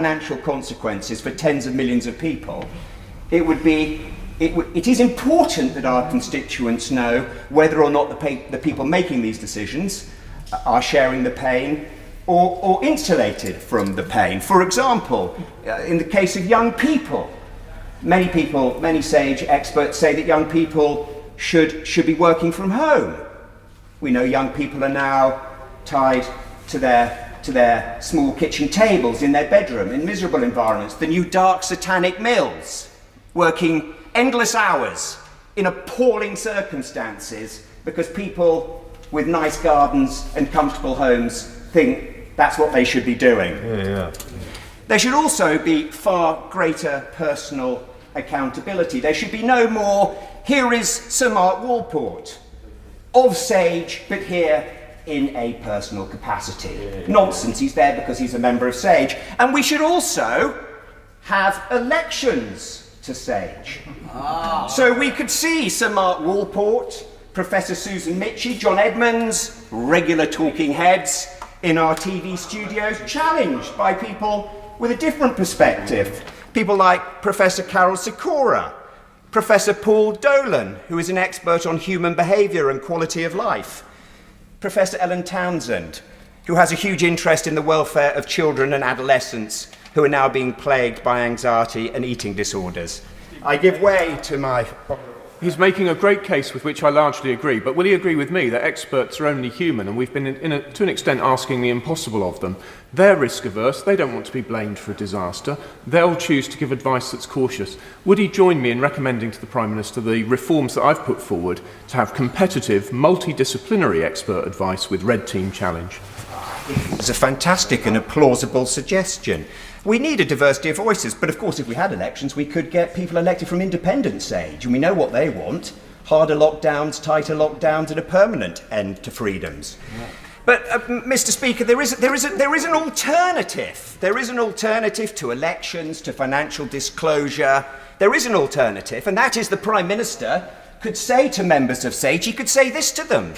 financial consequences for tens of millions of people, it is important that our constituents know whether or not the people making these decisions are sharing the pain or insulated from the pain. For example, in the case of young people, many SAGE experts say that young people should be working from home. We know young people are now tied to their small kitchen tables in their bedroom in miserable environments. The new dark satanic mills, working endless hours in appalling circumstances because people with nice gardens and comfortable homes think that's what they should be doing. Yeah. There should also be far greater personal accountability. There should be no more, here is Sir Mark Walport, of SAGE, but here in a personal capacity. Nonsense, he's there because he's a member of SAGE. And we should also have elections to SAGE. So we could see Sir Mark Walport, Professor Susan Mitchell, John Edmonds, regular talking heads in our TV studios, challenged by people with a different perspective. People like Professor Carol Sikora, Professor Paul Dolan, who is an expert on human behaviour and quality of life, Professor Ellen Townsend, who has a huge interest in the welfare of children and adolescents who are now being plagued by anxiety and eating disorders. I give way to my... He's making a great case with which I largely agree, but will he agree with me that experts are only human and we've been, to an extent, asking the impossible of them? They're risk-averse, they don't want to be blamed for a disaster, they'll choose to give advice that's cautious. Would he join me in recommending to the Prime Minister the reforms that I've put forward to have competitive, multidisciplinary expert advice with red team challenge? It's a fantastic and a plausible suggestion. We need a diversity of voices, but of course if we had elections we could get people elected from independent SAGE, and we know what they want: harder lockdowns, tighter lockdowns, and a permanent end to freedoms. Yeah. But Mr. Speaker, there is an alternative. There is an alternative to elections, to financial disclosure. There is an alternative, and that is the Prime Minister could say to members of SAGE, he could say this to them.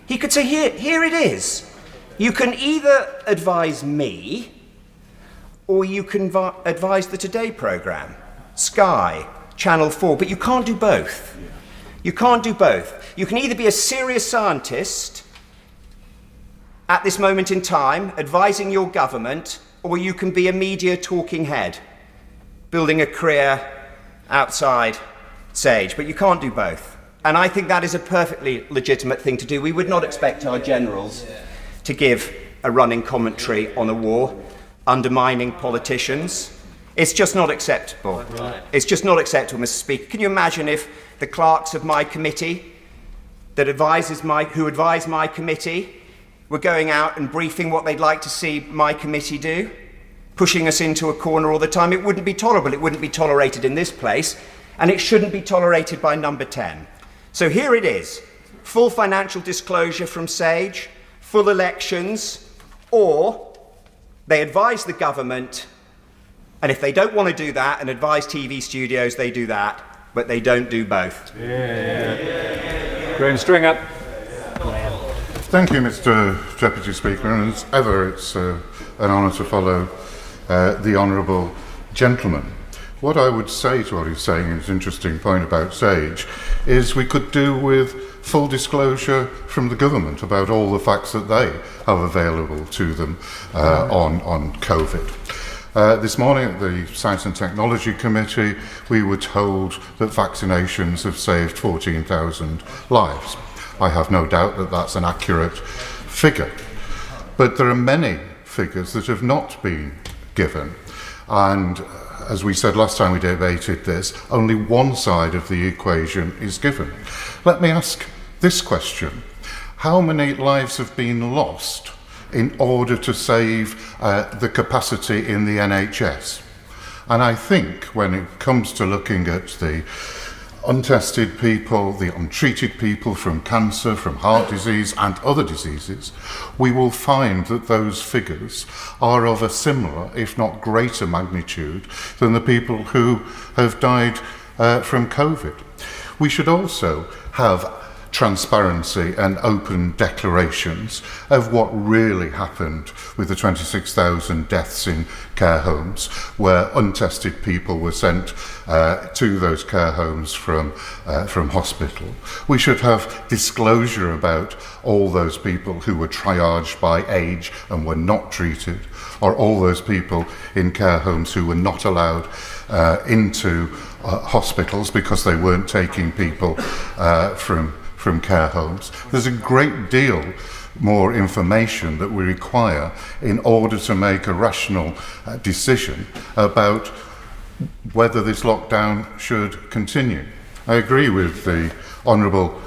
He could say, here it is. You can either advise me, or you can advise the Today programme, Sky, Channel 4, but you can't do both. You can't do both. You can either be a serious scientist at this moment in time, advising your government, or you can be a media talking head, building a career outside SAGE, but you can't do both. And I think that is a perfectly legitimate thing to do. We would not expect our generals to give a running commentary on a war, undermining politicians. It's just not acceptable. It's just not acceptable, Mr. Speaker. Can you imagine if the clerks of my committee who advise my committee were going out and briefing what they'd like to see my committee do, pushing us into a corner all the time? It wouldn't be tolerable. It wouldn't be tolerated in this place, and it shouldn't be tolerated by Number 10. So here it is: full financial disclosure from SAGE, full elections, or they advise the government, and if they don't want to do that and advise TV studios, they do that, but they don't do both. Graham Stringer. Thank you, Mr. Deputy Speaker, and as ever it's an honour to follow the Honourable Gentleman. What I would say to what he's saying, his interesting point about SAGE, is we could do with full disclosure from the government about all the facts that they have available to them on COVID. This morning at the Science and Technology Committee, we were told that vaccinations have saved 14,000 lives. I have no doubt that that's an accurate figure. But there are many figures that have not been given. And as we said last time we debated this, only one side of the equation is given. Let me ask this question: how many lives have been lost in order to save the capacity in the NHS? And I think when it comes to looking at the untested people, the untreated people from cancer, from heart disease and other diseases, we will find that those figures are of a similar, if not greater magnitude than the people who have died from COVID. We should also have transparency and open declarations of what really happened with the 26,000 deaths in care homes, where untested people were sent to those care homes from hospital. We should have disclosure about all those people who were triaged by age and were not treated, or all those people in care homes who were not allowed into hospitals because they weren't taking people from care homes. There's a great deal more information that we require in order to make a rational decision about whether this lockdown should continue. I agree with the Honourable,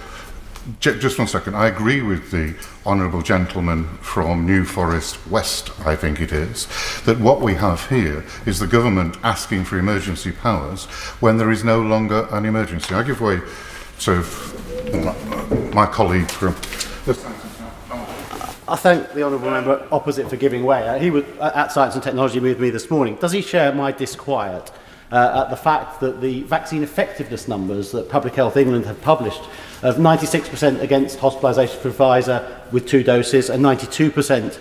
just one second, I agree with the Honourable gentleman from New Forest West, I think it is, that what we have here is the government asking for emergency powers when there is no longer an emergency. I give way to my colleague from... I thank the honourable member opposite for giving way. He was at Science and Technology with me this morning. Does he share my disquiet at the fact that the vaccine effectiveness numbers that Public Health England have published of 96% against hospitalisation for Pfizer with 2 doses and 92%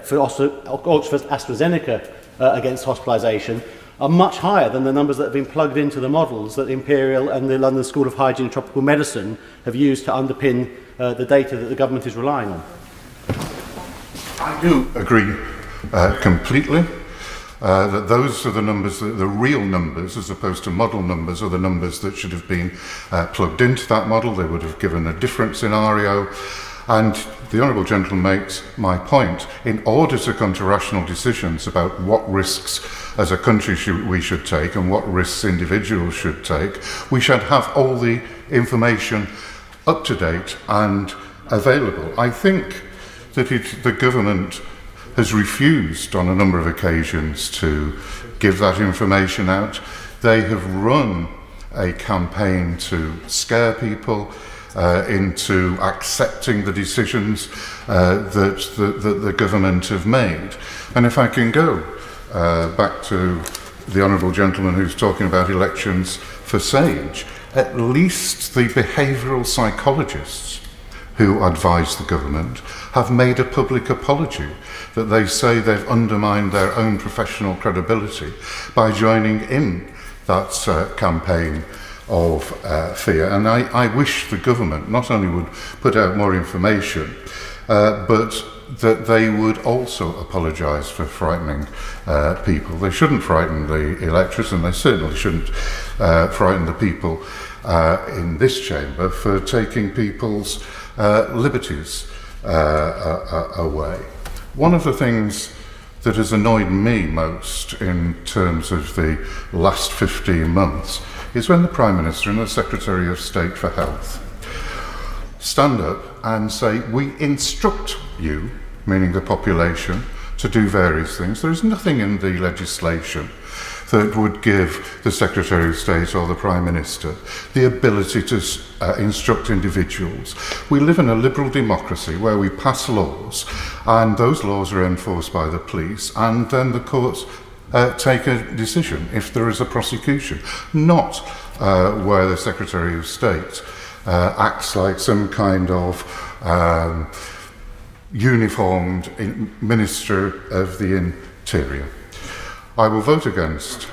for Oxford AstraZeneca against hospitalisation are much higher than the numbers that have been plugged into the models that Imperial and the London School of Hygiene and Tropical Medicine have used to underpin the data that the government is relying on? I do agree completely that those are the numbers, the real numbers, as opposed to model numbers, are the numbers that should have been plugged into that model. They would have given a different scenario. And the Honourable Gentleman makes my point. In order to come to rational decisions about what risks as a country we should take and what risks individuals should take, we should have all the information up to date and available. I think that the government has refused on a number of occasions to give that information out. They have run a campaign to scare people into accepting the decisions that the government have made. And if I can go back to the Honourable Gentleman who's talking about elections for SAGE, at least the behavioural psychologists who advise the government have made a public apology that they say they've undermined their own professional credibility by joining in that campaign of fear. And I wish the government not only would put out more information, but that they would also apologise for frightening people. They shouldn't frighten the electorate, and they certainly shouldn't frighten the people in this chamber for taking people's liberties away. One of the things that has annoyed me most in terms of the last 15 months is when the Prime Minister and the Secretary of State for Health stand up and say, we instruct you, meaning the population, to do various things. There is nothing in the legislation that would give the Secretary of State or the Prime Minister the ability to instruct individuals. We live in a liberal democracy where we pass laws, and those laws are enforced by the police, and then the courts take a decision if there is a prosecution, not where the Secretary of State acts like some kind of uniformed Minister of the Interior. I will vote against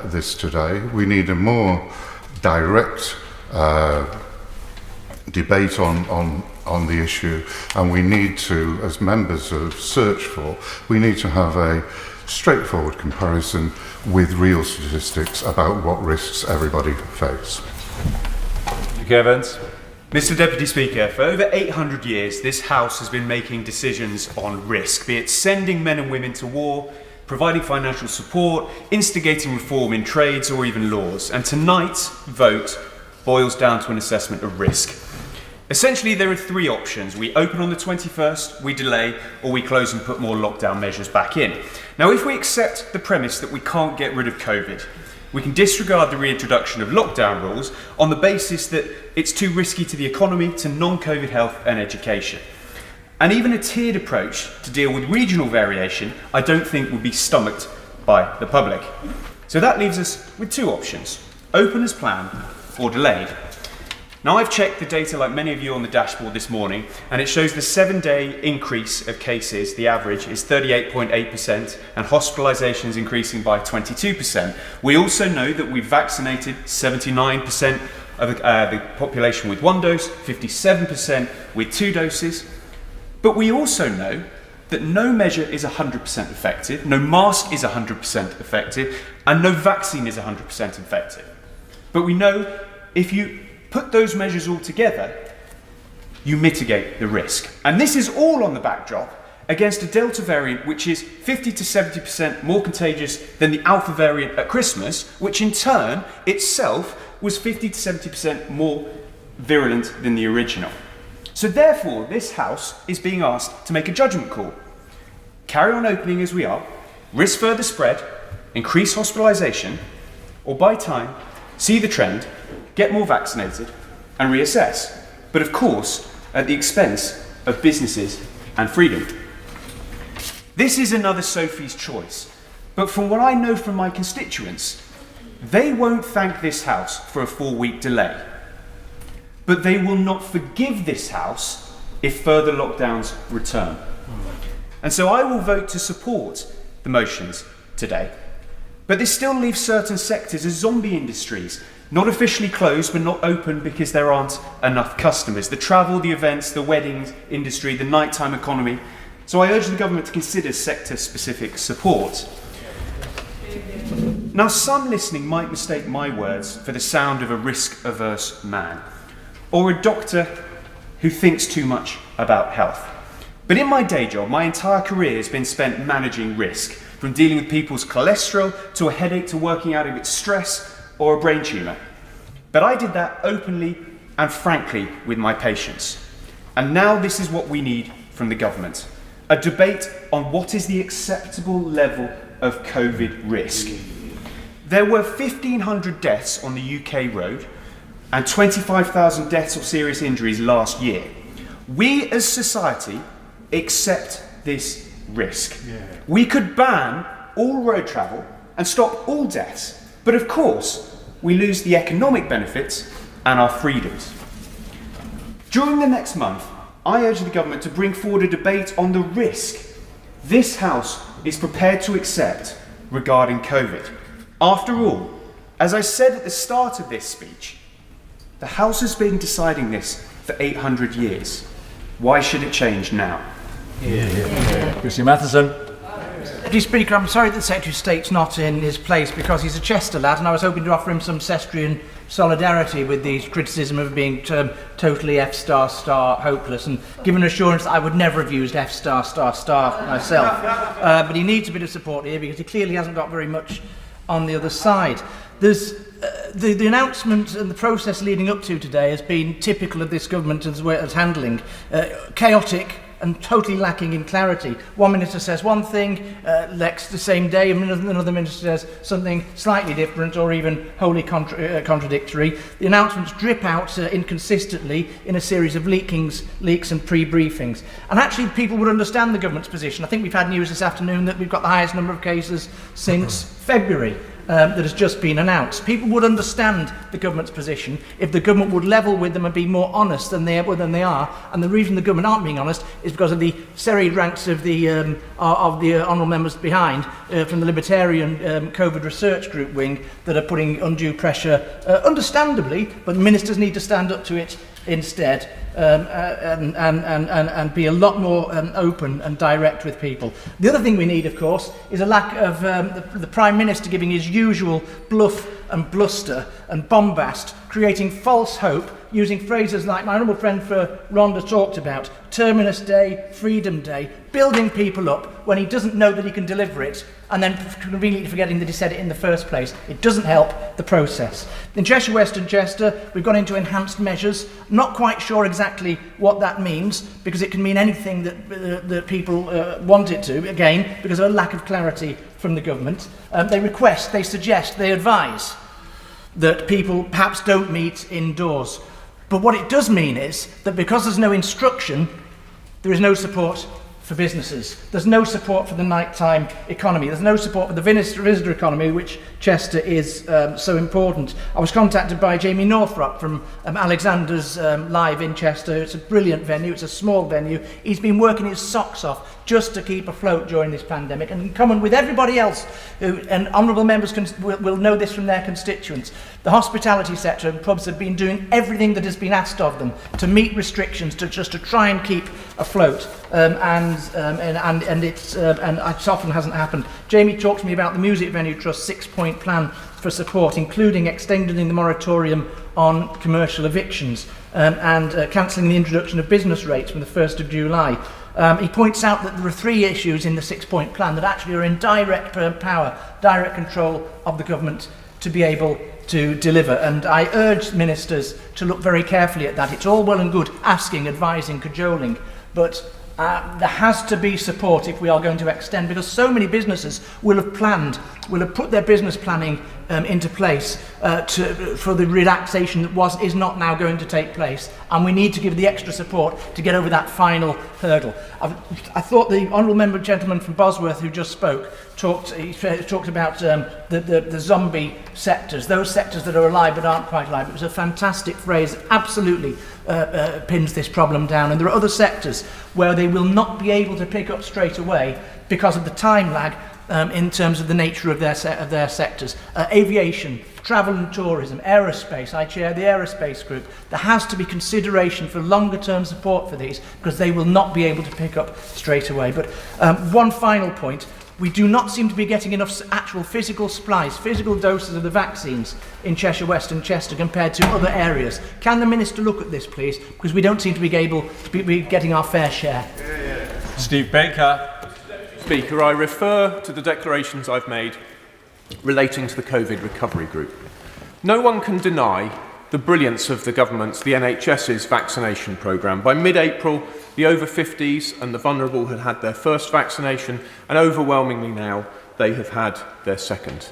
this today. We need a more direct debate on the issue, and we need to, as members of Search For, we need to have a straightforward comparison with real statistics about what risks everybody face. Evans. Mr. Deputy Speaker, for over 800 years, this House has been making decisions on risk, be it sending men and women to war, providing financial support, instigating reform in trades or even laws. And tonight's vote boils down to an assessment of risk. Essentially, there are 3 options. We open on the 21st, we delay, or we close and put more lockdown measures back in. Now, if we accept the premise that we can't get rid of COVID, we can disregard the reintroduction of lockdown rules on the basis that it's too risky to the economy, to non-COVID health and education. And even a tiered approach to deal with regional variation, I don't think would be stomached by the public. So that leaves us with 2 options, open as planned or delayed. Now, I've checked the data like many of you on the dashboard this morning, and it shows the 7-day increase of cases, the average, is 38.8%, and hospitalisations increasing by 22%. We also know that we've vaccinated 79% of the population with 1 dose, 57% with 2 doses. But we also know that no measure is 100% effective, no mask is 100% effective, and no vaccine is 100% effective. But we know if you put those measures all together, you mitigate the risk. And this is all on the backdrop against a Delta variant which is 50 to 70% more contagious than the Alpha variant at Christmas, which in turn itself was 50 to 70% more virulent than the original. So therefore, this House is being asked to make a judgment call. Carry on opening as we are, risk further spread, increase hospitalisation, or buy time, see the trend, get more vaccinated, and reassess. But of course, at the expense of businesses and freedom. This is another Sophie's choice. But from what I know from my constituents, they won't thank this House for a 4-week delay. But they will not forgive this House if further lockdowns return. And so I will vote to support the motions today. But this still leaves certain sectors as zombie industries, not officially closed but not open because there aren't enough customers. The travel, the events, the weddings industry, the nighttime economy. So I urge the government to consider sector-specific support. Now, some listening might mistake my words for the sound of a risk-averse man, or a doctor who thinks too much about health. But in my day job, my entire career has been spent managing risk, from dealing with people's cholesterol to a headache to working out if it's stress or a brain tumour. But I did that openly and frankly with my patients. And now this is what we need from the government. A debate on what is the acceptable level of COVID risk. There were 1,500 deaths on the UK road and 25,000 deaths or serious injuries last year. We as society accept this risk. We could ban all road travel and stop all deaths, but of course we lose the economic benefits and our freedoms. During the next month, I urge the government to bring forward a debate on the risk this House is prepared to accept regarding COVID. After all, as I said at the start of this speech, the House has been deciding this for 800 years. Why should it change now? Christy Matheson. Deputy Speaker, I'm sorry that the Secretary of State's not in his place because he's a Chester lad and I was hoping to offer him some Cestrian solidarity with the criticism of being termed totally F*** hopeless and given assurance that I would never have used F*** myself. But he needs a bit of support here because he clearly hasn't got very much on the other side. There's the announcement and the process leading up to today has been typical of this government as well as handling chaotic and totally lacking in clarity. One minister says one thing, next the same day, and another minister says something slightly different or even wholly contradictory. The announcements drip out inconsistently in a series of leaks and pre-briefings. And actually people would understand the government's position. I think we've had news this afternoon that we've got the highest number of cases since February. That has just been announced. People would understand the government's position if the government would level with them and be more honest than they are. And the reason the government aren't being honest is because of the serried ranks of the honourable members behind from the Libertarian COVID research group wing that are putting undue pressure, understandably, but ministers need to stand up to it instead and be a lot more open and direct with people. The other thing we need, of course, is a lack of the Prime Minister giving his usual bluff and bluster and bombast, creating false hope, using phrases like my honourable friend for Rhonda talked about, Terminus Day, Freedom Day, building people up when he doesn't know that he can deliver it, and then conveniently forgetting that he said it in the first place. It doesn't help the process. In Cheshire West and Chester, we've gone into enhanced measures. Not quite sure exactly what that means, because it can mean anything that people want it to, again, because of a lack of clarity from the government. They request, they suggest, they advise that people perhaps don't meet indoors. But what it does mean is that because there's no instruction, there is no support for businesses. There's no support for the nighttime economy. There's no support for the visitor economy, which Chester is so important. I was contacted by Jamie Northrup from Alexander's Live in Chester. It's a brilliant venue. It's a small venue. He's been working his socks off just to keep afloat during this pandemic, and in common with everybody else, and honourable members will know this from their constituents, the hospitality sector and pubs have been doing everything that has been asked of them to meet restrictions, to try and keep afloat, and it often hasn't happened. Jamie talked to me about the Music Venue Trust's 6-point plan for support, including extending the moratorium on commercial evictions and cancelling the introduction of business rates from the 1st of July. He points out that there are 3 issues in the 6-point plan that actually are in direct power, direct control of the government to be able to deliver. And I urge ministers to look very carefully at that. It's all well and good asking, advising, cajoling, but there has to be support if we are going to extend, because so many businesses will have put their business planning into place for the relaxation that is not now going to take place, and we need to give the extra support to get over that final hurdle. I thought the honourable member gentleman from Bosworth who just spoke talked about the zombie sectors, those sectors that are alive but aren't quite alive. It was a fantastic phrase that absolutely pins this problem down, and there are other sectors where they will not be able to pick up straight away because of the time lag in terms of the nature of their sectors. Aviation, travel and tourism, aerospace. I chair the aerospace group. There has to be consideration for longer term support for these, because they will not be able to pick up straight away. But one final point. We do not seem to be getting enough actual physical supplies, physical doses of the vaccines in Cheshire West and Chester compared to other areas. Can the Minister look at this, please? Because we don't seem to be able to be getting our fair share. Steve Baker. Speaker, I refer to the declarations I've made relating to the COVID recovery group. No one can deny the brilliance of the government's, the NHS's vaccination programme. By mid-April, the over 50s and the vulnerable had had their first vaccination, and overwhelmingly now they have had their second.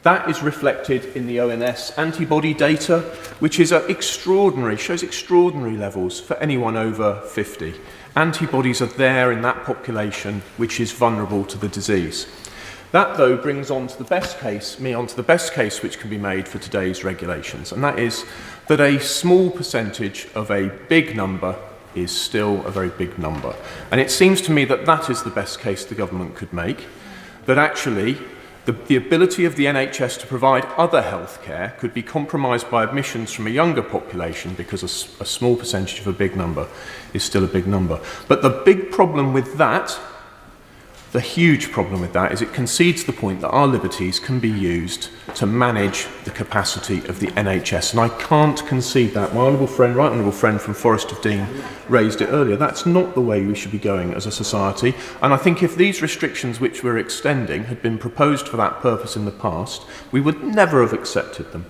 That is reflected in the ONS antibody data, which is shows extraordinary levels for anyone over 50. Antibodies are there in that population which is vulnerable to the disease. That, though, brings me on to the best case which can be made for today's regulations, and that is that a small percentage of a big number is still a very big number. And it seems to me that that is the best case the government could make, that actually the ability of the NHS to provide other health care could be compromised by admissions from a younger population, because a small percentage of a big number is still a big number. But the big problem with that, the huge problem with that, is it concedes the point that our liberties can be used to manage the capacity of the NHS. And I can't concede that. My right honourable friend from Forest of Dean raised it earlier. That's not the way we should be going as a society. And I think if these restrictions which we're extending had been proposed for that purpose in the past, we would never have accepted them.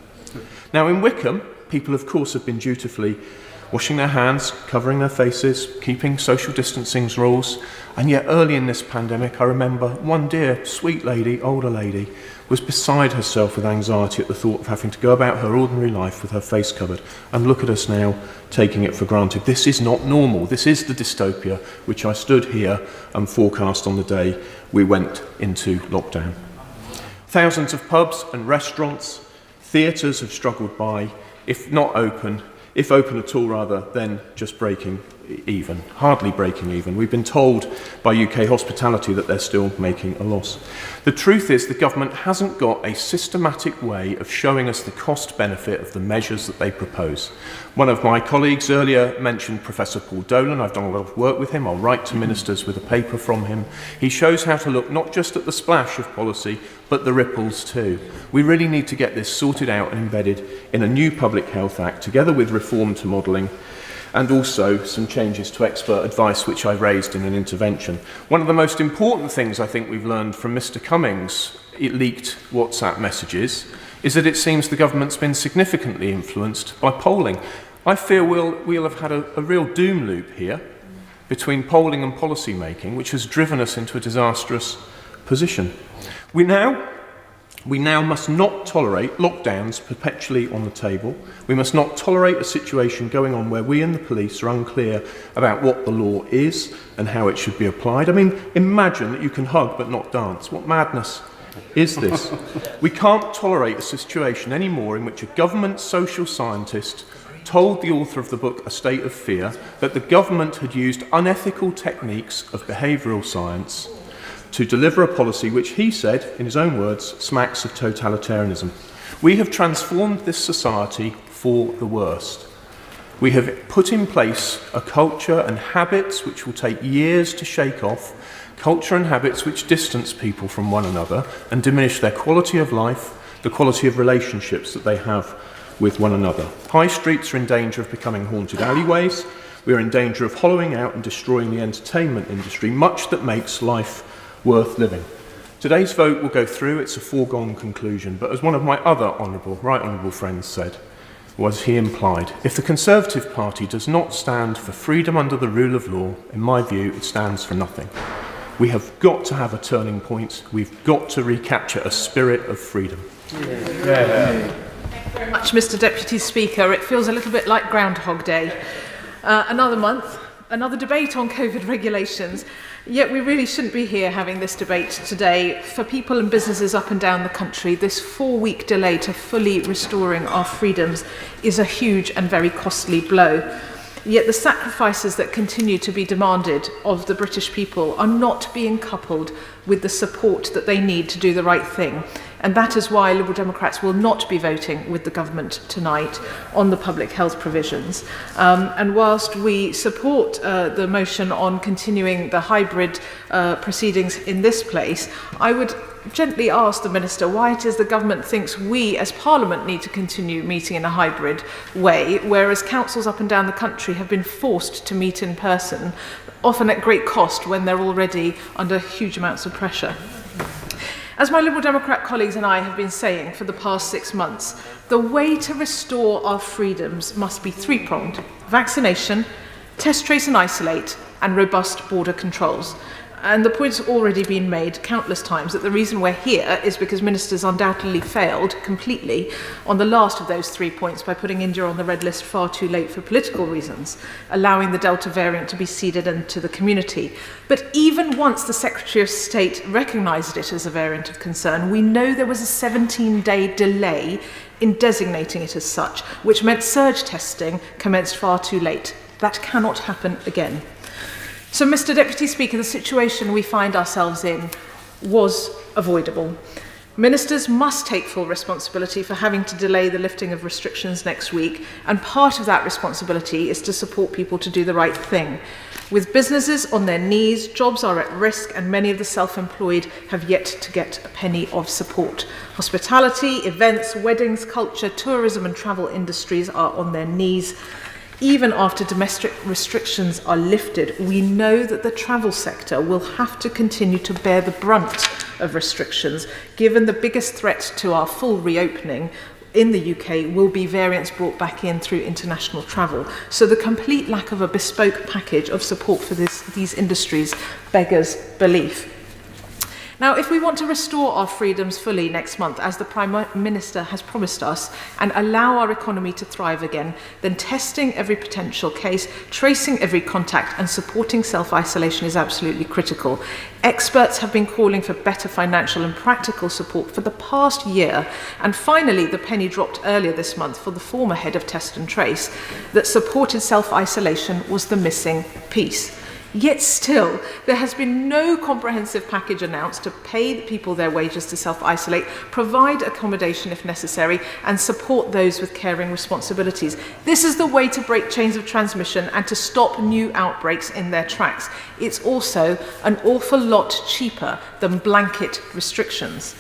Now in Wickham, people of course have been dutifully washing their hands, covering their faces, keeping social distancing rules. And yet early in this pandemic, I remember one dear, sweet lady, older lady, was beside herself with anxiety at the thought of having to go about her ordinary life with her face covered. And look at us now, taking it for granted. This is not normal. This is the dystopia which I stood here and forecast on the day we went into lockdown. Thousands of pubs and restaurants, theatres have struggled by, if open at all rather, then just breaking even, hardly breaking even. We've been told by UK Hospitality that they're still making a loss. The truth is the government hasn't got a systematic way of showing us the cost benefit of the measures that they propose. One of my colleagues earlier mentioned Professor Paul Dolan. I've done a lot of work with him. I'll write to ministers with a paper from him. He shows how to look not just at the splash of policy, but the ripples too. We really need to get this sorted out and embedded in a new Public Health Act, together with reform to modelling, and also some changes to expert advice, which I raised in an intervention. One of the most important things I think we've learned from Mr Cummings' leaked WhatsApp messages is that it seems the government's been significantly influenced by polling. I fear we'll have had a real doom loop here between polling and policy making, which has driven us into a disastrous position. We now We now must not tolerate lockdowns perpetually on the table. We must not tolerate a situation going on where we and the police are unclear about what the law is and how it should be applied. I mean, imagine that you can hug but not dance. What madness is this? We can't tolerate a situation anymore in which a government social scientist told the author of the book A State of Fear that the government had used unethical techniques of behavioural science to deliver a policy which he said, in his own words, smacks of totalitarianism. We have transformed this society for the worst. We have put in place a culture and habits which will take years to shake off, culture and habits which distance people from one another and diminish their quality of life, the quality of relationships that they have with one another. High streets are in danger of becoming haunted alleyways. We are in danger of hollowing out and destroying the entertainment industry, much that makes life worth living. Today's vote will go through, it's a foregone conclusion, but as one of my other right honourable friends said, was he implied, if the Conservative Party does not stand for freedom under the rule of law, in my view, it stands for nothing. We have got to have a turning point. We've got to recapture a spirit of freedom. Thank you very much, Mr. Deputy Speaker. It feels a little bit like Groundhog Day. Another month, another debate on COVID regulations. Yet we really shouldn't be here having this debate today. For people and businesses up and down the country, this 4-week delay to fully restoring our freedoms is a huge and very costly blow. Yet the sacrifices that continue to be demanded of the British people are not being coupled with the support that they need to do the right thing. And that is why Liberal Democrats will not be voting with the government tonight on the public health provisions. And whilst we support the motion on continuing the hybrid proceedings in this place, I would gently ask the Minister why it is the government thinks we as Parliament need to continue meeting in a hybrid way, whereas councils up and down the country have been forced to meet in person, often at great cost when they're already under huge amounts of pressure. As my Liberal Democrat colleagues and I have been saying for the past 6 months, the way to restore our freedoms must be three-pronged: vaccination, test, trace and isolate, and robust border controls. And the point's already been made countless times that the reason we're here is because ministers undoubtedly failed completely on the last of those 3 points by putting India on the red list far too late for political reasons, allowing the Delta variant to be seeded into the community. But even once the Secretary of State recognised it as a variant of concern, we know there was a 17-day delay in designating it as such, which meant surge testing commenced far too late. That cannot happen again. So, Mr. Deputy Speaker, the situation we find ourselves in was avoidable. Ministers must take full responsibility for having to delay the lifting of restrictions next week, and part of that responsibility is to support people to do the right thing. With businesses on their knees, jobs are at risk, and many of the self-employed have yet to get a penny of support. Hospitality, events, weddings, culture, tourism and travel industries are on their knees. Even after domestic restrictions are lifted, we know that the travel sector will have to continue to bear the brunt of restrictions, given the biggest threat to our full reopening in the UK will be variants brought back in through international travel. So the complete lack of a bespoke package of support for these industries beggars belief. Now, if we want to restore our freedoms fully next month, as the Prime Minister has promised us, and allow our economy to thrive again, then testing every potential case, tracing every contact and supporting self-isolation is absolutely critical. Experts have been calling for better financial and practical support for the past year, and finally the penny dropped earlier this month for the former head of Test and Trace that supported self-isolation was the missing piece. Yet still, there has been no comprehensive package announced to pay the people their wages to self-isolate, provide accommodation if necessary, and support those with caring responsibilities. This is the way to break chains of transmission and to stop new outbreaks in their tracks. It's also an awful lot cheaper than blanket restrictions.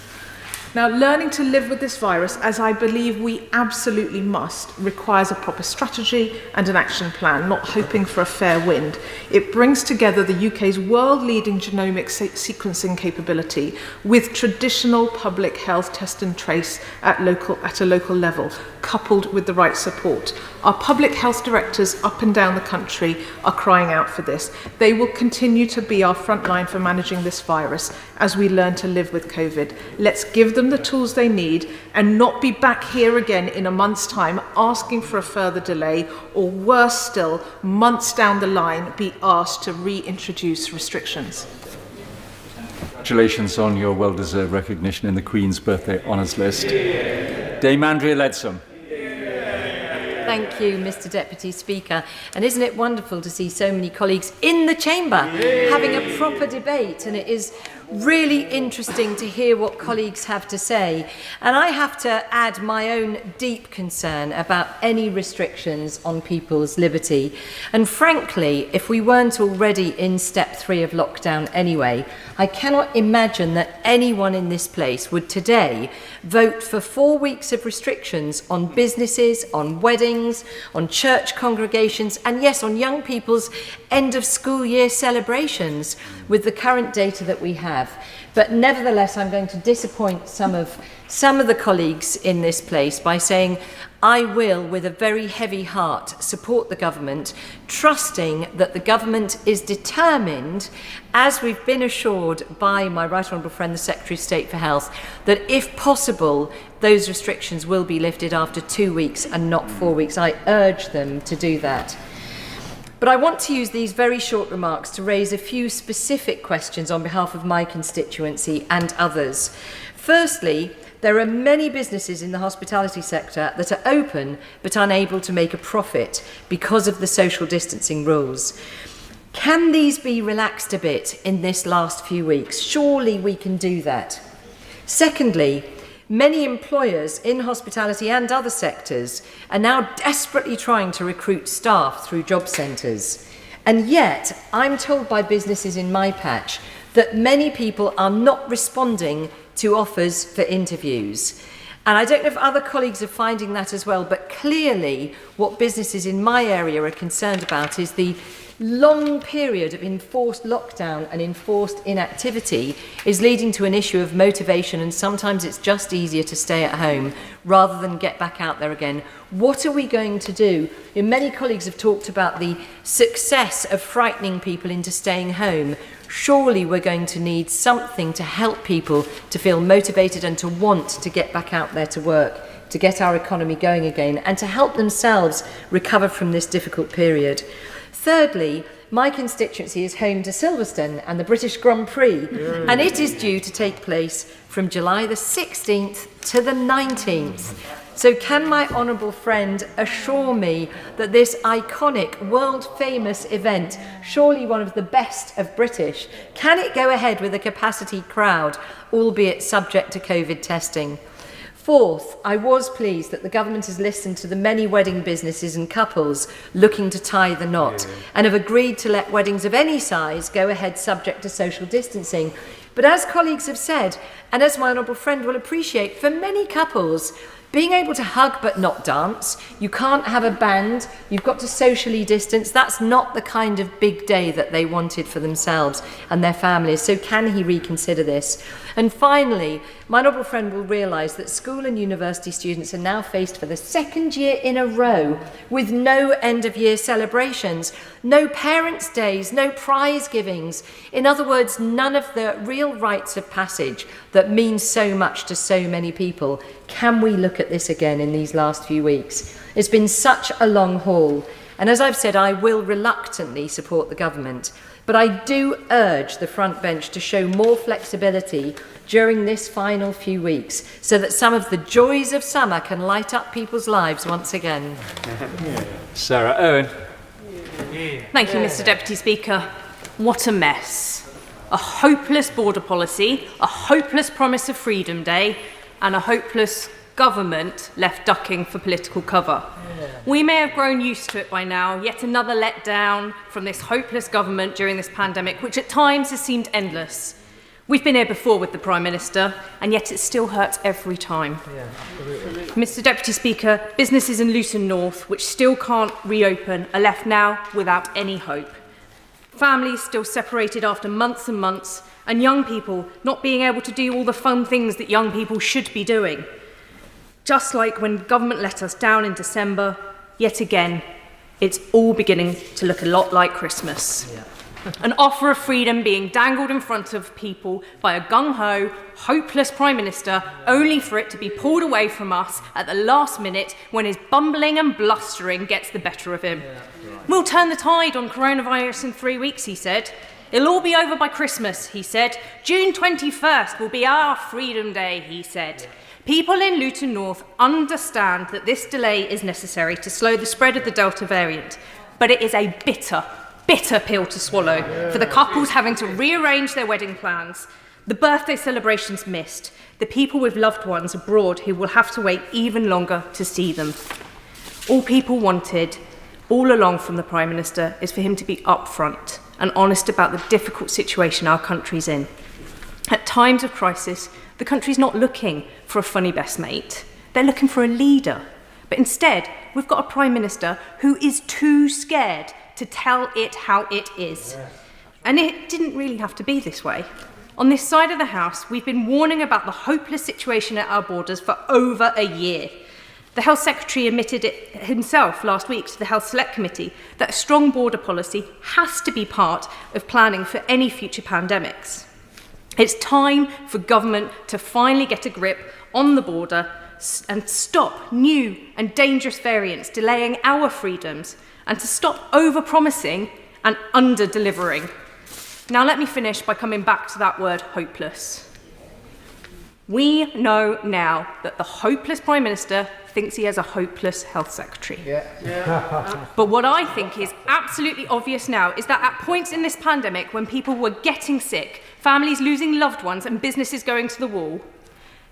Now, learning to live with this virus, as I believe we absolutely must, requires a proper strategy and an action plan, not hoping for a fair wind. It brings together the UK's world-leading genomic sequencing capability with traditional public health test and trace at a local level, coupled with the right support. Our public health directors up and down the country are crying out for this. They will continue to be our front line for managing this virus as we learn to live with COVID. Let's give them them the tools they need, and not be back here again in a month's time asking for a further delay, or worse still, months down the line, be asked to reintroduce restrictions. Congratulations on your well-deserved recognition in the Queen's Birthday Honours List. Dame Andrea Leadsom. Thank you, Mr. Deputy Speaker. And isn't it wonderful to see so many colleagues in the chamber having a proper debate? And it is really interesting to hear what colleagues have to say. And I have to add my own deep concern about any restrictions on people's liberty. And frankly, if we weren't already in step 3 of lockdown anyway, I cannot imagine that anyone in this place would today vote for 4 weeks of restrictions on businesses, on weddings, on church congregations, and yes, on young people's end of school year celebrations with the current data that we have. But nevertheless, I'm going to disappoint some of the colleagues in this place by saying I will, with a very heavy heart, support the government, trusting that the government is determined, as we've been assured by my right honourable friend, the Secretary of State for Health, that if possible, those restrictions will be lifted after 2 weeks and not 4 weeks. I urge them to do that. But I want to use these very short remarks to raise a few specific questions on behalf of my constituency and others. Firstly, there are many businesses in the hospitality sector that are open but unable to make a profit because of the social distancing rules. Can these be relaxed a bit in this last few weeks? Surely we can do that. Secondly, many employers in hospitality and other sectors are now desperately trying to recruit staff through job centres. And yet, I'm told by businesses in my patch that many people are not responding to offers for interviews. And I don't know if other colleagues are finding that as well, but clearly what businesses in my area are concerned about is the long period of enforced lockdown and enforced inactivity is leading to an issue of motivation, and sometimes it's just easier to stay at home rather than get back out there again. What are we going to do? Many colleagues have talked about the success of frightening people into staying home. Surely we're going to need something to help people to feel motivated and to want to get back out there to work, to get our economy going again, and to help themselves recover from this difficult period. Thirdly, my constituency is home to Silverstone and the British Grand Prix, and it is due to take place from July the 16th to the 19th. So can my honourable friend assure me that this iconic, world-famous event, surely one of the best of British, can it go ahead with a capacity crowd, albeit subject to COVID testing? Fourth, I was pleased that the government has listened to the many wedding businesses and couples looking to tie the knot and have agreed to let weddings of any size go ahead subject to social distancing. But as colleagues have said, and as my honourable friend will appreciate, for many couples, being able to hug but not dance, you can't have a band, you've got to socially distance, that's not the kind of big day that they wanted for themselves and their families. So can he reconsider this? And finally, my honourable friend will realise that school and university students are now faced for the second year in a row with no end-of-year celebrations, no parents' days, no prize givings. In other words, none of the real rites of passage that mean so much to so many people. Can we look at this again in these last few weeks? It's been such a long haul. And as I've said, I will reluctantly support the government. But I do urge the front bench to show more flexibility during this final few weeks so that some of the joys of summer can light up people's lives once again. Sarah Owen. Thank you, Mr. Deputy Speaker. What a mess. A hopeless border policy, a hopeless promise of Freedom Day, and a hopeless government left ducking for political cover. We may have grown used to it by now, yet another letdown from this hopeless government during this pandemic, which at times has seemed endless. We've been here before with the Prime Minister, and yet it still hurts every time. Mr. Deputy Speaker, businesses in Luton North, which still can't reopen, are left now without any hope. Families still separated after months and months, and young people not being able to do all the fun things that young people should be doing. Just like when government let us down in December, yet again, it's all beginning to look a lot like Christmas. An offer of freedom being dangled in front of people by a gung-ho, hopeless Prime Minister, only for it to be pulled away from us at the last minute when his bumbling and blustering gets the better of him. We'll turn the tide on coronavirus in 3 weeks, he said. It'll all be over by Christmas, he said. June 21st will be our Freedom Day, he said. People in Luton North understand that this delay is necessary to slow the spread of the Delta variant, but it is a bitter, bitter pill to swallow for the couples having to rearrange their wedding plans, the birthday celebrations missed, the people with loved ones abroad who will have to wait even longer to see them. All people wanted all along from the Prime Minister is for him to be upfront and honest about the difficult situation our country's in. At times of crisis, the country's not looking for a funny best mate. They're looking for a leader. But instead, we've got a Prime Minister who is too scared to tell it how it is. And it didn't really have to be this way. On this side of the House, we've been warning about the hopeless situation at our borders for over a year. The Health Secretary admitted it himself last week to the Health Select Committee that a strong border policy has to be part of planning for any future pandemics. It's time for government to finally get a grip on the border and stop new and dangerous variants delaying our freedoms, and to stop over-promising and under-delivering. Now let me finish by coming back to that word hopeless. We know now that the hopeless Prime Minister thinks he has a hopeless Health Secretary. But what I think is absolutely obvious now is that at points in this pandemic when people were getting sick, families losing loved ones and businesses going to the wall,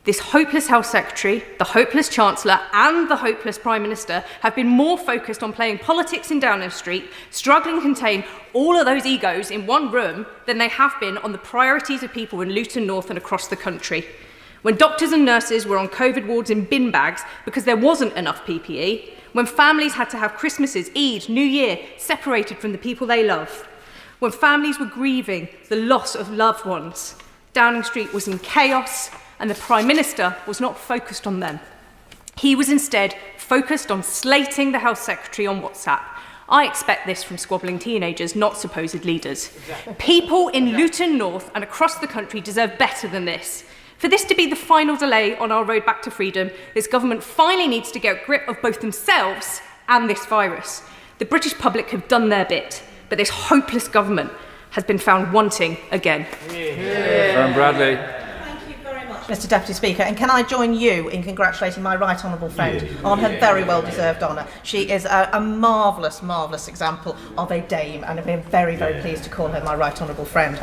this hopeless Health Secretary, the hopeless Chancellor and the hopeless Prime Minister have been more focused on playing politics in Downing Street, struggling to contain all of those egos in one room than they have been on the priorities of people in Luton North and across the country. When doctors and nurses were on COVID wards in bin bags because there wasn't enough PPE, when families had to have Christmases, Eid, New Year separated from the people they love, when families were grieving the loss of loved ones, Downing Street was in chaos and the Prime Minister was not focused on them. He was instead focused on slating the Health Secretary on WhatsApp. I expect this from squabbling teenagers, not supposed leaders. People in Luton North and across the country deserve better than this. For this to be the final delay on our road back to freedom, this government finally needs to get a grip of both themselves and this virus. The British public have done their bit, but this hopeless government has been found wanting again. Aaron Bradley. Mr Deputy Speaker, and can I join you in congratulating my right honourable friend on her very well-deserved honour. She is a marvellous, marvellous example of a dame, and I've been very, very pleased to call her my right honourable friend.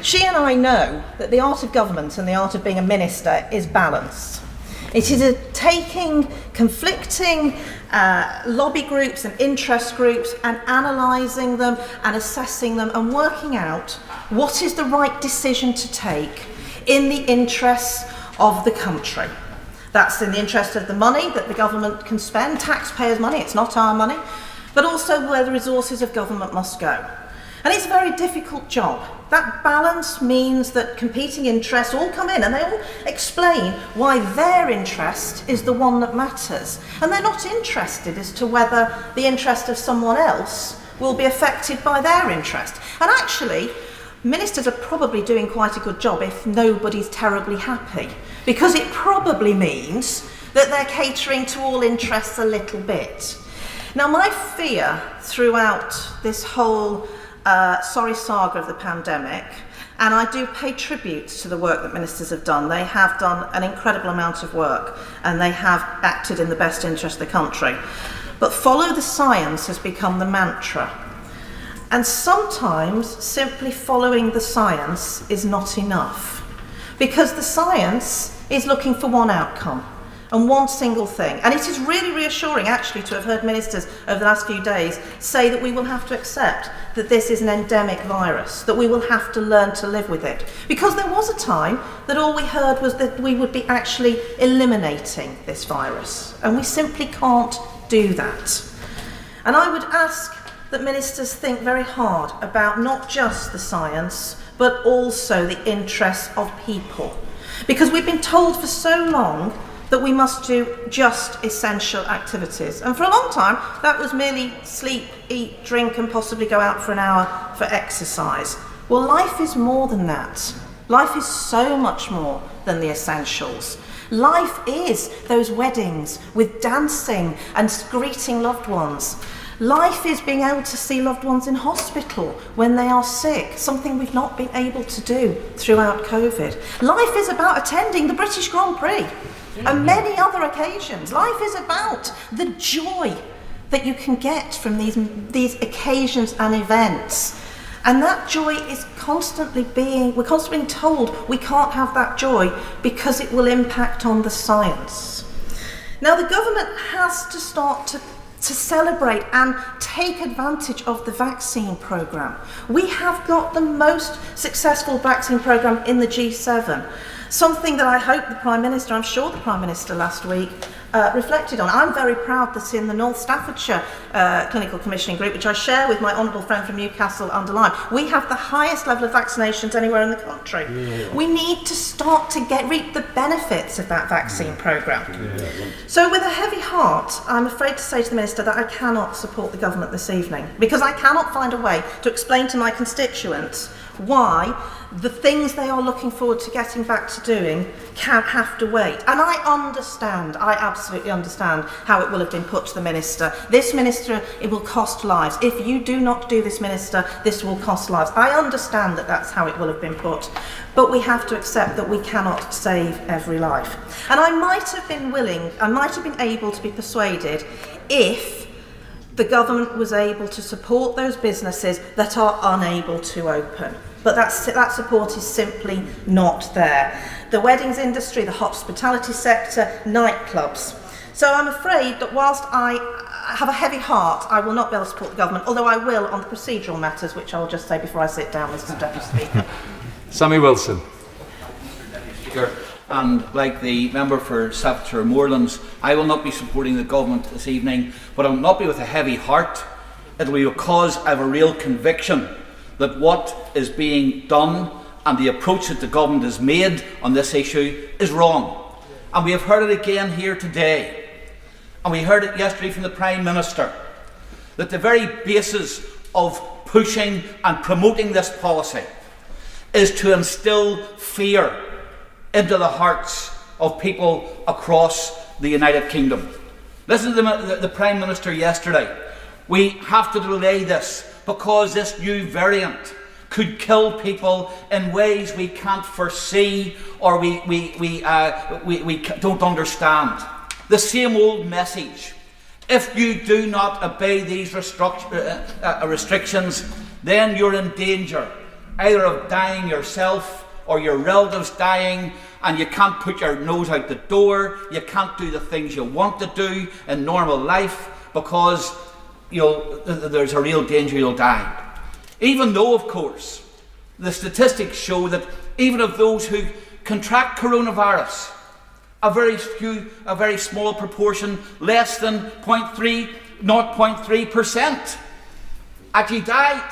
She and I know that the art of government and the art of being a minister is balance. It is taking conflicting lobby groups and interest groups and analysing them and assessing them and working out what is the right decision to take in the interests of the country. That's in the interest of the money that the government can spend, taxpayers' money, it's not our money, but also where the resources of government must go. And it's a very difficult job. That balance means that competing interests all come in and they all explain why their interest is the one that matters. And they're not interested as to whether the interest of someone else will be affected by their interest. And actually, ministers are probably doing quite a good job if nobody's terribly happy, because it probably means that they're catering to all interests a little bit. Now, my fear throughout this whole sorry saga of the pandemic, and I do pay tribute to the work that ministers have done. They have done an incredible amount of work and they have acted in the best interest of the country. But follow the science has become the mantra. And sometimes simply following the science is not enough, because the science is looking for one outcome and one single thing. And it is really reassuring actually to have heard ministers over the last few days say that we will have to accept that this is an endemic virus, that we will have to learn to live with it. Because there was a time that all we heard was that we would be actually eliminating this virus, and we simply can't do that. And I would ask that ministers think very hard about not just the science, but also the interests of people. Because we've been told for so long that we must do just essential activities. And for a long time, that was merely sleep, eat, drink, and possibly go out for an hour for exercise. Well, life is more than that. Life is so much more than the essentials. Life is those weddings with dancing and greeting loved ones. Life is being able to see loved ones in hospital when they are sick, something we've not been able to do throughout COVID. Life is about attending the British Grand Prix and many other occasions. Life is about the joy that you can get from these occasions and events. And that joy is we're constantly being told we can't have that joy because it will impact on the science. Now, the government has to start to celebrate and take advantage of the vaccine programme. We have got the most successful vaccine programme in the G7, something that I hope the Prime Minister, I'm sure the Prime Minister last week, reflected on. I'm very proud that in the North Staffordshire Clinical Commissioning Group, which I share with my honourable friend from Newcastle under Lyme, we have the highest level of vaccinations anywhere in the country. Yeah. We need to start to reap the benefits of that vaccine programme. Yeah. So with a heavy heart, I'm afraid to say to the Minister that I cannot support the government this evening, because I cannot find a way to explain to my constituents why the things they are looking forward to getting back to doing can have to wait. And I absolutely understand how it will have been put to the Minister. This Minister, it will cost lives. If you do not do this, Minister, this will cost lives. I understand that that's how it will have been put, but we have to accept that we cannot save every life. And I might have been able to be persuaded if the government was able to support those businesses that are unable to open. But that support is simply not there. The weddings industry, the hospitality sector, nightclubs. So I'm afraid that whilst I have a heavy heart, I will not be able to support the government, although I will on the procedural matters, which I'll just say before I sit down, Mr. Deputy Speaker. Sammy Wilson. Speaker, and like the member for Staffordshire Moorlands, I will not be supporting the government this evening, but I will not be with a heavy heart. It will be because I have a real conviction that what is being done and the approach that the government has made on this issue is wrong. And we have heard it again here today, and we heard it yesterday from the Prime Minister, that the very basis of pushing and promoting this policy is to instil fear into the hearts of people across the United Kingdom. Listen to the Prime Minister yesterday. We have to delay this because this new variant could kill people in ways we can't foresee or we don't understand. The same old message. If you do not obey these restrictions, then you're in danger, either of dying yourself or your relatives dying, and you can't put your nose out the door, you can't do the things you want to do in normal life because there's a real danger you'll die. Even though, of course, the statistics show that even of those who contract coronavirus, a very small proportion, less than 0.3% actually died.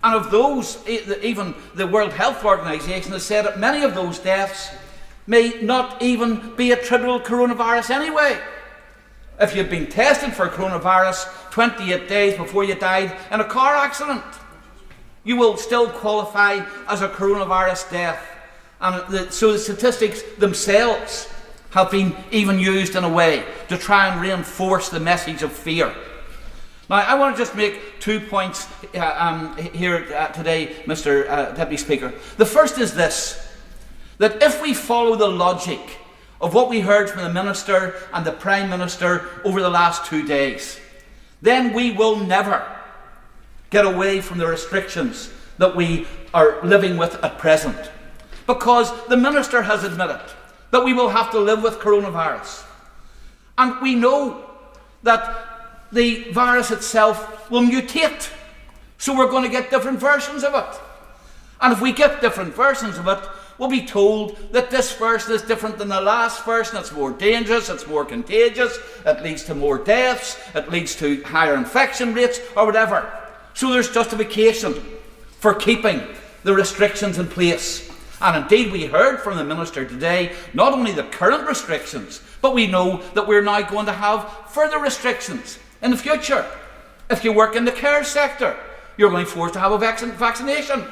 And of those, even the World Health Organization has said that many of those deaths may not even be attributable to coronavirus anyway. If you've been tested for coronavirus 28 days before you died in a car accident, you will still qualify as a coronavirus death. And so the statistics themselves have been even used in a way to try and reinforce the message of fear. Now, I want to just make 2 points here today, Mr. Deputy Speaker. The first is this, that if we follow the logic of what we heard from the Minister and the Prime Minister over the last 2 days, then we will never get away from the restrictions that we are living with at present. Because the Minister has admitted that we will have to live with coronavirus. And we know that the virus itself will mutate. So we're going to get different versions of it. And if we get different versions of it, we'll be told that this version is different than the last version. It's more dangerous, it's more contagious, it leads to more deaths, it leads to higher infection rates, or whatever. So there's justification for keeping the restrictions in place. And indeed, we heard from the Minister today not only the current restrictions, but we know that we're now going to have further restrictions in the future. If you work in the care sector, you're going to be forced to have a vaccination.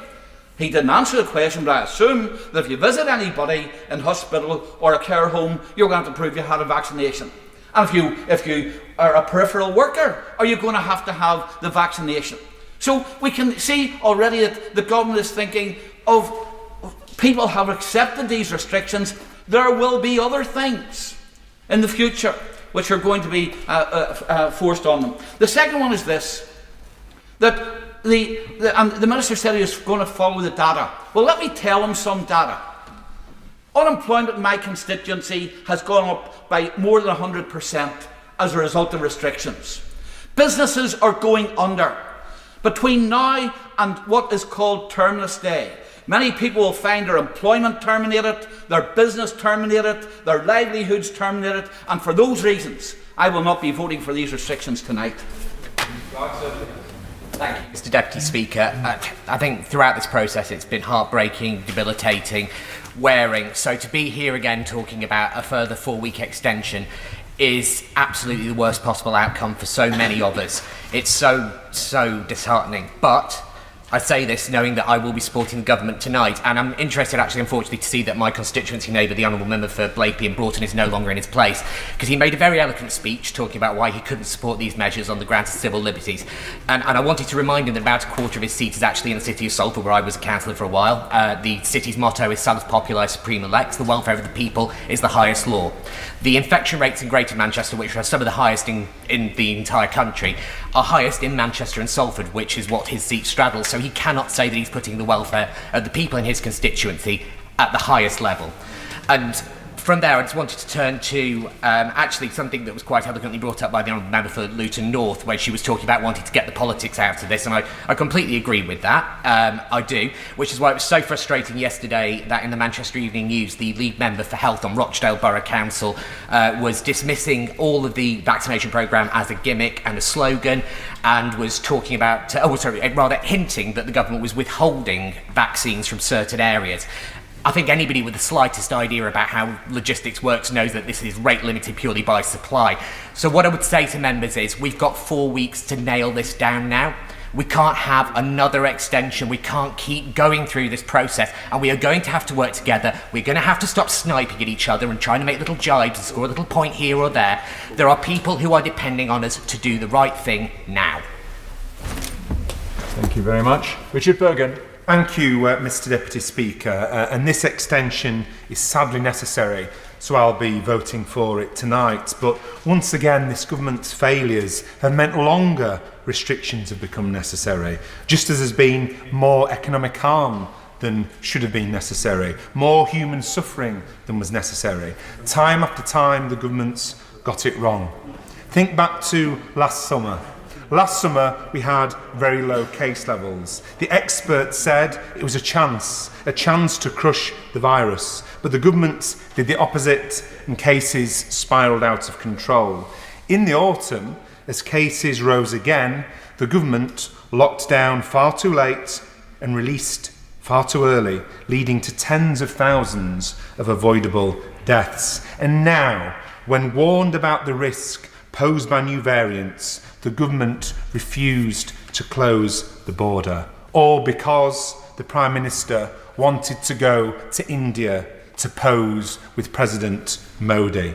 He didn't answer the question, but I assume that if you visit anybody in hospital or a care home, you're going to have to prove you had a vaccination. And if you are a peripheral worker, are you going to have the vaccination? So we can see already that the government is thinking of people have accepted these restrictions. There will be other things in the future which are going to be forced on them. The second one is this, that the Minister said he was going to follow the data. Well, let me tell him some data. Unemployment in my constituency has gone up by more than 100% as a result of restrictions. Businesses are going under. Between now and what is called terminus day, many people will find their employment terminated, their business terminated, their livelihoods terminated, and for those reasons, I will not be voting for these restrictions tonight. Thank you, Mr. Deputy Speaker. I think throughout this process it's been heartbreaking, debilitating, wearing. So to be here again talking about a further 4-week extension is absolutely the worst possible outcome for so many of us. It's so disheartening. But I say this knowing that I will be supporting the government tonight, and I'm interested, actually, unfortunately, to see that my constituency neighbour, the Honourable Member for Blakeney and Broughton, is no longer in his place, because he made a very eloquent speech talking about why he couldn't support these measures on the grounds of civil liberties. And I wanted to remind him that about a quarter of his seat is actually in the city of Salford, where I was a councillor for a while. The city's motto is Salus Populi Suprema Lex, the welfare of the people is the highest law. The infection rates in Greater Manchester, which are some of the highest in the entire country, are highest in Manchester and Salford, which is what his seat straddles, so he cannot say that he's putting the welfare of the people in his constituency at the highest level. And from there, I just wanted to turn to actually something that was quite elegantly brought up by the Honourable Member for Luton North, where she was talking about wanting to get the politics out of this, and I completely agree with that. I do, which is why it was so frustrating yesterday that in the Manchester Evening News, the lead member for Health on Rochdale Borough Council was dismissing all of the vaccination programme as a gimmick and a slogan, and was talking about, rather hinting that the government was withholding vaccines from certain areas. I think anybody with the slightest idea about how logistics works knows that this is rate limited purely by supply. So what I would say to members is we've got 4 weeks to nail this down now. We can't have another extension. We can't keep going through this process, and we are going to have to work together. We're going to have to stop sniping at each other and trying to make little jibes and score a little point here or there. There are people who are depending on us to do the right thing now. Thank you very much. Richard Bergen. Thank you, Mr. Deputy Speaker. And this extension is sadly necessary, so I'll be voting for it tonight. But once again, this government's failures have meant longer restrictions have become necessary, just as there's been more economic harm than should have been necessary, more human suffering than was necessary. Time after time, the government's got it wrong. Think back to last summer. Last summer, we had very low case levels. The experts said it was a chance to crush the virus. But the government did the opposite and cases spiralled out of control. In the autumn, as cases rose again, the government locked down far too late and released far too early, leading to tens of thousands of avoidable deaths. And now, when warned about the risk posed by new variants, the government refused to close the border, all because the Prime Minister wanted to go to India to pose with President Modi.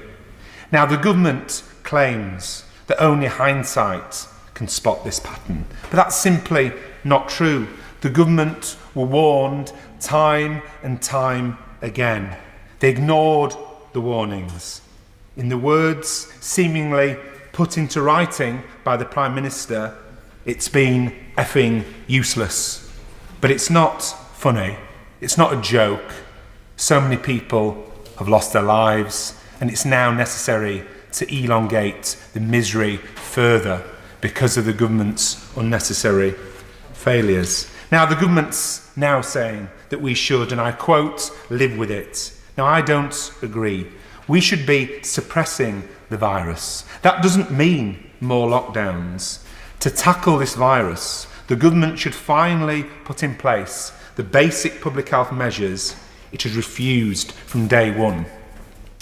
Now, the government claims that only hindsight can spot this pattern, but that's simply not true. The government were warned time and time again. They ignored the warnings. In the words seemingly put into writing by the Prime Minister, it's been effing useless. But it's not funny. It's not a joke. So many people have lost their lives, and it's now necessary to elongate the misery further because of the government's unnecessary failures. Now, the government's now saying that we should, and I quote, live with it. Now, I don't agree. We should be suppressing the virus. That doesn't mean more lockdowns. To tackle this virus, the government should finally put in place the basic public health measures it has refused from day one.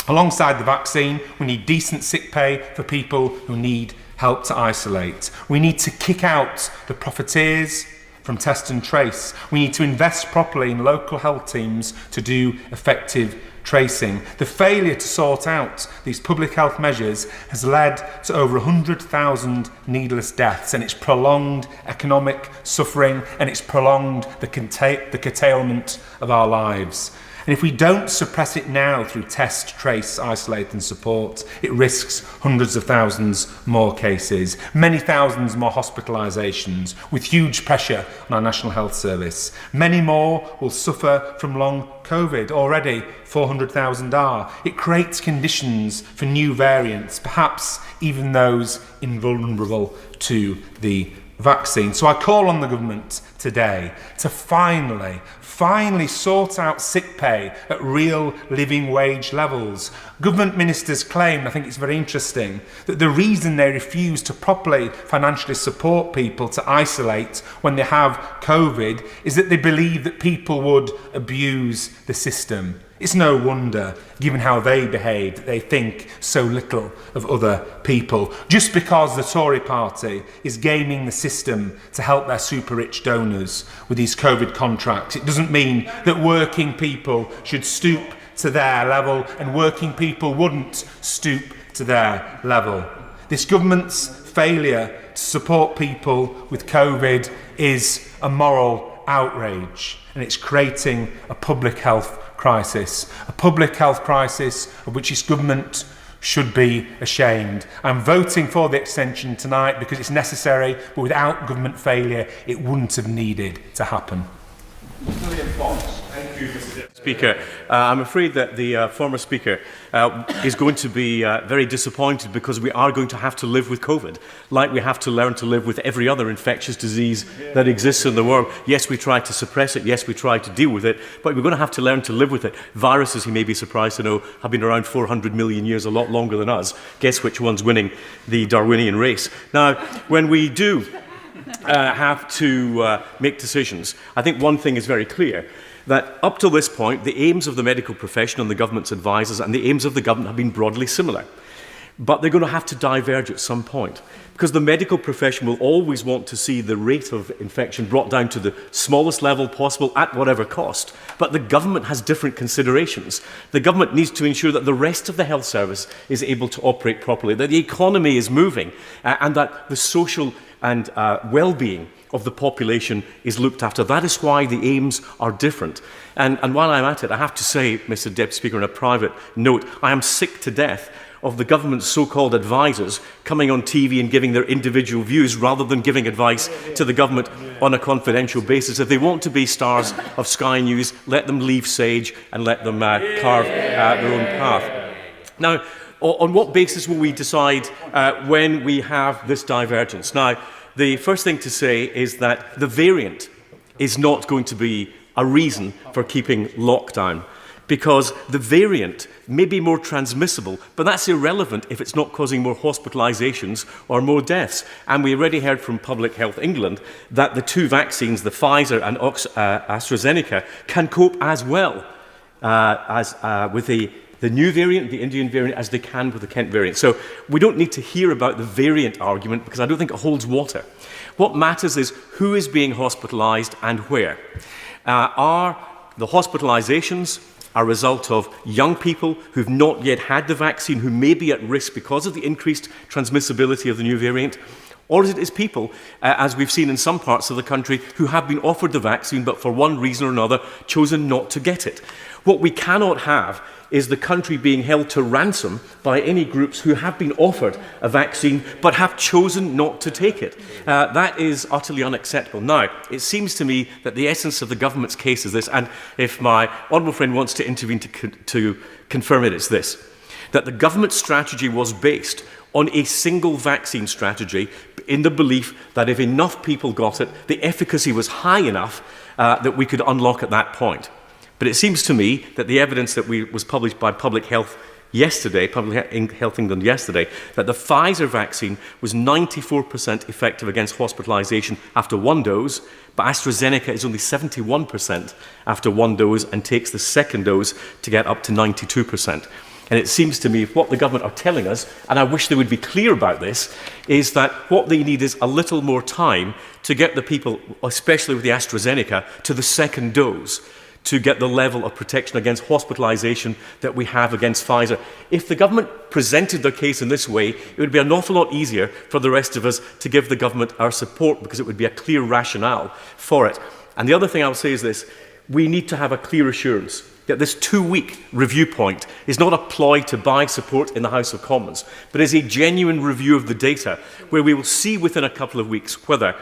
Alongside the vaccine, we need decent sick pay for people who need help to isolate. We need to kick out the profiteers from test and trace. We need to invest properly in local health teams to do effective tracing. The failure to sort out these public health measures has led to over 100,000 needless deaths, and it's prolonged economic suffering, and it's prolonged the curtailment of our lives. And if we don't suppress it now through test, trace, isolate and support, it risks hundreds of thousands more cases, many thousands more hospitalisations, with huge pressure on our National Health Service. Many more will suffer from long COVID. Already 400,000 are. It creates conditions for new variants, perhaps even those invulnerable to the vaccine. So I call on the government today to finally sort out sick pay at real living wage levels. Government ministers claim, I think it's very interesting, that the reason they refuse to properly financially support people to isolate when they have COVID is that they believe that people would abuse the system. It's no wonder, given how they behave, that they think so little of other people. Just because the Tory party is gaming the system to help their super-rich donors with these COVID contracts, it doesn't mean that working people should stoop to their level, and working people wouldn't stoop to their level. This government's failure to support people with COVID is a moral outrage, and it's creating a public health crisis, a public health crisis of which this government should be ashamed. I'm voting for the extension tonight because it's necessary, but without government failure, it wouldn't have needed to happen. Thank you, Mr. Speaker. I'm afraid that the former Speaker is going to be very disappointed, because we are going to have to live with COVID, like we have to learn to live with every other infectious disease that exists in the world. Yes, we try to suppress it. Yes, we try to deal with it, but we're going to have to learn to live with it. Viruses, you may be surprised to know, have been around 400 million years, a lot longer than us. Guess which one's winning the Darwinian race? Now, when we do have to make decisions, I think one thing is very clear, that up to this point, the aims of the medical profession and the government's advisors and the aims of the government have been broadly similar. But they're going to have to diverge at some point, because the medical profession will always want to see the rate of infection brought down to the smallest level possible at whatever cost. But the government has different considerations. The government needs to ensure that the rest of the health service is able to operate properly, that the economy is moving, and that the social and well-being of the population is looked after. That is why the aims are different. And while I'm at it, I have to say, Mr. Deputy Speaker, on a private note, I am sick to death of the government's so-called advisors coming on TV and giving their individual views rather than giving advice to the government on a confidential basis. If they want to be stars of Sky News, let them leave Sage and let them carve their own path. Now, on what basis will we decide when we have this divergence? Now, the first thing to say is that the variant is not going to be a reason for keeping lockdown, because the variant may be more transmissible, but that's irrelevant if it's not causing more hospitalisations or more deaths. And we already heard from Public Health England that the two vaccines, the Pfizer and AstraZeneca, can cope as well with the new variant, the Indian variant, as they can with the Kent variant. So we don't need to hear about the variant argument, because I don't think it holds water. What matters is who is being hospitalised and where. Are the hospitalisations a result of young people who've not yet had the vaccine, who may be at risk because of the increased transmissibility of the new variant? Or is it people, as we've seen in some parts of the country, who have been offered the vaccine but for one reason or another chosen not to get it? What we cannot have is the country being held to ransom by any groups who have been offered a vaccine but have chosen not to take it. That is utterly unacceptable. Now, it seems to me that the essence of the government's case is this, and if my honourable friend wants to intervene to confirm it, it's this, that the government strategy was based on a single vaccine strategy in the belief that if enough people got it, the efficacy was high enough that we could unlock at that point. But it seems to me that the evidence that was published by Public Health yesterday, Public Health England yesterday, that the Pfizer vaccine was 94% effective against hospitalisation after one dose, but AstraZeneca is only 71% after one dose and takes the second dose to get up to 92%. And it seems to me what the government are telling us, and I wish they would be clear about this, is that what they need is a little more time to get the people, especially with the AstraZeneca, to the second dose, to get the level of protection against hospitalisation that we have against Pfizer. If the government presented their case in this way, it would be an awful lot easier for the rest of us to give the government our support, because it would be a clear rationale for it. And the other thing I will say is this: we need to have a clear assurance that this 2-week review point is not a ploy to buy support in the House of Commons, but is a genuine review of the data, where we will see within a couple of weeks whether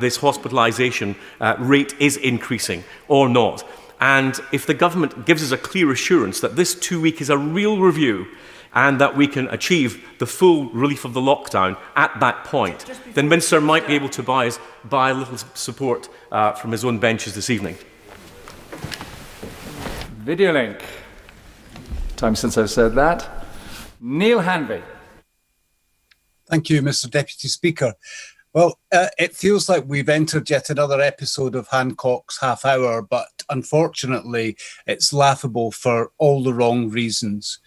this hospitalisation rate is increasing or not. And if the government gives us a clear assurance that this 2-week is a real review and that we can achieve the full relief of the lockdown at that point, then Minister might be able to buy a little support from his own benches this evening. Video link. Time since I've said that. Neil Hanvey. Thank you, Mr. Deputy Speaker. Well, it feels like we've entered yet another episode of Hancock's Half Hour, but unfortunately, it's laughable for all the wrong reasons.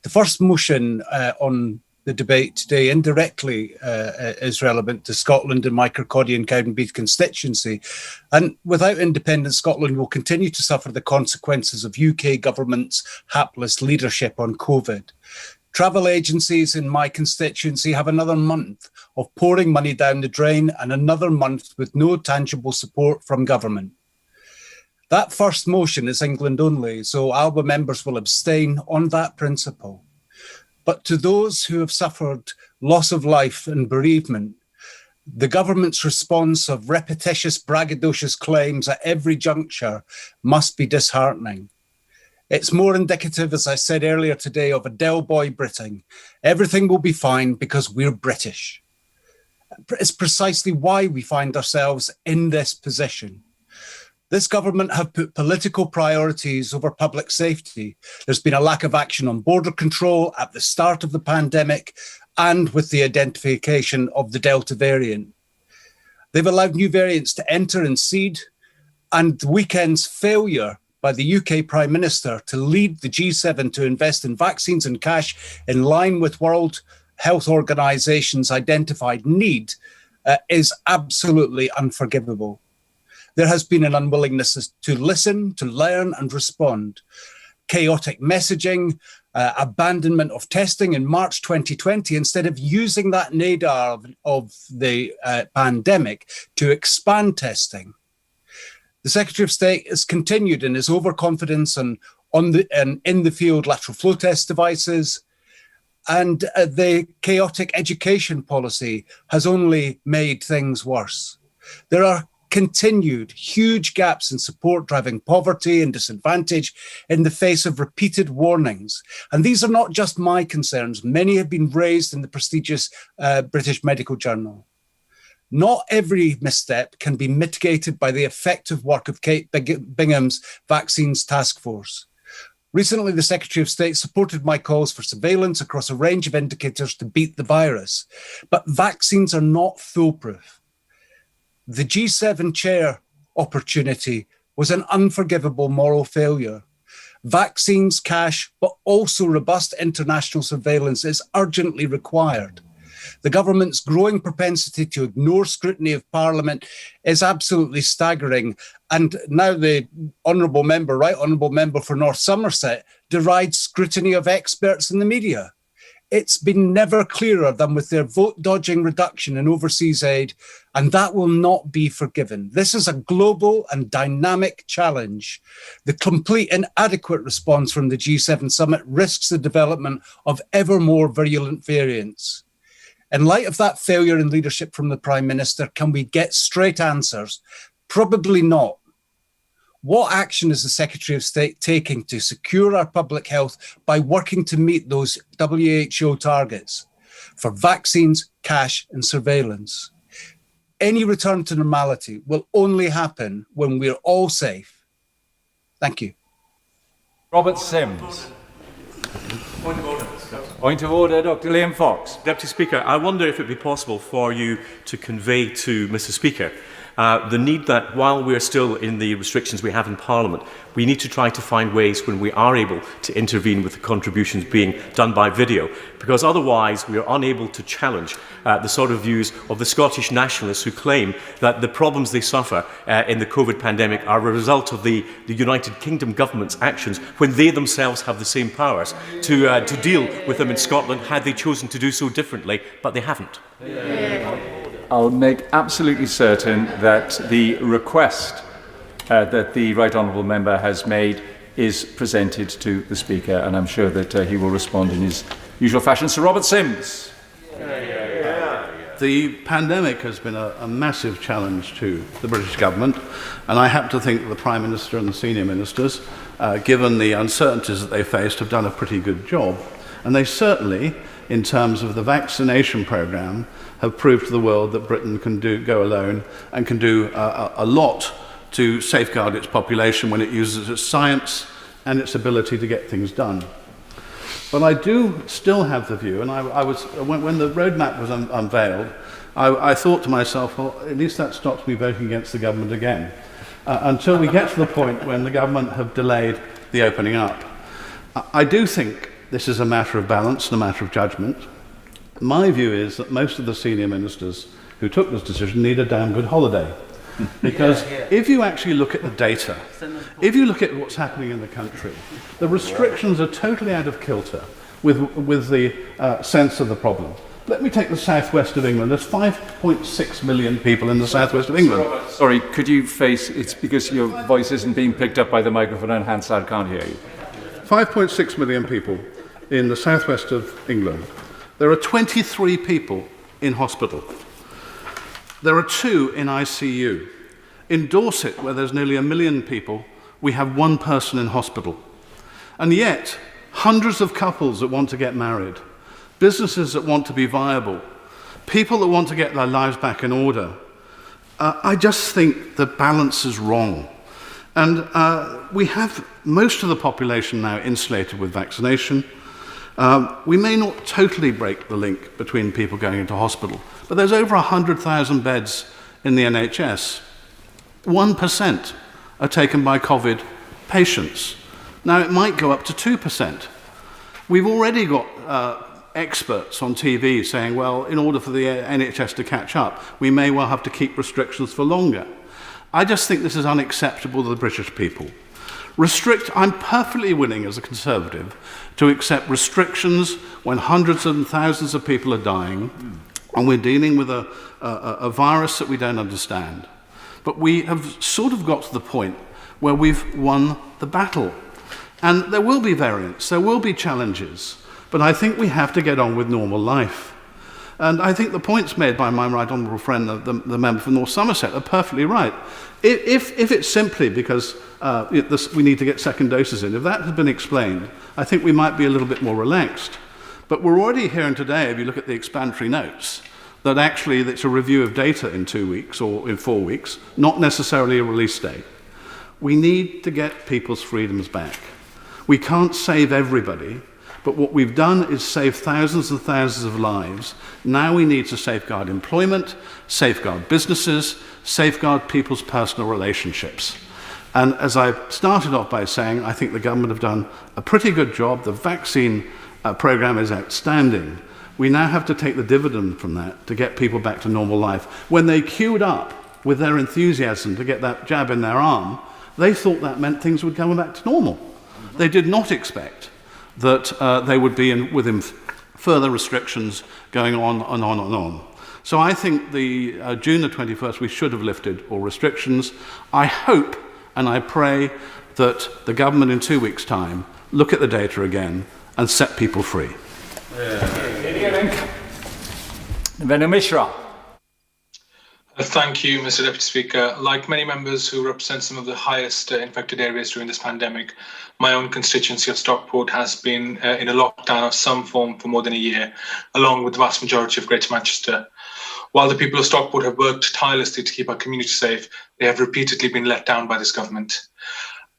The first motion on the debate today indirectly is relevant to Scotland and my Kirkcaldy Cowdenbeath constituency. And without independence, Scotland will continue to suffer the consequences of UK government's hapless leadership on COVID. Travel agencies in my constituency have another month of pouring money down the drain and another month with no tangible support from government. That first motion is England only, so ALBA members will abstain on that principle. But to those who have suffered loss of life and bereavement, the government's response of repetitious, braggadocious claims at every juncture must be disheartening. It's more indicative, as I said earlier today, of a Del Boy Britain. Everything will be fine because we're British. It's precisely why we find ourselves in this position. This government have put political priorities over public safety. There's been a lack of action on border control at the start of the pandemic and with the identification of the Delta variant. They've allowed new variants to enter and seed, and the weekend's failure by the UK Prime Minister to lead the G7 to invest in vaccines and cash in line with World Health Organization's identified need is absolutely unforgivable. There has been an unwillingness to listen, to learn and respond. Chaotic messaging, abandonment of testing in March 2020, instead of using that nadir of the pandemic to expand testing. The Secretary of State has continued in his overconfidence in the field lateral flow test devices, and the chaotic education policy has only made things worse. There are continued huge gaps in support, driving poverty and disadvantage in the face of repeated warnings. And these are not just my concerns. Many have been raised in the prestigious British Medical Journal. Not every misstep can be mitigated by the effective work of Kate Bingham's Vaccines Task Force. Recently, the Secretary of State supported my calls for surveillance across a range of indicators to beat the virus. But vaccines are not foolproof. The G7 chair opportunity was an unforgivable moral failure. Vaccines, cash, but also robust international surveillance is urgently required. The government's growing propensity to ignore scrutiny of Parliament is absolutely staggering. And now the Honourable Member, Right Honourable Member for North Somerset, derides scrutiny of experts in the media. It's been never clearer than with their vote-dodging reduction in overseas aid, and that will not be forgiven. This is a global and dynamic challenge. The complete inadequate response from the G7 summit risks the development of ever more virulent variants. In light of that failure in leadership from the Prime Minister, can we get straight answers? Probably not. What action is the Secretary of State taking to secure our public health by working to meet those WHO targets for vaccines, cash and surveillance? Any return to normality will only happen when we're all safe. Thank you. Robert Sims. Point of order, Dr. Liam Fox. Deputy Speaker, I wonder if it would be possible for you to convey to Mr. Speaker the need that while we're still in the restrictions we have in Parliament, we need to try to find ways when we are able to intervene with the contributions being done by video, because otherwise we are unable to challenge the sort of views of the Scottish nationalists who claim that the problems they suffer in the COVID pandemic are a result of the United Kingdom government's actions when they themselves have the same powers to deal with them in Scotland had they chosen to do so differently, but they haven't. I'll make absolutely certain that the request that the Right Honourable Member has made is presented to the Speaker, and I'm sure that he will respond in his usual fashion. Sir Robert Sims. The pandemic has been a massive challenge to the British government, and I happen to think that the Prime Minister and the senior ministers, given the uncertainties that they faced, have done a pretty good job. And they certainly, in terms of the vaccination programme, have proved to the world that Britain can go alone and can do a lot to safeguard its population when it uses its science and its ability to get things done. But I do still have the view, and when the roadmap was unveiled, I thought to myself, well, at least that stops me voting against the government again, until we get to the point when the government have delayed the opening up. I do think this is a matter of balance and a matter of judgment. My view is that most of the senior ministers who took this decision need a damn good holiday. Because if you actually look at the data, if you look at what's happening in the country, the restrictions are totally out of kilter with the sense of the problem. Let me take the southwest of England. There's 5.6 million people in the southwest of England. Sorry, could you face, it's because your voice isn't being picked up by the microphone and Hansard can't hear you. 5.6 million people in the southwest of England. There are 23 people in hospital. There are 2 in ICU. In Dorset, where there's nearly 1 million people, we have 1 person in hospital. And yet, hundreds of couples that want to get married, businesses that want to be viable, people that want to get their lives back in order. I just think the balance is wrong. And we have most of the population now insulated with vaccination. We may not totally break the link between people going into hospital, but there's over 100,000 beds in the NHS. 1% are taken by COVID patients. Now, it might go up to 2%. We've already got experts on TV saying, well, in order for the NHS to catch up, we may well have to keep restrictions for longer. I just think this is unacceptable to the British people. I'm perfectly willing as a Conservative to accept restrictions when hundreds and thousands of people are dying and we're dealing with a virus that we don't understand. But we have sort of got to the point where we've won the battle. And there will be variants, there will be challenges, but I think we have to get on with normal life. And I think the points made by my right honourable friend, the member for North Somerset, are perfectly right. If it's simply because we need to get second doses in, if that had been explained, I think we might be a little bit more relaxed. But we're already hearing today, if you look at the explanatory notes, that actually it's a review of data in 2 weeks or in 4 weeks, not necessarily a release date. We need to get people's freedoms back. We can't save everybody, but what we've done is save thousands and thousands of lives. Now we need to safeguard employment, safeguard businesses, safeguard people's personal relationships. And as I started off by saying, I think the government have done a pretty good job. The vaccine programme is outstanding. We now have to take the dividend from that to get people back to normal life. When they queued up with their enthusiasm to get that jab in their arm, they thought that meant things would come back to normal. They did not expect that they would be within further restrictions going on and on and on. So I think the June the 21st, we should have lifted all restrictions. I hope and I pray that the government in 2 weeks' time look at the data again and set people free. Venom Mishra. Thank you, Mr. Deputy Speaker. Like many members who represent some of the highest infected areas during this pandemic, my own constituency of Stockport has been in a lockdown of some form for more than a year, along with the vast majority of Greater Manchester. While the people of Stockport have worked tirelessly to keep our community safe, they have repeatedly been let down by this government.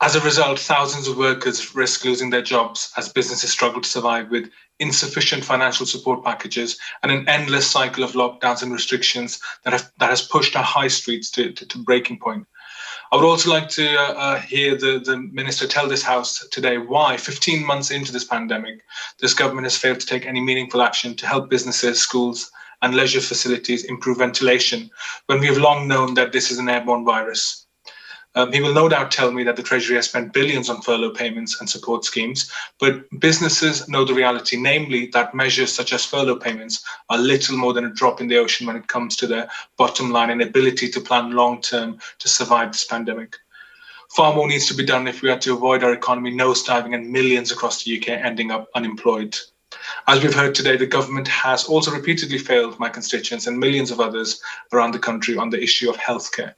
As a result, thousands of workers risk losing their jobs as businesses struggle to survive with insufficient financial support packages and an endless cycle of lockdowns and restrictions that has pushed our high streets to breaking point. I would also like to hear the Minister tell this House today why, 15 months into this pandemic, this government has failed to take any meaningful action to help businesses, schools and leisure facilities improve ventilation when we have long known that this is an airborne virus. He will no doubt tell me that the Treasury has spent billions on furlough payments and support schemes, but businesses know the reality, namely that measures such as furlough payments are little more than a drop in the ocean when it comes to their bottom line and ability to plan long-term to survive this pandemic. Far more needs to be done if we are to avoid our economy nosediving and millions across the UK ending up unemployed. As we've heard today, the government has also repeatedly failed my constituents and millions of others around the country on the issue of healthcare.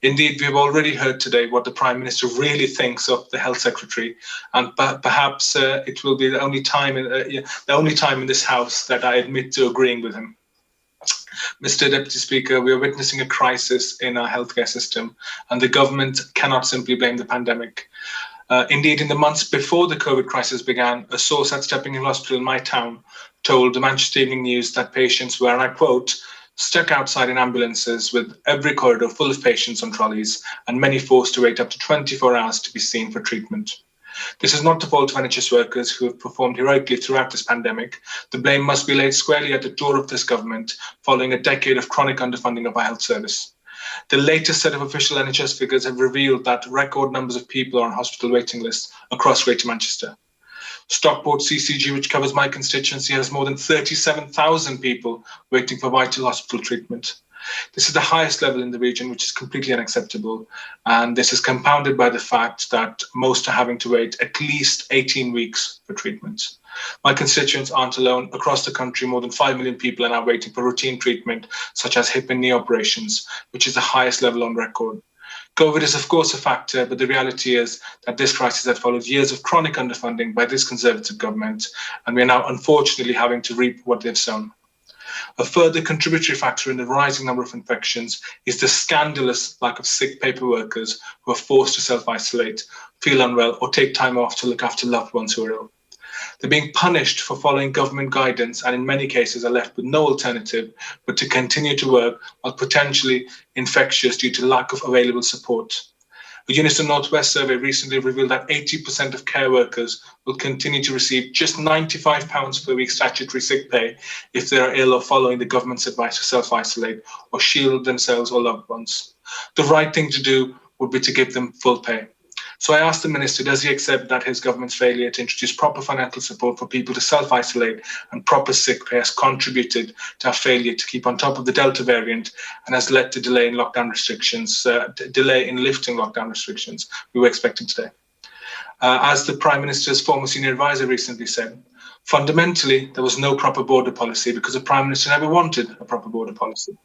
Indeed, we've already heard today what the Prime Minister really thinks of the Health Secretary, and perhaps it will be the only time in this House that I admit to agreeing with him. Mr. Deputy Speaker, we are witnessing a crisis in our healthcare system, and the government cannot simply blame the pandemic. Indeed, in the months before the COVID crisis began, a source at Stepping Hill Hospital in my town told the Manchester Evening News that patients were, and I quote, stuck outside in ambulances with every corridor full of patients on trolleys and many forced to wait up to 24 hours to be seen for treatment. This is not the fault of NHS workers who have performed heroically throughout this pandemic. The blame must be laid squarely at the door of this government following a decade of chronic underfunding of our health service. The latest set of official NHS figures have revealed that record numbers of people are on hospital waiting lists across Greater Manchester. Stockport CCG, which covers my constituency, has more than 37,000 people waiting for vital hospital treatment. This is the highest level in the region, which is completely unacceptable. And this is compounded by the fact that most are having to wait at least 18 weeks for treatment. My constituents aren't alone. Across the country, more than 5 million people are now waiting for routine treatment, such as hip and knee operations, which is the highest level on record. COVID is, of course, a factor, but the reality is that this crisis had followed years of chronic underfunding by this Conservative government, and we are now unfortunately having to reap what they've sown. A further contributory factor in the rising number of infections is the scandalous lack of sick paper workers who are forced to self-isolate, feel unwell, or take time off to look after loved ones who are ill. They're being punished for following government guidance and in many cases are left with no alternative but to continue to work while potentially infectious due to lack of available support. A Unison Northwest survey recently revealed that 80% of care workers will continue to receive just £95 per week statutory sick pay if they are ill or following the government's advice to self-isolate or shield themselves or loved ones. The right thing to do would be to give them full pay. So I asked the Minister, does he accept that his government's failure to introduce proper financial support for people to self-isolate and proper sick pay has contributed to our failure to keep on top of the Delta variant and has led to delay in lifting lockdown restrictions we were expecting today? As the Prime Minister's former senior advisor recently said, fundamentally, there was no proper border policy because the Prime Minister never wanted a proper border policy.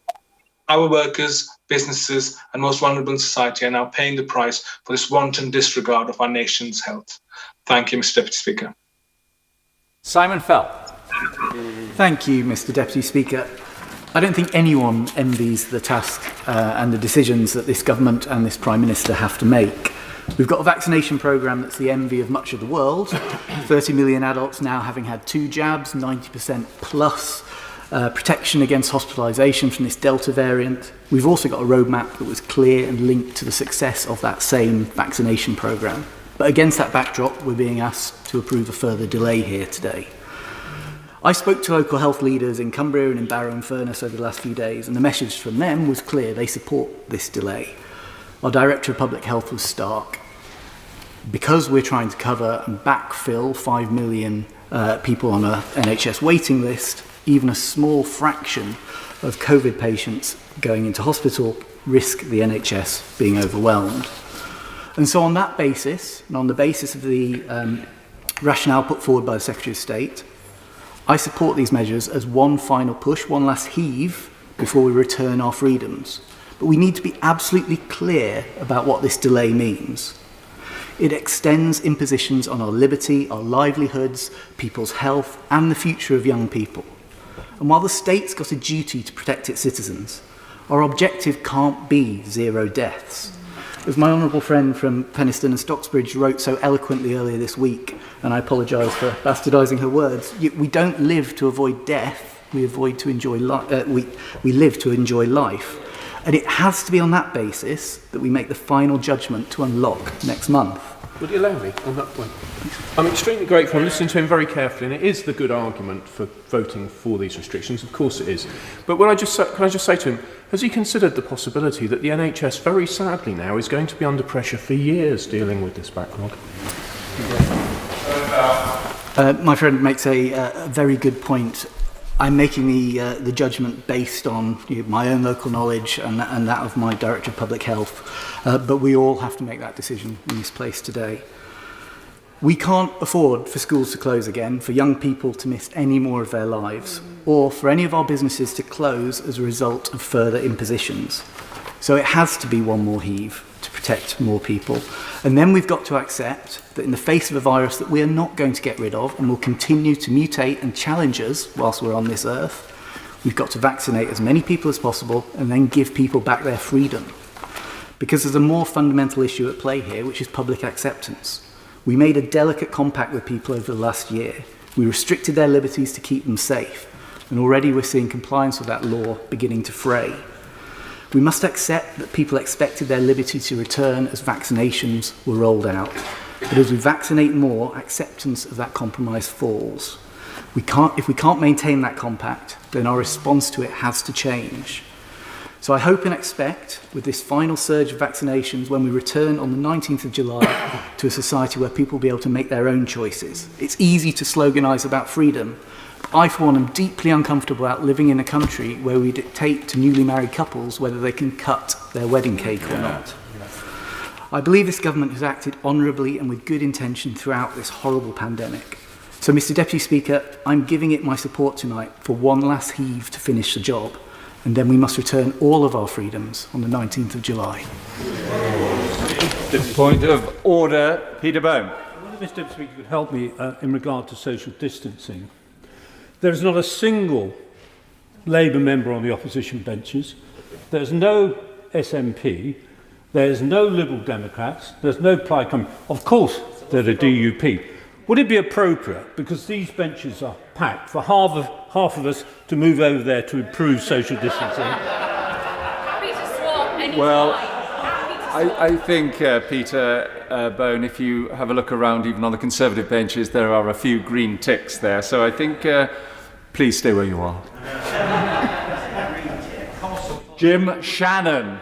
Our workers, businesses and most vulnerable in society are now paying the price for this wanton disregard of our nation's health. Thank you, Mr. Deputy Speaker. Simon Fell. Thank you, Mr. Deputy Speaker. I don't think anyone envies the task and the decisions that this government and this Prime Minister have to make. We've got a vaccination programme that's the envy of much of the world. 30 million adults now having had 2 jabs, 90% plus. Protection against hospitalisation from this Delta variant. We've also got a roadmap that was clear and linked to the success of that same vaccination programme. But against that backdrop, we're being asked to approve a further delay here today. I spoke to local health leaders in Cumbria and in Barrow and Furness over the last few days, and the message from them was clear. They support this delay. Our Director of Public Health was stark. Because we're trying to cover and backfill 5 million people on a NHS waiting list, even a small fraction of COVID patients going into hospital risk the NHS being overwhelmed. And so on that basis, and on the basis of the rationale put forward by the Secretary of State, I support these measures as one final push, one last heave before we return our freedoms. But we need to be absolutely clear about what this delay means. It extends impositions on our liberty, our livelihoods, people's health, and the future of young people. And while the state's got a duty to protect its citizens, our objective can't be 0 deaths. As my honourable friend from Penistone and Stocksbridge wrote so eloquently earlier this week, and I apologise for bastardising her words, we don't live to avoid death, we live to enjoy life. And it has to be on that basis that we make the final judgment to unlock next month. Would you allow me on that point? I'm extremely grateful. I'm listening to him very carefully, and it is the good argument for voting for these restrictions. Of course it is. But can I just say to him, has he considered the possibility that the NHS, very sadly now, is going to be under pressure for years dealing with this backlog? My friend makes a very good point. I'm making the judgment based on my own local knowledge and that of my Director of Public Health, but we all have to make that decision in this place today. We can't afford for schools to close again, for young people to miss any more of their lives, or for any of our businesses to close as a result of further impositions. So it has to be one more heave to protect more people. And then we've got to accept that in the face of a virus that we are not going to get rid of and will continue to mutate and challenge us whilst we're on this earth, we've got to vaccinate as many people as possible and then give people back their freedom. Because there's a more fundamental issue at play here, which is public acceptance. We made a delicate compact with people over the last year. We restricted their liberties to keep them safe, and already we're seeing compliance with that law beginning to fray. We must accept that people expected their liberty to return as vaccinations were rolled out. But as we vaccinate more, acceptance of that compromise falls. If we can't maintain that compact, then our response to it has to change. So I hope and expect, with this final surge of vaccinations, when we return on the 19th of July to a society where people will be able to make their own choices. It's easy to sloganise about freedom. I, for one, am deeply uncomfortable about living in a country where we dictate to newly married couples whether they can cut their wedding cake or not. I believe this government has acted honourably and with good intention throughout this horrible pandemic. So, Mr. Deputy Speaker, I'm giving it my support tonight for one last heave to finish the job, and then we must return all of our freedoms on the 19th of July. Point of order, Peter Bone. I wonder if Mr. Deputy Speaker could help me in regard to social distancing. There is not a single Labour member on the opposition benches. There's no SNP. There's no Liberal Democrats. There's no Plaid Cymru. Of course, there's a DUP. Would it be appropriate, because these benches are packed, for half of us to move over there to improve social distancing? Well, I think, Peter Bone, if you have a look around, even on the Conservative benches, there are a few green ticks there. So I think, please stay where you are. Jim Shannon.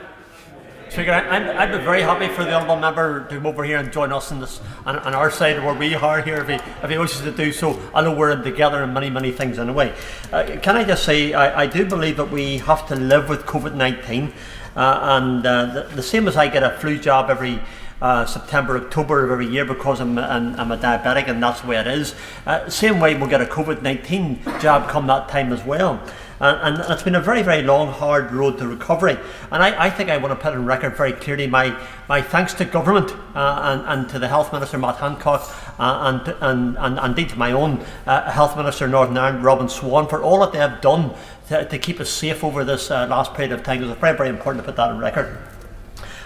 Speaker, I'd be very happy for the honourable member to come over here and join us on our side where we are here if he wishes to do so. I know we're in together in many things anyway. Can I just say, I do believe that we have to live with COVID-19 and the same as I get a flu jab every September, October of every year because I'm a diabetic and that's the way it is. Same way we'll get a COVID-19 jab come that time as well. And it's been a very long, hard road to recovery. And I think I want to put on record very clearly my thanks to government and to the Health Minister, Matt Hancock, and indeed to my own Health Minister, Northern Ireland, Robin Swan, for all that they have done to keep us safe over this last period of time. It was very important to put that on record.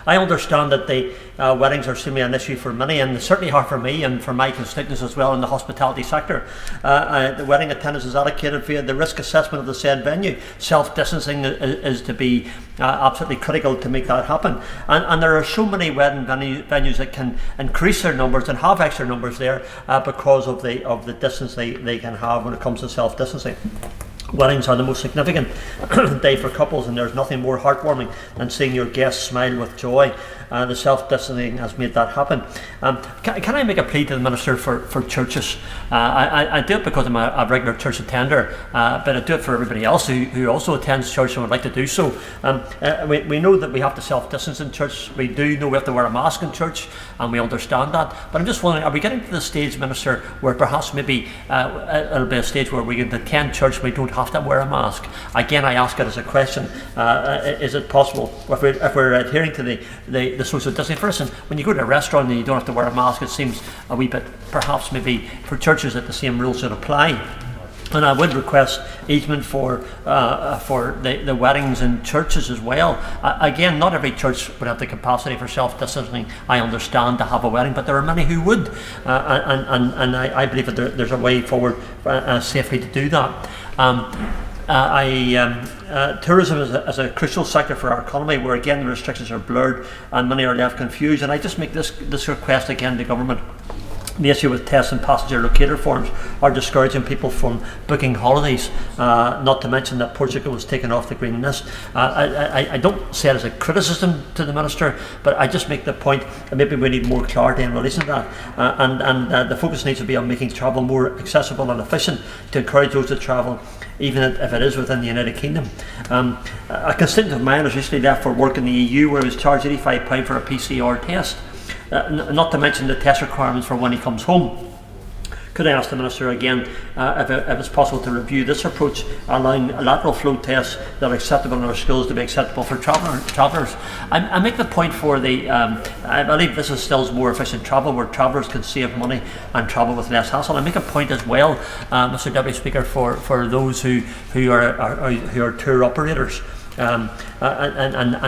I understand that the weddings are seemingly an issue for many, and certainly are for me and for my constituents as well in the hospitality sector. The wedding attendance is allocated via the risk assessment of the said venue. Self-distancing is to be absolutely critical to make that happen. And there are so many wedding venues that can increase their numbers and have extra numbers there because of the distance they can have when it comes to self-distancing. Weddings are the most significant day for couples, and there's nothing more heartwarming than seeing your guests smile with joy. The self-distancing has made that happen. Can I make a plea to the Minister for churches? I do it because I'm a regular church attender, but I do it for everybody else who also attends church and would like to do so. We know that we have to self-distance in church. We do know we have to wear a mask in church, and we understand that. But I'm just wondering, are we getting to the stage, Minister, where perhaps maybe it'll be a stage where we can attend church and we don't have to wear a mask? Again, I ask it as a question. Is it possible, if we're adhering to the social distancing? For instance, when you go to a restaurant and you don't have to wear a mask, it seems a wee bit, perhaps maybe for churches that the same rules should apply. And I would request easement for the weddings in churches as well. Again, not every church would have the capacity for self-distancing, I understand, to have a wedding, but there are many who would. And I believe that there's a way forward safely to do that. Tourism is a crucial sector for our economy, where again the restrictions are blurred and many are left confused. And I just make this request again to government. The issue with test and passenger locator forms are discouraging people from booking holidays, not to mention that Portugal was taken off the green list. I don't say it as a criticism to the Minister, but I just make the point that maybe we need more clarity in relation to that. And the focus needs to be on making travel more accessible and efficient to encourage those to travel, even if it is within the United Kingdom. A constituent of mine has recently left for work in the EU, where he was charged £85 for a PCR test. Not to mention the test requirements for when he comes home. Could I ask the Minister again if it's possible to review this approach, allowing lateral flow tests that are acceptable in our schools to be acceptable for travellers? I make the point for the, I believe this instills more efficient travel, where travellers can save money and travel with less hassle. I make a point as well, Mr Deputy Speaker, for those who are tour operators. And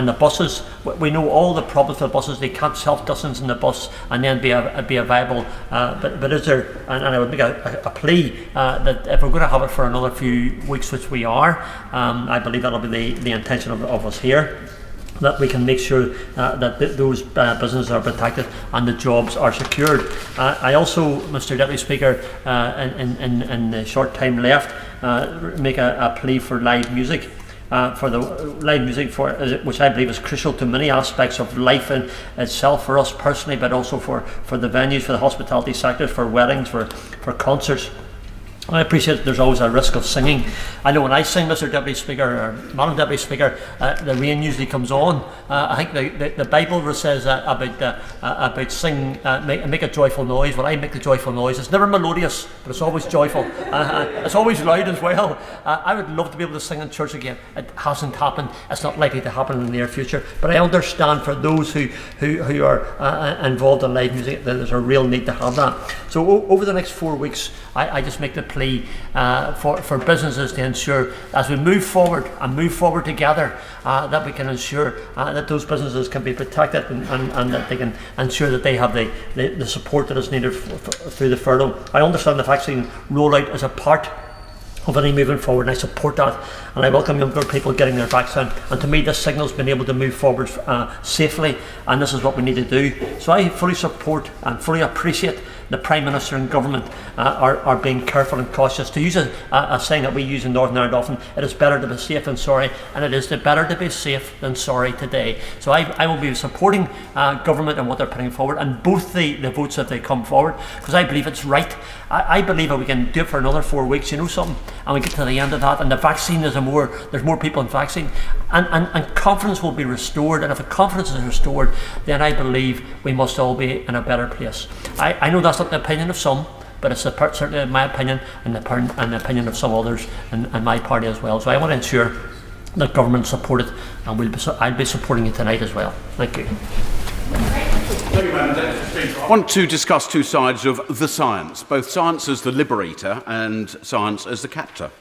the buses, we know all the problems with the buses. They can't self-distance in the bus and then be a viable. But is there? And I would make a plea that if we're going to have it for another few weeks, which we are, I believe that'll be the intention of us here, that we can make sure that those businesses are protected and the jobs are secured. I also, Mr Deputy Speaker, in the short time left, make a plea for live music. For the live music, which I believe is crucial to many aspects of life in itself, for us personally, but also for the venues, for the hospitality sectors, for weddings, for concerts. I appreciate that there's always a risk of singing. I know when I sing, Mr Deputy Speaker, or Madam Deputy Speaker, the rain usually comes on. I think the Bible says about sing, make a joyful noise. Well, I make the joyful noise. It's never melodious, but it's always joyful. It's always loud as well. I would love to be able to sing in church again. It hasn't happened. It's not likely to happen in the near future. But I understand for those who are involved in live music, that there's a real need to have that. So over the next 4 weeks, I just make the plea for businesses to ensure, as we move forward and move forward together, that we can ensure that those businesses can be protected and that they can ensure that they have the support that is needed through the furlough. I understand the vaccine rollout is a part of any moving forward, and I support that, and I welcome younger people getting their vaccine. And to me, this signal's been able to move forward safely, and this is what we need to do. So I fully support and fully appreciate the Prime Minister and Government are being careful and cautious. To use a saying that we use in Northern Ireland often, it is better to be safe than sorry, and it is better to be safe than sorry today. So I will be supporting Government and what they're putting forward, and both the votes that they come forward, because I believe it's right. I believe that we can do it for another 4 weeks, you know something, and we get to the end of that, and the vaccine there's more people in vaccine, and confidence will be restored. And if the confidence is restored, then I believe we must all be in a better place. I know that's not the opinion of some, but it's certainly my opinion and the opinion of some others in my party as well. So I want to ensure that government support it, and I'll be supporting it tonight as well. Thank you. I want to discuss two sides of the science, both science as the liberator and science as the captor.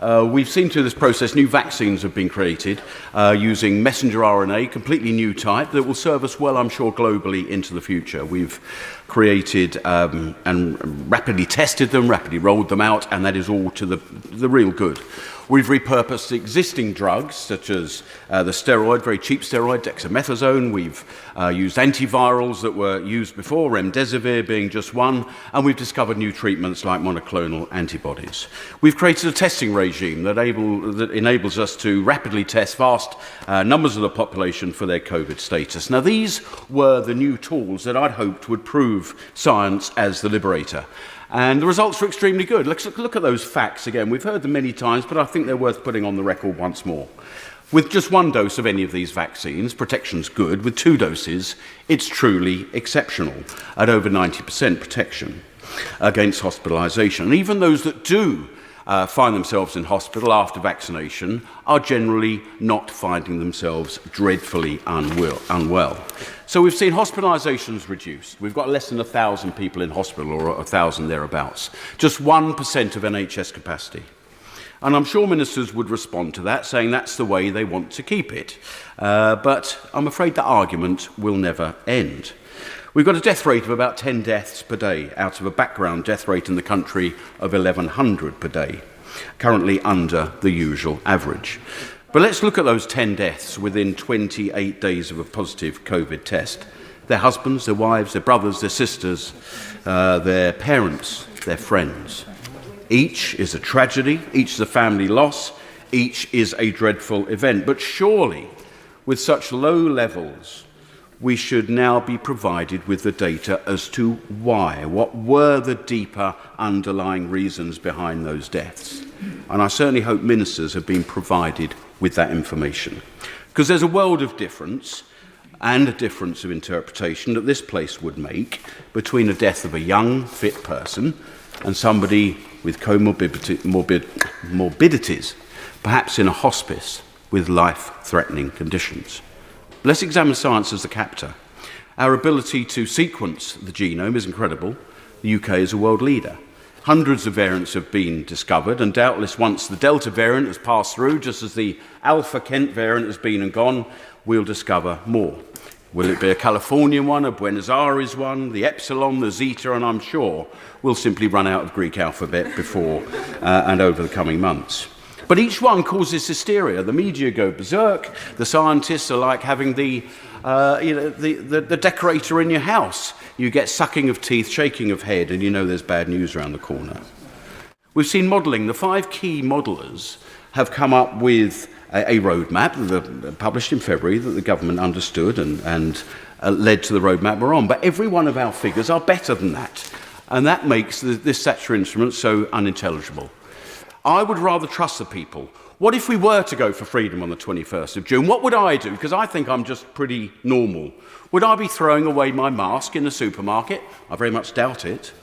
We've seen through this process new vaccines have been created using messenger RNA, completely new type, that will serve us well, I'm sure, globally into the future. We've created and rapidly tested them, rapidly rolled them out, and that is all to the real good. We've repurposed existing drugs, such as the steroid, very cheap steroid, dexamethasone. We've used antivirals that were used before, remdesivir being just one, and we've discovered new treatments like monoclonal antibodies. We've created a testing regime that enables us to rapidly test vast numbers of the population for their COVID status. Now, these were the new tools that I'd hoped would prove science as the liberator. And the results were extremely good. Let's look at those facts again. We've heard them many times, but I think they're worth putting on the record once more. With just one dose of any of these vaccines, protection's good. With 2 doses, it's truly exceptional, at over 90% protection against hospitalisation. And even those that do find themselves in hospital after vaccination are generally not finding themselves dreadfully unwell. So we've seen hospitalisations reduced. We've got less than 1,000 people in hospital, or 1,000 thereabouts. Just 1% of NHS capacity. And I'm sure ministers would respond to that, saying that's the way they want to keep it. But I'm afraid the argument will never end. We've got a death rate of about 10 deaths per day out of a background death rate in the country of 1,100 per day, currently under the usual average. But let's look at those 10 deaths within 28 days of a positive COVID test. Their husbands, their wives, their brothers, their sisters, their parents, their friends. Each is a tragedy, each is a family loss, each is a dreadful event. But surely, with such low levels, we should now be provided with the data as to why. What were the deeper underlying reasons behind those deaths? And I certainly hope ministers have been provided with that information. Because there's a world of difference and a difference of interpretation that this place would make between the death of a young, fit person and somebody with morbidities, perhaps in a hospice with life-threatening conditions. Let's examine science as the captor. Our ability to sequence the genome is incredible. The UK is a world leader. Hundreds of variants have been discovered, and doubtless once the Delta variant has passed through, just as the Alpha Kent variant has been and gone, we'll discover more. Will it be a Californian one, a Buenos Aires one, the Epsilon, the Zeta, and I'm sure we'll simply run out of Greek alphabet before and over the coming months. But each one causes hysteria. The media go berserk. The scientists are like having the decorator in your house. You get sucking of teeth, shaking of head, and you know there's bad news around the corner. We've seen modelling. The 5 key modellers have come up with a roadmap published in February that the government understood and led to the roadmap we're on. But every one of our figures are better than that. And that makes this statutory instrument so unintelligible. I would rather trust the people. What if we were to go for freedom on the 21st of June? What would I do? Because I think I'm just pretty normal. Would I be throwing away my mask in the supermarket? I very much doubt it.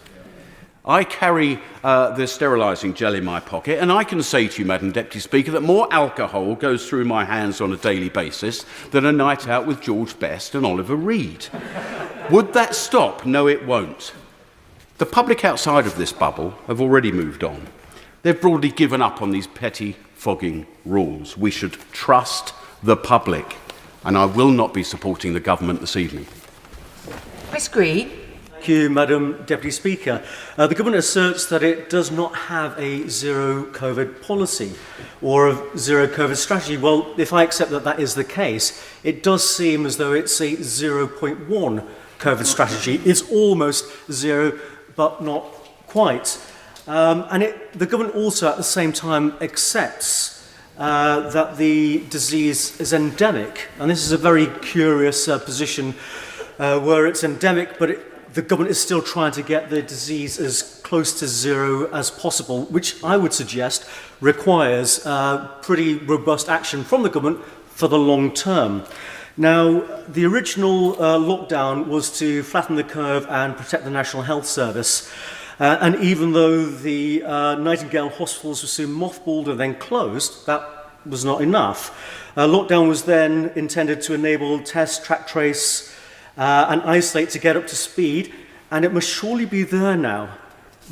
I carry the sterilising gel in my pocket, and I can say to you, Madam Deputy Speaker, that more alcohol goes through my hands on a daily basis than a night out with George Best and Oliver Reed. Would that stop? No, it won't. The public outside of this bubble have already moved on. They've broadly given up on these petty, fogging rules. We should trust the public, and I will not be supporting the government this evening. Miss Green. Thank you, Madam Deputy Speaker. The government asserts that it does not have a zero COVID policy or a zero COVID strategy. Well, if I accept that that is the case, it does seem as though it's a 0.1 COVID strategy. It's almost zero, but not quite. The government also at the same time accepts that the disease is endemic. And this is a very curious position where it's endemic, but the government is still trying to get the disease as close to zero as possible, which I would suggest requires pretty robust action from the government for the long term. Now, the original lockdown was to flatten the curve and protect the National Health Service. And even though the Nightingale hospitals were soon mothballed and then closed, that was not enough. Lockdown was then intended to enable test, track, trace, and isolate to get up to speed, and it must surely be there now.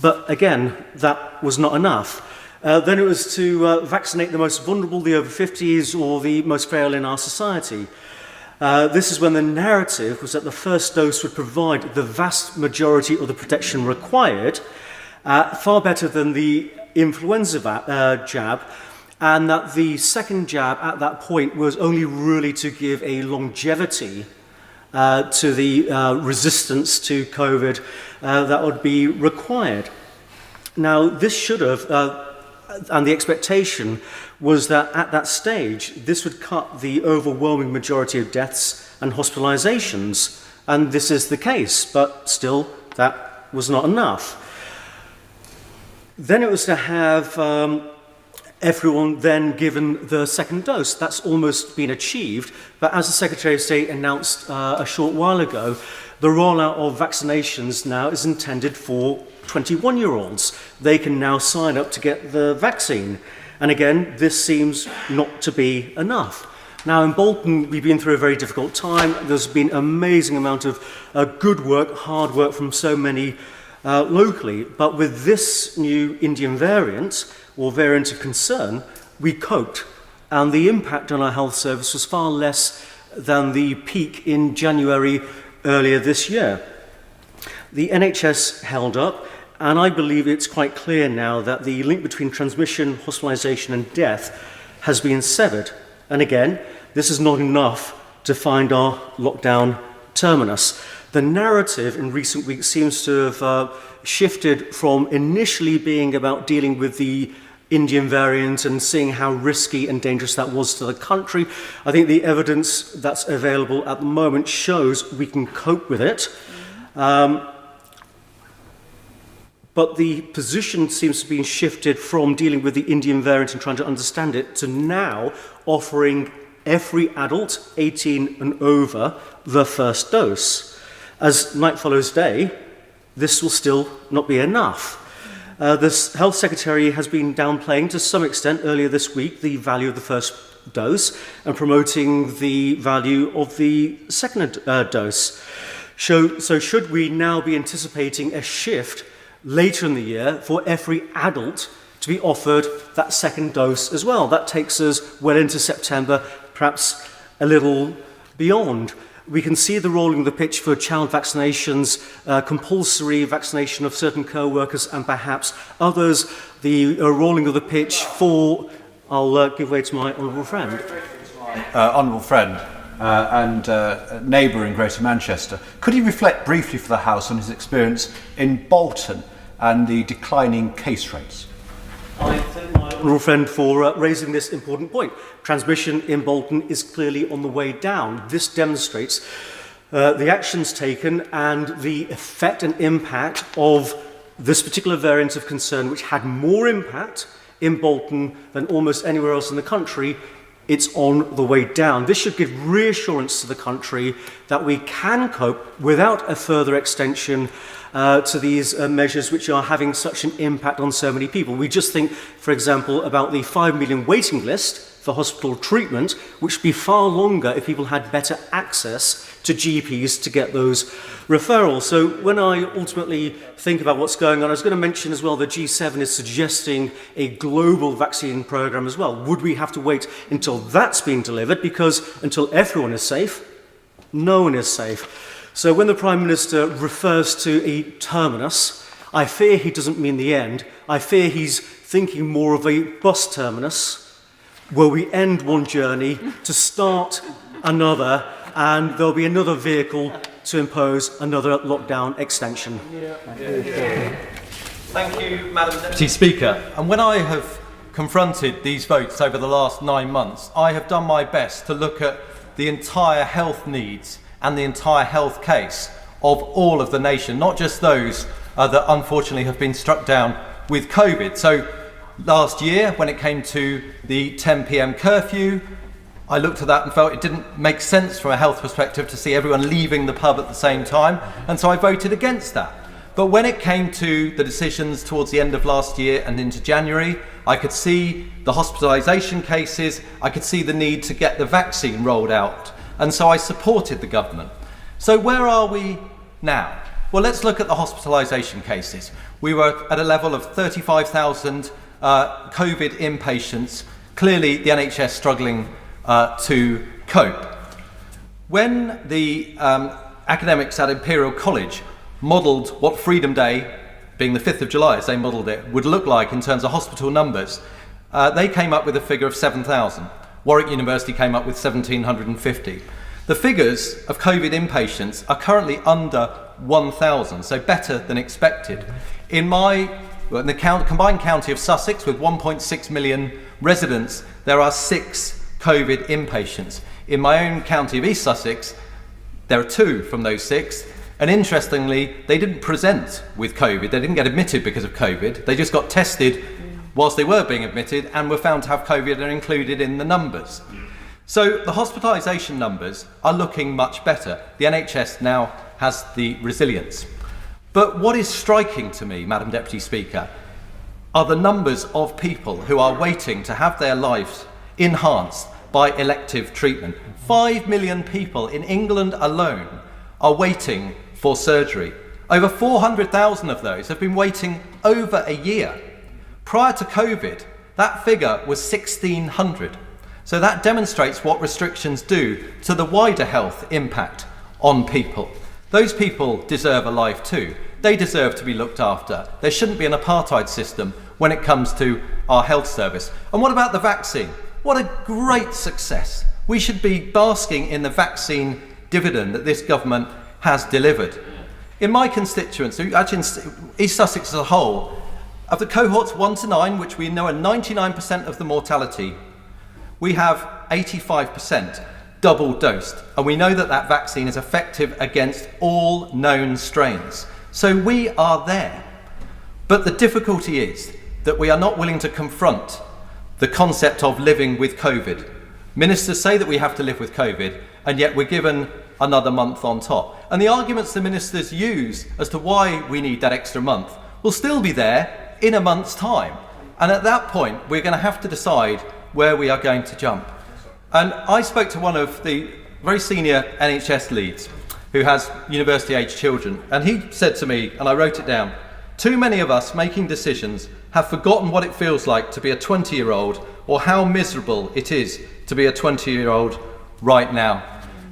But again, that was not enough. Then it was to vaccinate the most vulnerable, the over 50s, or the most frail in our society. This is when the narrative was that the first dose would provide the vast majority of the protection required, far better than the influenza jab, and that the second jab at that point was only really to give a longevity to the resistance to COVID that would be required. Now, this should have, and the expectation was that at that stage, this would cut the overwhelming majority of deaths and hospitalizations, and this is the case, but still, that was not enough. Then it was to have everyone then given the second dose. That's almost been achieved, but as the Secretary of State announced a short while ago, the rollout of vaccinations now is intended for 21-year-olds. They can now sign up to get the vaccine. And again, this seems not to be enough. Now, in Bolton, we've been through a very difficult time. There's been an amazing amount of good work, hard work from so many locally. But with this new Indian variant, or variant of concern, we coped. And the impact on our health service was far less than the peak in January earlier this year. The NHS held up, and I believe it's quite clear now that the link between transmission, hospitalisation and death has been severed. And again, this is not enough to find our lockdown terminus. The narrative in recent weeks seems to have shifted from initially being about dealing with the Indian variant and seeing how risky and dangerous that was to the country. I think the evidence that's available at the moment shows we can cope with it. But the position seems to be shifted from dealing with the Indian variant and trying to understand it to now offering every adult 18 and over the first dose. As night follows day, this will still not be enough. The Health Secretary has been downplaying to some extent earlier this week the value of the first dose and promoting the value of the second dose. So should we now be anticipating a shift later in the year for every adult to be offered that second dose as well? That takes us well into September, perhaps a little beyond. We can see the rolling of the pitch for child vaccinations, compulsory vaccination of certain co-workers and perhaps others, the rolling of the pitch for, I'll give way to my honourable friend. Honourable friend and neighbour in Greater Manchester. Could he reflect briefly for the House on his experience in Bolton and the declining case rates? I thank my honourable friend for raising this important point. Transmission in Bolton is clearly on the way down. This demonstrates the actions taken and the effect and impact of this particular variant of concern, which had more impact in Bolton than almost anywhere else in the country. It's on the way down. This should give reassurance to the country that we can cope without a further extension to these measures which are having such an impact on so many people. We just think, for example, about the 5 million waiting list for hospital treatment, which would be far longer if people had better access to GPs to get those referrals. So when I ultimately think about what's going on, I was going to mention as well the G7 is suggesting a global vaccine program as well. Would we have to wait until that's been delivered? Because until everyone is safe, no one is safe. So when the Prime Minister refers to a terminus, I fear he doesn't mean the end. I fear he's thinking more of a bus terminus, where we end one journey to start another, and there'll be another vehicle to impose another lockdown extension. Thank you, Madam Deputy Speaker. And when I have confronted these votes over the last 9 months, I have done my best to look at the entire health needs and the entire health case of all of the nation, not just those that unfortunately have been struck down with COVID. So last year, when it came to the 10 p.m. curfew, I looked at that and felt it didn't make sense from a health perspective to see everyone leaving the pub at the same time, and so I voted against that. But when it came to the decisions towards the end of last year and into January, I could see the hospitalisation cases, I could see the need to get the vaccine rolled out, and so I supported the government. So where are we now? Well, let's look at the hospitalisation cases. We were at a level of 35,000 COVID inpatients, clearly the NHS struggling to cope. When the academics at Imperial College modelled what Freedom Day, being the 5th of July as they modelled it, would look like in terms of hospital numbers, they came up with a figure of 7,000. Warwick University came up with 1,750. The figures of COVID inpatients are currently under 1,000, so better than expected. In the combined county of Sussex, with 1.6 million residents, there are 6 COVID inpatients. In my own county of East Sussex, there are 2 from those 6. And interestingly, they didn't present with COVID. They didn't get admitted because of COVID. They just got tested whilst they were being admitted and were found to have COVID and are included in the numbers. So the hospitalisation numbers are looking much better. The NHS now has the resilience. But what is striking to me, Madam Deputy Speaker, are the numbers of people who are waiting to have their lives enhanced by elective treatment. 5 million people in England alone are waiting for surgery. Over 400,000 of those have been waiting over a year. Prior to COVID, that figure was 1,600. So that demonstrates what restrictions do to the wider health impact on people. Those people deserve a life too. They deserve to be looked after. There shouldn't be an apartheid system when it comes to our health service. And what about the vaccine? What a great success. We should be basking in the vaccine dividend that this government has delivered. In my constituency, actually in East Sussex as a whole, of the cohorts 1 to 9, which we know are 99% of the mortality, we have 85% double dosed. And we know that that vaccine is effective against all known strains. So we are there. But the difficulty is that we are not willing to confront the concept of living with COVID. Ministers say that we have to live with COVID, and yet we're given another month on top. And the arguments the ministers use as to why we need that extra month will still be there in a month's time. And at that point, we're going to have to decide where we are going to jump. And I spoke to one of the very senior NHS leads who has university-age children, and he said to me, and I wrote it down, too many of us making decisions have forgotten what it feels like to be a 20-year-old or how miserable it is to be a 20-year-old right now.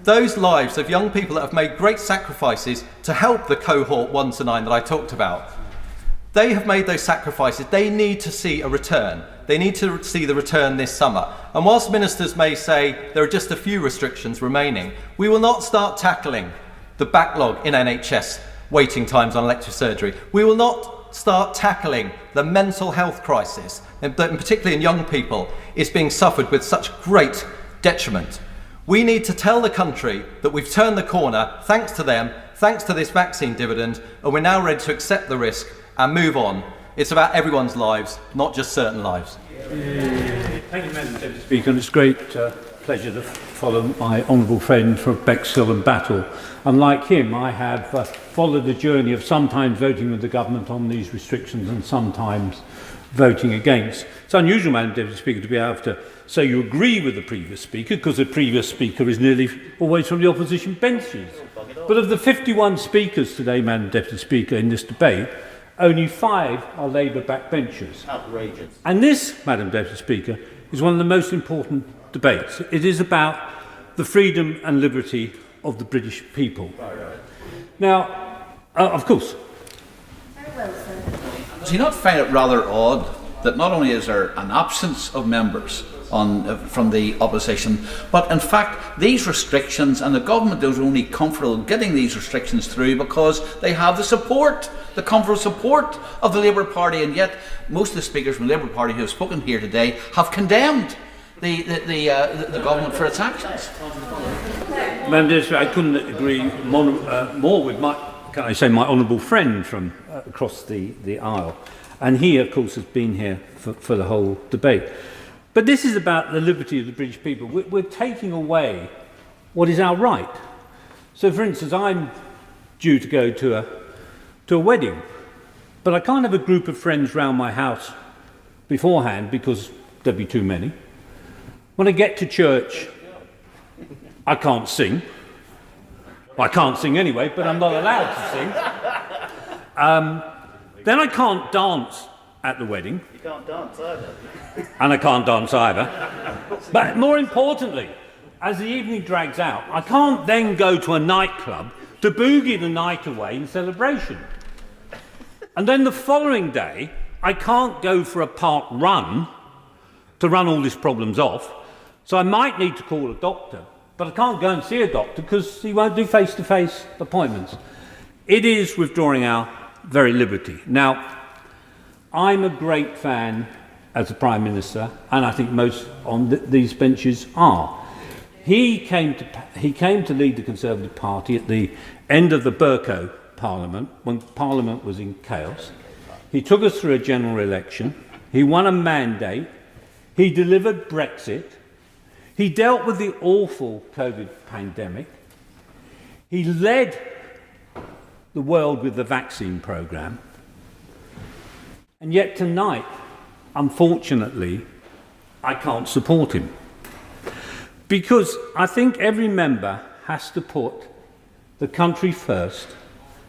Those lives of young people that have made great sacrifices to help the cohort 1 to 9 that I talked about, they have made those sacrifices. They need to see a return. They need to see the return this summer. And whilst ministers may say there are just a few restrictions remaining, we will not start tackling the backlog in NHS waiting times on elective surgery. We will not start tackling the mental health crisis, and particularly in young people, is being suffered with such great detriment. We need to tell the country that we've turned the corner, thanks to them, thanks to this vaccine dividend, and we're now ready to accept the risk and move on. It's about everyone's lives, not just certain lives. Thank you, Madam Deputy Speaker. And it's a great pleasure to follow my honourable friend from Bexhill and Battle. And like him, I have followed the journey of sometimes voting with the government on these restrictions and sometimes voting against. It's unusual, Madam Deputy Speaker, to be able to say you agree with the previous speaker, because the previous speaker is nearly always from the opposition benches. But of the 51 speakers today, Madam Deputy Speaker, in this debate, only 5 are Labour backbenchers. Outrageous. And this, Madam Deputy Speaker, is one of the most important debates. It is about the freedom and liberty of the British people. Now, of course. Does he not find it rather odd that not only is there an absence of members from the opposition, but in fact these restrictions, and the government is only comfortable getting these restrictions through because they have the support, the comfortable support of the Labour Party, and yet most of the speakers from the Labour Party who have spoken here today have condemned the government for its actions. Madam Deputy, I couldn't agree more with my honourable friend from across the aisle. And he, of course, has been here for the whole debate. But this is about the liberty of the British people. We're taking away what is our right. So, for instance, I'm due to go to a wedding, but I can't have a group of friends round my house beforehand because there'd be too many. When I get to church, I can't sing. Well, I can't sing anyway, but I'm not allowed to sing. Then I can't dance at the wedding. You can't dance either. And I can't dance either. But more importantly, as the evening drags out, I can't then go to a nightclub to boogie the night away in celebration. And then the following day, I can't go for a park run to run all these problems off. So I might need to call a doctor, but I can't go and see a doctor because he won't do face-to-face appointments. It is withdrawing our very liberty. Now, I'm a great fan as a Prime Minister, and I think most on these benches are. He came to lead the Conservative Party at the end of the Bercow Parliament, when Parliament was in chaos. He took us through a general election. He won a mandate. He delivered Brexit. He dealt with the awful COVID pandemic. He led the world with the vaccine programme. And yet tonight, unfortunately, I can't support him. Because I think every member has to put the country first,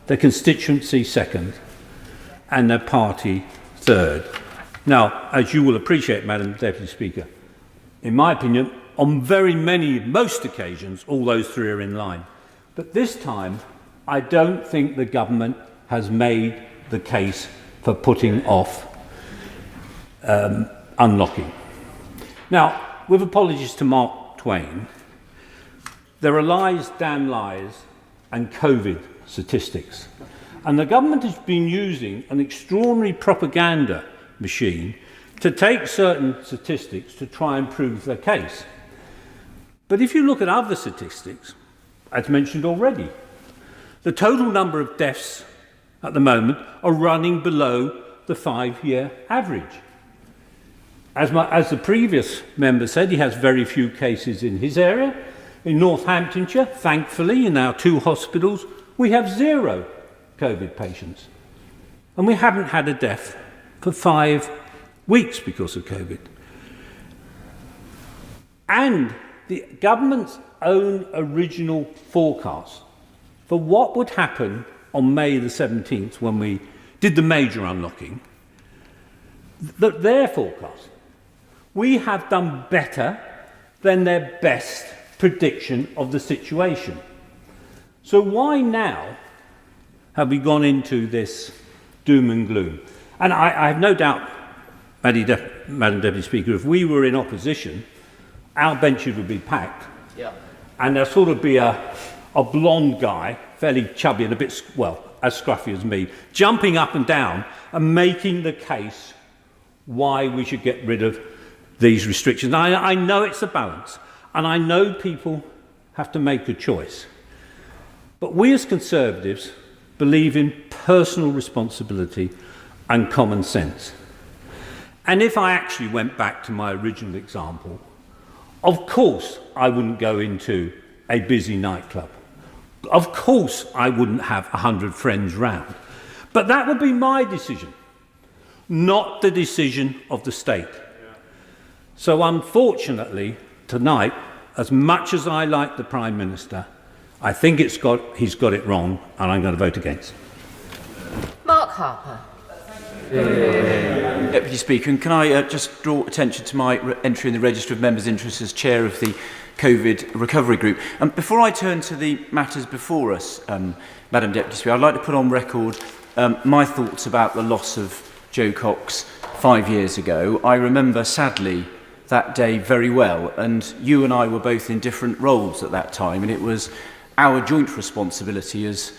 their constituency second, and their party third. Now, as you will appreciate, Madam Deputy Speaker, in my opinion, on most occasions, all those three are in line. But this time, I don't think the government has made the case for putting off unlocking. Now, with apologies to Mark Twain, there are lies, damn lies, and COVID statistics. And the government has been using an extraordinary propaganda machine to take certain statistics to try and prove their case. But if you look at other statistics, as mentioned already, the total number of deaths at the moment are running below the 5-year average. As the previous member said, he has very few cases in his area. In Northamptonshire, thankfully, in our 2 hospitals, we have 0 COVID patients. And we haven't had a death for 5 weeks because of COVID. And the government's own original forecast for what would happen on May the 17th when we did the major unlocking, their forecast, we have done better than their best prediction of the situation. So why now have we gone into this doom and gloom? And I have no doubt, Madam Deputy Speaker, if we were in opposition, our benches would be packed. Yeah. And there'll sort of be a blonde guy, fairly chubby and a bit, well, as scruffy as me, jumping up and down and making the case why we should get rid of these restrictions. I know it's a balance, and I know people have to make a choice. But we as Conservatives believe in personal responsibility and common sense. And if I actually went back to my original example, of course I wouldn't go into a busy nightclub. Of course I wouldn't have 100 friends round. But that would be my decision, not the decision of the state. So unfortunately, tonight, as much as I like the Prime Minister, I think he's got it wrong, and I'm going to vote against. Mark Harper. Deputy Speaker, and can I just draw attention to my entry in the Register of Members' Interests as Chair of the COVID Recovery Group. Before I turn to the matters before us, Madam Deputy Speaker, I'd like to put on record my thoughts about the loss of Joe Cox 5 years ago. I remember, sadly, that day very well, and you and I were both in different roles at that time, and it was our joint responsibility as,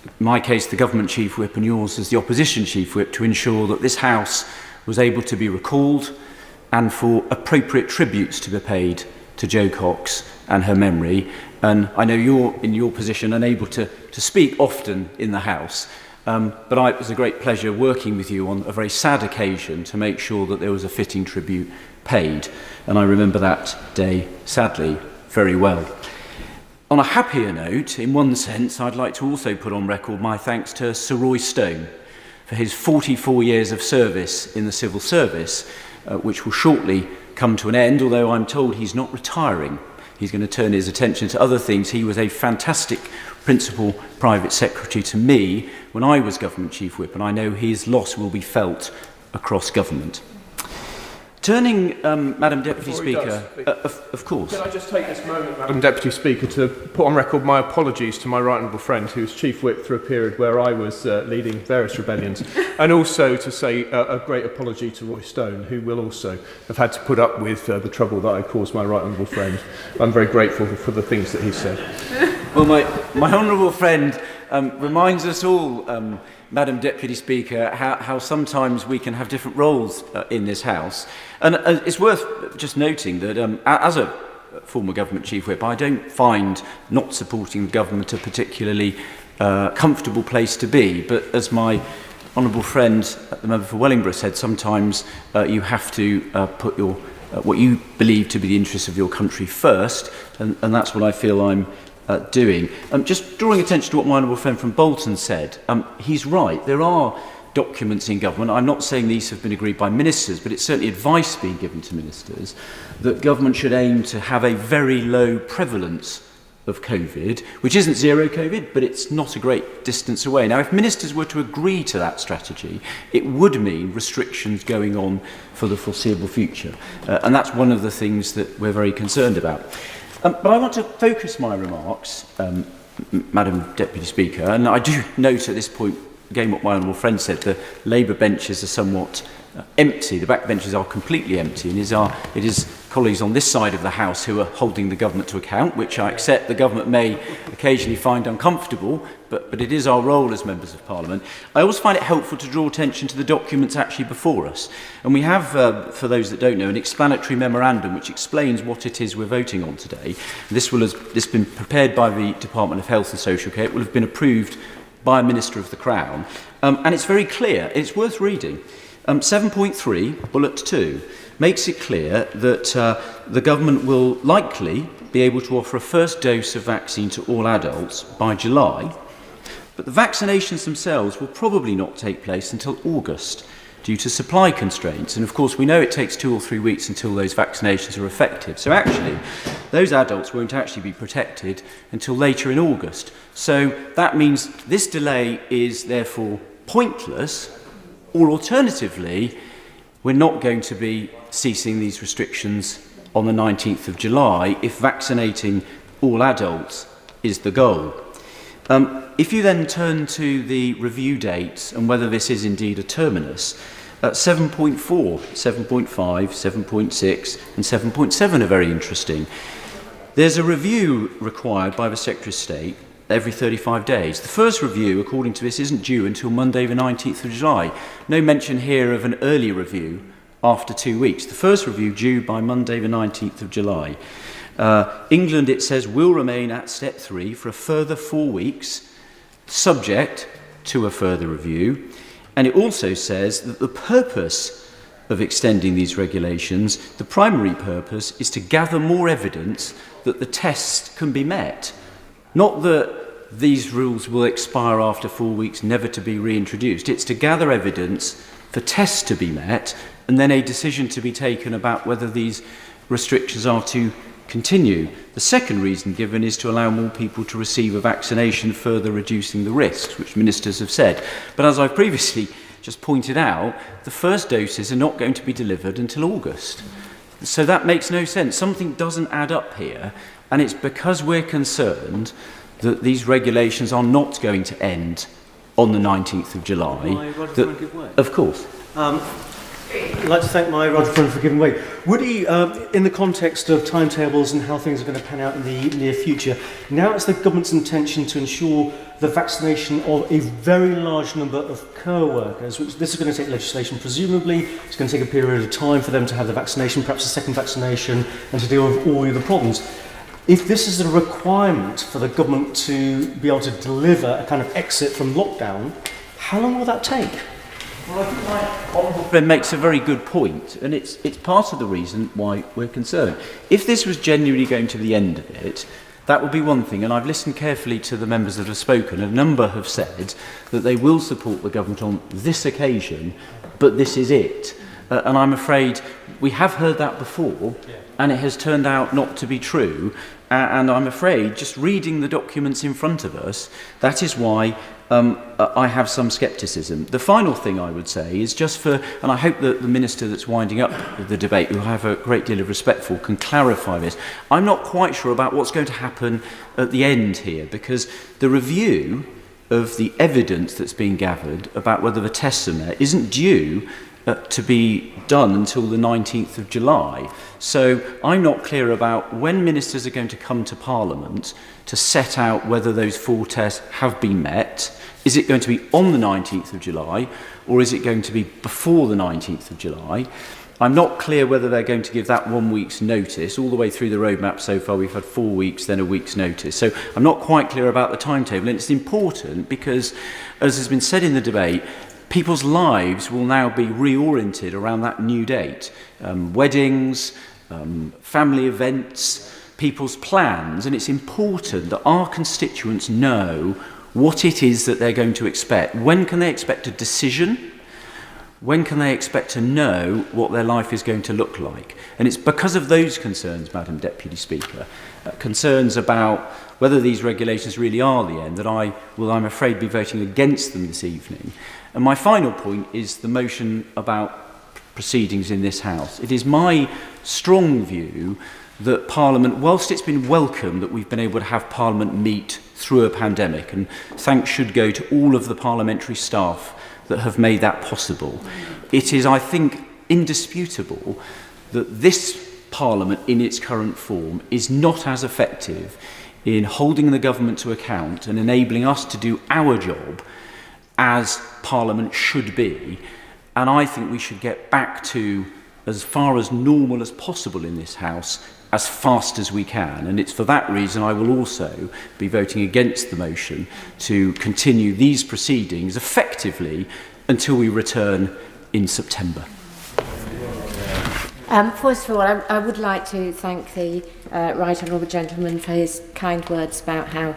in my case, the Government Chief Whip, and yours as the Opposition Chief Whip, to ensure that this House was able to be recalled and for appropriate tributes to be paid to Jo Cox and her memory. And I know you're, in your position, unable to speak often in the House, but it was a great pleasure working with you on a very sad occasion to make sure that there was a fitting tribute paid. And I remember that day, sadly, very well. On a happier note, in one sense, I'd like to also put on record my thanks to Sir Roy Stone for his 44 years of service in the civil service, which will shortly come to an end, although I'm told he's not retiring. He's going to turn his attention to other things. He was a fantastic principal private secretary to me when I was Government Chief Whip, and I know his loss will be felt across government. Turning, Madam Deputy Speaker, of course. Can I just take this moment, Madam Deputy Speaker, to put on record my apologies to my right honourable friend, who was Chief Whip through a period where I was leading various rebellions, and also to say a great apology to Roy Stone, who will also have had to put up with the trouble that I caused my right honourable friend. I'm very grateful for the things that he said. Well, my honourable friend reminds us all, Madam Deputy Speaker, how sometimes we can have different roles in this House. And it's worth just noting that as a former Government Chief Whip, I don't find not supporting the government a particularly comfortable place to be. But as my honourable friend, the member for Wellingborough, said, sometimes you have to put your what you believe to be the interests of your country first, and that's what I feel I'm doing. Just drawing attention to what my honourable friend from Bolton said, he's right. There are documents in government. I'm not saying these have been agreed by ministers, but it's certainly advice being given to ministers that government should aim to have a very low prevalence of COVID, which isn't zero COVID, but it's not a great distance away. Now, if ministers were to agree to that strategy, it would mean restrictions going on for the foreseeable future. And that's one of the things that we're very concerned about. But I want to focus my remarks, Madam Deputy Speaker, and I do note at this point, again, what my honourable friend said, the Labour benches are somewhat empty. The back benches are completely empty, and it is colleagues on this side of the House who are holding the government to account, which I accept the government may occasionally find uncomfortable, but it is our role as members of Parliament. I also find it helpful to draw attention to the documents actually before us. And we have, for those that don't know, an explanatory memorandum which explains what it is we're voting on today. This has been prepared by the Department of Health and Social Care. It will have been approved by a Minister of the Crown. And it's very clear. It's worth reading. 7.3, bullet 2, makes it clear that the government will likely be able to offer a first dose of vaccine to all adults by July, but the vaccinations themselves will probably not take place until August due to supply constraints. And of course, we know it takes 2 or 3 weeks until those vaccinations are effective. So actually, those adults won't actually be protected until later in August. So that means this delay is therefore pointless, or alternatively, we're not going to be ceasing these restrictions on the 19th of July if vaccinating all adults is the goal. If you then turn to the review dates and whether this is indeed a terminus, 7.4, 7.5, 7.6 and 7.7 are very interesting. There's a review required by the Secretary of State every 35 days. The first review, according to this, isn't due until Monday the 19th of July. No mention here of an early review after 2 weeks. The first review due by Monday the 19th of July. England, it says, will remain at step 3 for a further 4 weeks, subject to a further review. And it also says that the purpose of extending these regulations, the primary purpose, is to gather more evidence that the tests can be met. Not that these rules will expire after 4 weeks, never to be reintroduced. It's to gather evidence for tests to be met and then a decision to be taken about whether these restrictions are to continue. The second reason given is to allow more people to receive a vaccination, further reducing the risks, which ministers have said. But as I've previously just pointed out, the first doses are not going to be delivered until August. So that makes no sense. Something doesn't add up here, and it's because we're concerned that these regulations are not going to end on the 19th of July. Of course. I'd like to thank my Roger friend for giving way. Would he, in the context of timetables and how things are going to pan out in the near future, now it's the government's intention to ensure the vaccination of a very large number of co-workers, which this is going to take legislation, presumably. It's going to take a period of time for them to have the vaccination, perhaps a second vaccination, and to deal with all the other problems. If this is a requirement for the government to be able to deliver a kind of exit from lockdown, how long will that take? Well, I think my honourable friend makes a very good point, and it's part of the reason why we're concerned. If this was genuinely going to the end of it, that would be one thing, and I've listened carefully to the members that have spoken. A number have said that they will support the government on this occasion, but this is it. And I'm afraid we have heard that before, and it has turned out not to be true. And I'm afraid, just reading the documents in front of us, that is why I have some scepticism. The final thing I would say is just for, and I hope that the minister that's winding up the debate, who I have a great deal of respect for, can clarify this. I'm not quite sure about what's going to happen at the end here, because the review of the evidence that's being gathered about whether the tests are met isn't due to be done until the 19th of July. So I'm not clear about when ministers are going to come to Parliament to set out whether those 4 tests have been met. Is it going to be on the 19th of July, or is it going to be before the 19th of July? I'm not clear whether they're going to give that 1 week's notice. All the way through the roadmap so far, we've had 4 weeks, then a week's notice. So I'm not quite clear about the timetable. And it's important because, as has been said in the debate, people's lives will now be reoriented around that new date. Weddings, family events, people's plans, and it's important that our constituents know what it is that they're going to expect. When can they expect a decision? When can they expect to know what their life is going to look like? And it's because of those concerns, Madam Deputy Speaker, concerns about whether these regulations really are the end, that I will, I'm afraid, be voting against them this evening. And my final point is the motion about proceedings in this House. It is my strong view that Parliament, whilst it's been welcome that we've been able to have Parliament meet through a pandemic, and thanks should go to all of the parliamentary staff that have made that possible, it is, I think, indisputable that this Parliament in its current form is not as effective in holding the government to account and enabling us to do our job as Parliament should be. And I think we should get back to as far as normal as possible in this House as fast as we can. And it's for that reason I will also be voting against the motion to continue these proceedings effectively until we return in September. First of all, I would like to thank the Right Honourable Gentleman for his kind words about how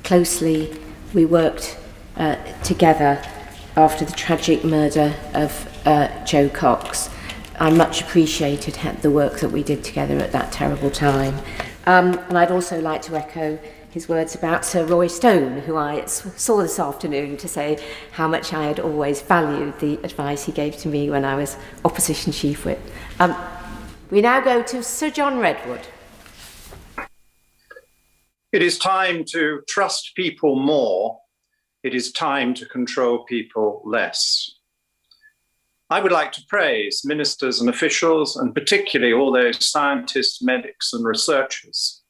closely we worked together after the tragic murder of Joe Cox. I much appreciated the work that we did together at that terrible time. And I'd also like to echo his words about Sir Roy Stone, who I saw this afternoon, to say how much I had always valued the advice he gave to me when I was Opposition Chief Whip. We now go to Sir John Redwood. It is time to trust people more. It is time to control people less. I would like to praise ministers and officials, and particularly all those scientists, medics and researchers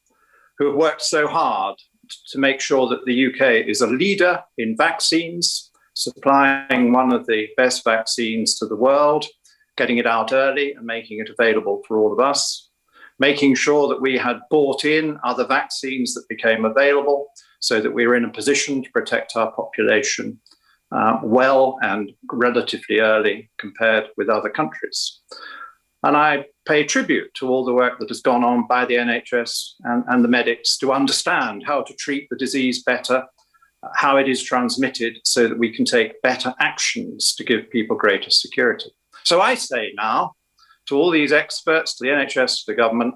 who have worked so hard to make sure that the UK is a leader in vaccines, supplying one of the best vaccines to the world, getting it out early and making it available for all of us, making sure that we had bought in other vaccines that became available so that we were in a position to protect our population well and relatively early compared with other countries. And I pay tribute to all the work that has gone on by the NHS and the medics to understand how to treat the disease better, how it is transmitted, so that we can take better actions to give people greater security. So I say now to all these experts, to the NHS, to the government,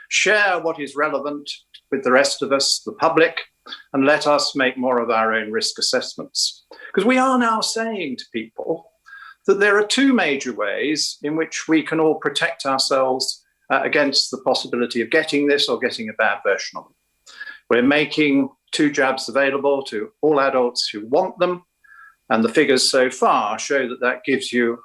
share what is relevant with the rest of us, the public, and let us make more of our own risk assessments. Because we are now saying to people that there are two major ways in which we can all protect ourselves against the possibility of getting this or getting a bad version of it. We're making 2 jabs available to all adults who want them, and the figures so far show that that gives you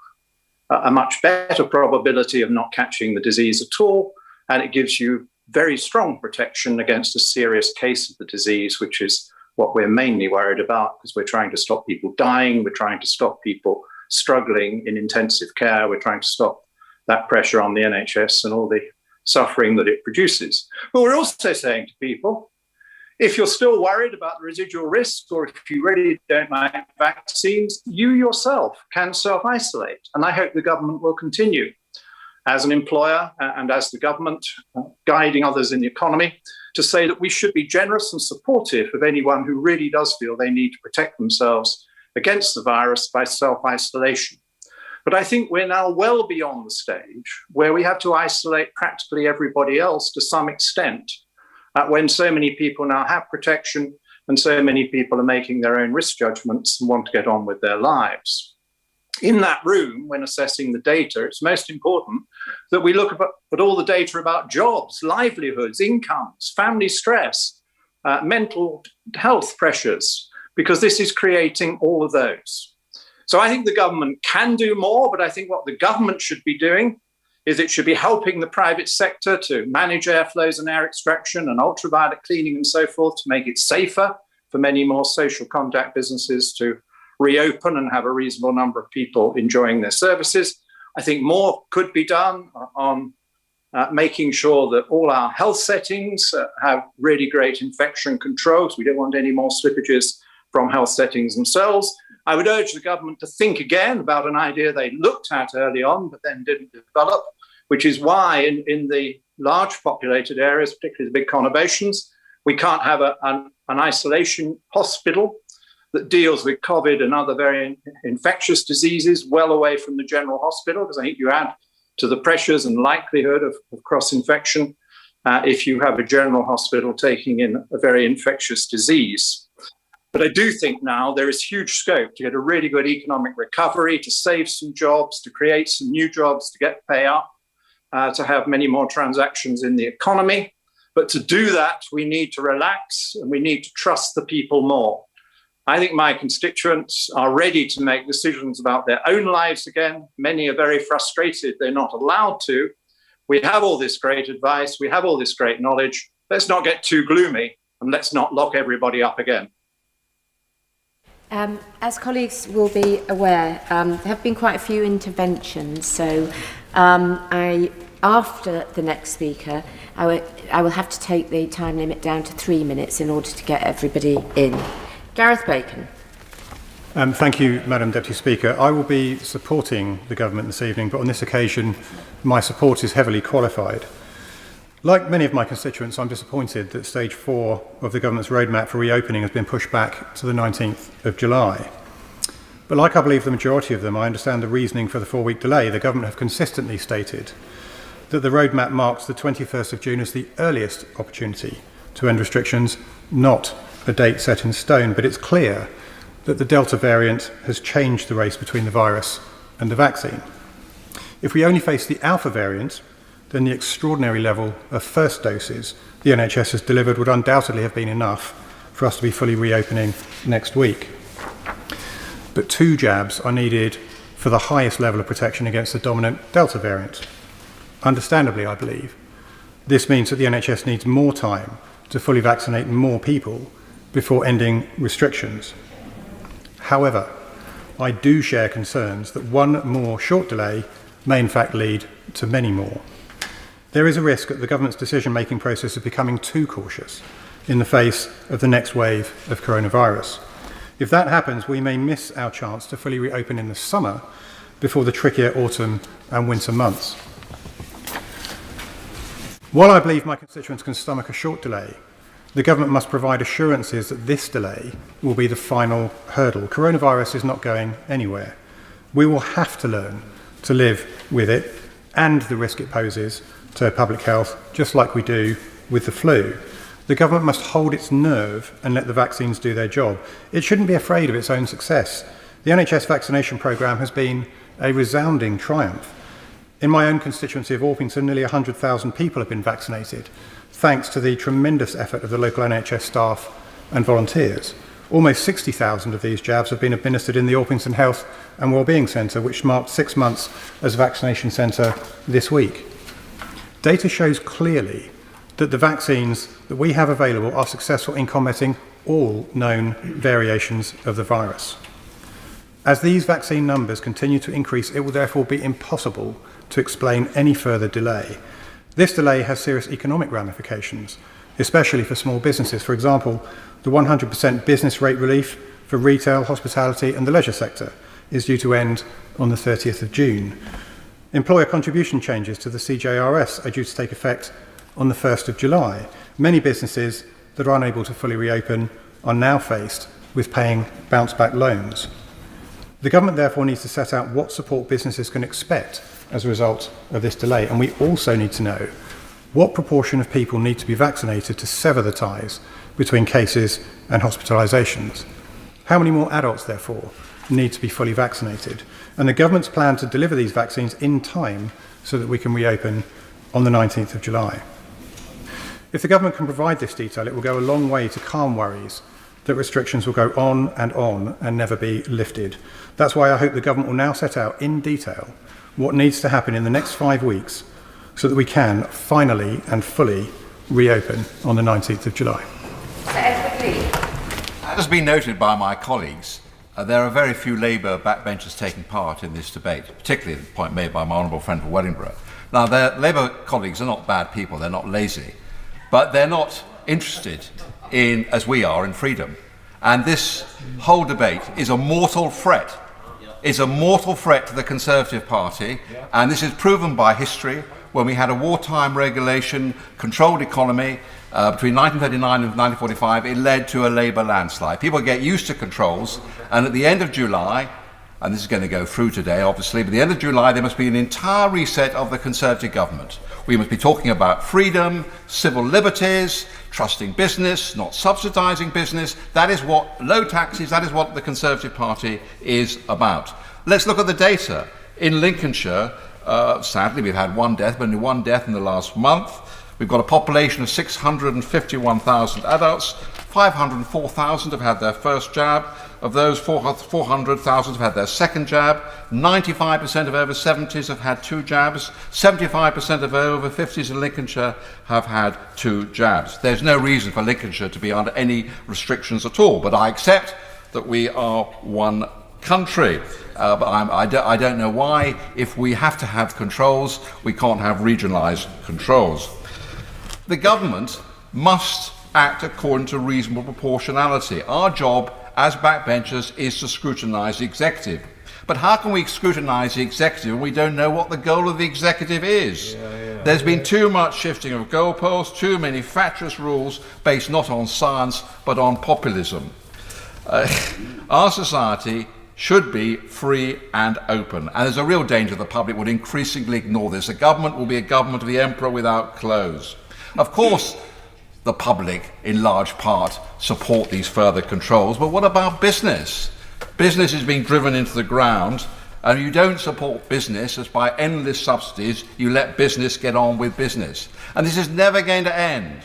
a much better probability of not catching the disease at all, and it gives you very strong protection against a serious case of the disease, which is what we're mainly worried about, because we're trying to stop people dying, we're trying to stop people struggling in intensive care, we're trying to stop that pressure on the NHS and all the suffering that it produces. But we're also saying to people, if you're still worried about the residual risks, or if you really don't like vaccines, you yourself can self-isolate. And I hope the government will continue, as an employer and as the government, guiding others in the economy, to say that we should be generous and supportive of anyone who really does feel they need to protect themselves against the virus by self-isolation. But I think we're now well beyond the stage where we have to isolate practically everybody else to some extent, when so many people now have protection and so many people are making their own risk judgments and want to get on with their lives. In that room, when assessing the data, it's most important that we look at all the data about jobs, livelihoods, incomes, family stress, mental health pressures, because this is creating all of those. So I think the government can do more, but I think what the government should be doing is it should be helping the private sector to manage airflows and air extraction and ultraviolet cleaning and so forth, to make it safer for many more social contact businesses to reopen and have a reasonable number of people enjoying their services. I think more could be done on making sure that all our health settings have really great infection controls. We don't want any more slippages from health settings themselves. I would urge the government to think again about an idea they looked at early on, but then didn't develop, which is why in the large populated areas, particularly the big conurbations. We can't have an isolation hospital that deals with COVID and other very infectious diseases well away from the general hospital, because I think you add to the pressures and likelihood of cross-infection if you have a general hospital taking in a very infectious disease. But I do think now there is huge scope to get a really good economic recovery, to save some jobs, to create some new jobs, to get pay up, to have many more transactions in the economy. But to do that, we need to relax and we need to trust the people more. I think my constituents are ready to make decisions about their own lives again. Many are very frustrated they're not allowed to. We have all this great advice, we have all this great knowledge. Let's not get too gloomy and let's not lock everybody up again. As colleagues will be aware, there have been quite a few interventions, so after the next speaker, I will have to take the time limit down to 3 minutes in order to get everybody in. Gareth Bacon. Thank you, Madam Deputy Speaker. I will be supporting the government this evening, but on this occasion, my support is heavily qualified. Like many of my constituents, I'm disappointed that stage 4 of the government's roadmap for reopening has been pushed back to the 19th of July. But like I believe the majority of them, I understand the reasoning for the 4-week delay. The government have consistently stated that the roadmap marks the 21st of June as the earliest opportunity to end restrictions, not a date set in stone. But it's clear that the Delta variant has changed the race between the virus and the vaccine. If we only face the Alpha variant, then the extraordinary level of first doses the NHS has delivered would undoubtedly have been enough for us to be fully reopening next week. But 2 jabs are needed for the highest level of protection against the dominant Delta variant. Understandably, I believe, this means that the NHS needs more time to fully vaccinate more people before ending restrictions. However, I do share concerns that one more short delay may in fact lead to many more. There is a risk that the government's decision-making process is becoming too cautious in the face of the next wave of coronavirus. If that happens, we may miss our chance to fully reopen in the summer before the trickier autumn and winter months. While I believe my constituents can stomach a short delay, the government must provide assurances that this delay will be the final hurdle. Coronavirus is not going anywhere. We will have to learn to live with it and the risk it poses to public health, just like we do with the flu. The government must hold its nerve and let the vaccines do their job. It shouldn't be afraid of its own success. The NHS vaccination programme has been a resounding triumph. In my own constituency of Orpington, nearly 100,000 people have been vaccinated, thanks to the tremendous effort of the local NHS staff and volunteers. Almost 60,000 of these jabs have been administered in the Orpington Health and Wellbeing Centre, which marked 6 months as a vaccination centre this week. Data shows clearly that the vaccines that we have available are successful in combating all known variations of the virus. As these vaccine numbers continue to increase, it will therefore be impossible to explain any further delay. This delay has serious economic ramifications, especially for small businesses. For example, the 100% business rate relief for retail, hospitality and the leisure sector is due to end on the 30th of June. Employer contribution changes to the CJRS are due to take effect on the 1st of July. Many businesses that are unable to fully reopen are now faced with paying bounce-back loans. The government therefore needs to set out what support businesses can expect as a result of this delay, and we also need to know what proportion of people need to be vaccinated to sever the ties between cases and hospitalisations. How many more adults, therefore, need to be fully vaccinated? And the government's plan to deliver these vaccines in time so that we can reopen on the 19th of July. If the government can provide this detail, it will go a long way to calm worries that restrictions will go on and never be lifted. That's why I hope the government will now set out in detail what needs to happen in the next 5 weeks so that we can finally and fully reopen on the 19th of July. As has been noted by my colleagues, there are very few Labour backbenchers taking part in this debate, particularly the point made by my honourable friend from Wellingborough. Now, their Labour colleagues are not bad people, they're not lazy, but they're not interested in, as we are, in freedom. And this whole debate is a mortal threat. It's a mortal threat to the Conservative Party, and this is proven by history. when we had a wartime regulation controlled economy between 1939 and 1945, it led to a Labour landslide. People get used to controls, and at the end of July, and this is going to go through today, obviously, but at the end of July, there must be an entire reset of the Conservative government. We must be talking about freedom, civil liberties, trusting business, not subsidising business. That is what low taxes, that is what the Conservative Party is about. Let's look at the data. In Lincolnshire, sadly, we've had one death, but only one death in the last month. We've got a population of 651,000 adults. 504,000 have had their first jab. Of those, 400,000 have had their second jab. 95% of over 70s have had 2 jabs. 75% of over 50s in Lincolnshire have had 2 jabs. There's no reason for Lincolnshire to be under any restrictions at all, but I accept that we are one country. But I don't know why, if we have to have controls, we can't have regionalised controls. The government must act according to reasonable proportionality. Our job as backbenchers is to scrutinise the executive. But how can we scrutinise the executive when we don't know what the goal of the executive is? There's been too much shifting of goalposts, too many fatuous rules based not on science but on populism. Our society should be free and open, and there's a real danger the public would increasingly ignore this. A government will be a government of the emperor without clothes. Of course, the public, in large part, support these further controls, but what about business? Business is being driven into the ground, and you don't support business as by endless subsidies, you let business get on with business. And this is never going to end.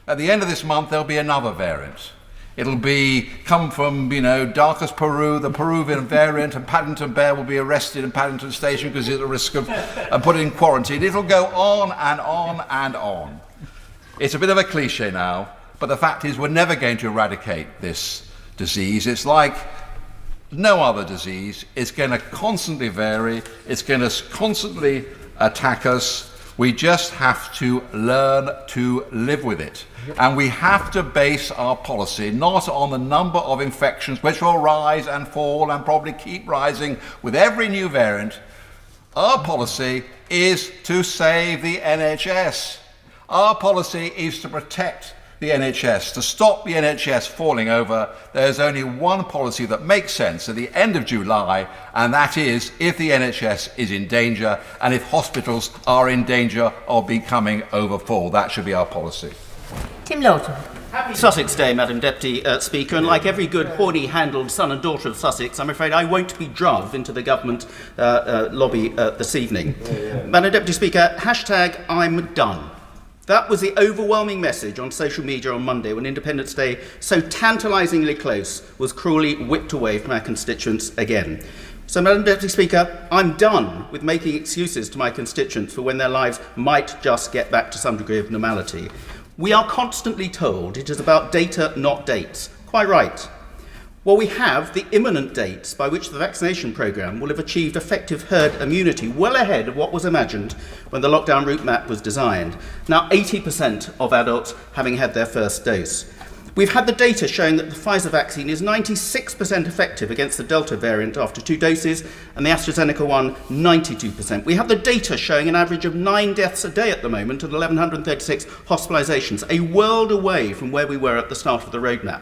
At the end of this month, there'll be another variant. It'll come from, darkest Peru, the Peruvian variant, and Paddington Bear will be arrested in Paddington Station because he's at risk of put in quarantine. It'll go on and on and on. It's a bit of a cliche now, but the fact is we're never going to eradicate this disease. It's like no other disease. It's going to constantly vary. It's going to constantly attack us. We just have to learn to live with it. And we have to base our policy not on the number of infections, which will rise and fall and probably keep rising with every new variant. Our policy is to save the NHS. Our policy is to protect the NHS, to stop the NHS falling over. There's only one policy that makes sense at the end of July, and that is if the NHS is in danger and if hospitals are in danger of becoming overfull. That should be our policy. Tim Lawton. Happy Sussex Day, Madam Deputy Speaker, and like every good horny-handled son and daughter of Sussex, I'm afraid I won't be drugged into the government lobby this evening. Madam Deputy Speaker, #I'm done. That was the overwhelming message on social media on Monday when Independence Day, so tantalisingly close, was cruelly whipped away from our constituents again. So, Madam Deputy Speaker, I'm done with making excuses to my constituents for when their lives might just get back to some degree of normality. We are constantly told it is about data, not dates. Quite right. Well, we have the imminent dates by which the vaccination programme will have achieved effective herd immunity well ahead of what was imagined when the lockdown route map was designed. Now, 80% of adults having had their first dose. We've had the data showing that the Pfizer vaccine is 96% effective against the Delta variant after 2 doses, and the AstraZeneca one, 92%. We have the data showing an average of 9 deaths a day at the moment and 1,136 hospitalisations, a world away from where we were at the start of the roadmap.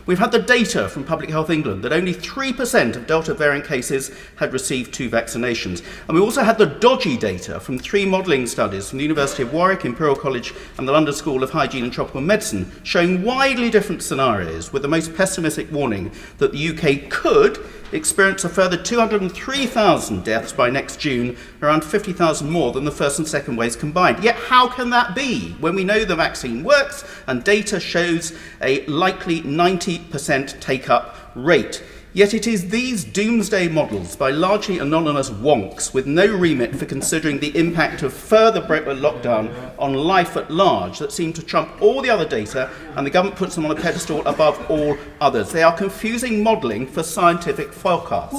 We've had the data from Public Health England that only 3% of Delta variant cases had received 2 vaccinations. And we also had the dodgy data from 3 modelling studies from the University of Warwick, Imperial College and the London School of Hygiene and Tropical Medicine, showing widely different scenarios, with the most pessimistic warning that the UK could experience a further 203,000 deaths by next June, around 50,000 more than the first and second waves combined. Yet how can that be when we know the vaccine works and data shows a likely 90% take-up rate? Yet it is these doomsday models by largely anonymous wonks with no remit for considering the impact of further lockdown on life at large that seem to trump all the other data, and the government puts them on a pedestal above all others. They are confusing modelling for scientific forecasts.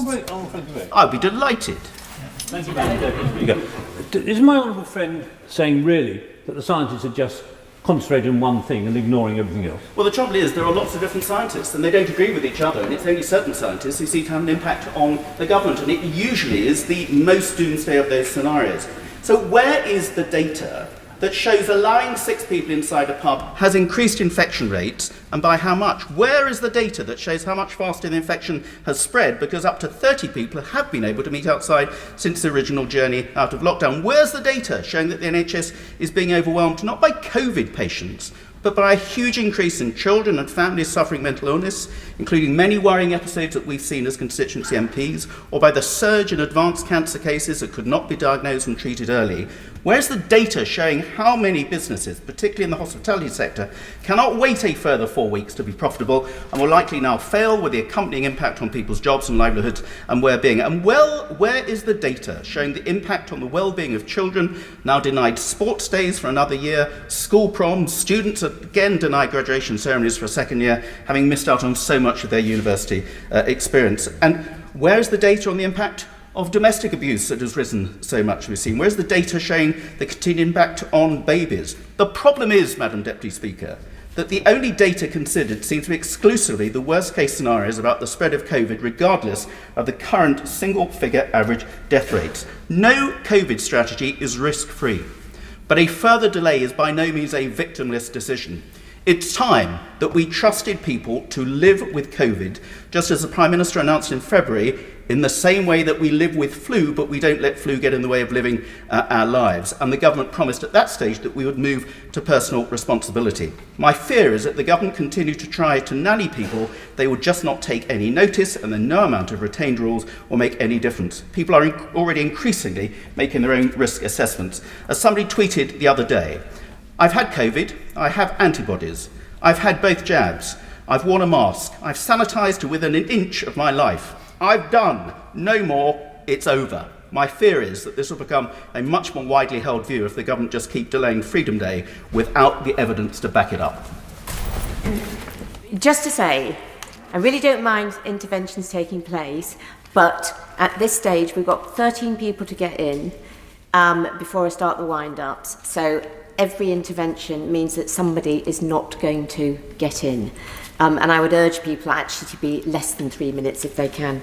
I'd be delighted. Thank you, Madam Deputy Speaker. Is my honourable friend saying really that the scientists are just concentrating on one thing and ignoring everything else? Well, the trouble is there are lots of different scientists and they don't agree with each other, and it's only certain scientists who seem to have an impact on the government, and it usually is the most doomsday of those scenarios. So where is the data that shows allowing 6 people inside a pub has increased infection rates, and by how much? Where is the data that shows how much faster the infection has spread, because up to 30 people have been able to meet outside since the original journey out of lockdown? Where's the data showing that the NHS is being overwhelmed not by COVID patients, but by a huge increase in children and families suffering mental illness, including many worrying episodes that we've seen as constituency MPs, or by the surge in advanced cancer cases that could not be diagnosed and treated early? Where's the data showing how many businesses, particularly in the hospitality sector, cannot wait a further 4 weeks to be profitable and will likely now fail, with the accompanying impact on people's jobs and livelihoods and well-being? And where is the data showing the impact on the well-being of children now denied sports days for another year, school proms, students again denied graduation ceremonies for a second year, having missed out on so much of their university experience? And where is the data on the impact of domestic abuse that has risen so much we've seen? Where's the data showing the continued impact on babies? The problem is, Madam Deputy Speaker, that the only data considered seems to be exclusively the worst case scenarios about the spread of COVID, regardless of the current single figure average death rates. No COVID strategy is risk-free, but a further delay is by no means a victimless decision. It's time that we trusted people to live with COVID, just as the Prime Minister announced in February, in the same way that we live with flu, but we don't let flu get in the way of living our lives. And the government promised at that stage that we would move to personal responsibility. My fear is that the government continue to try to nanny people. They will just not take any notice, and then no amount of retained rules will make any difference. People are already increasingly making their own risk assessments. As somebody tweeted the other day, I've had COVID, I have antibodies, I've had both jabs, I've worn a mask, I've sanitised to within an inch of my life. I've done no more, it's over. My fear is that this will become a much more widely held view if the government just keep delaying Freedom Day without the evidence to back it up. Just to say, I really don't mind interventions taking place, but at this stage we've got 13 people to get in before I start the wind-ups. So every intervention means that somebody is not going to get in. And I would urge people actually to be less than 3 minutes if they can.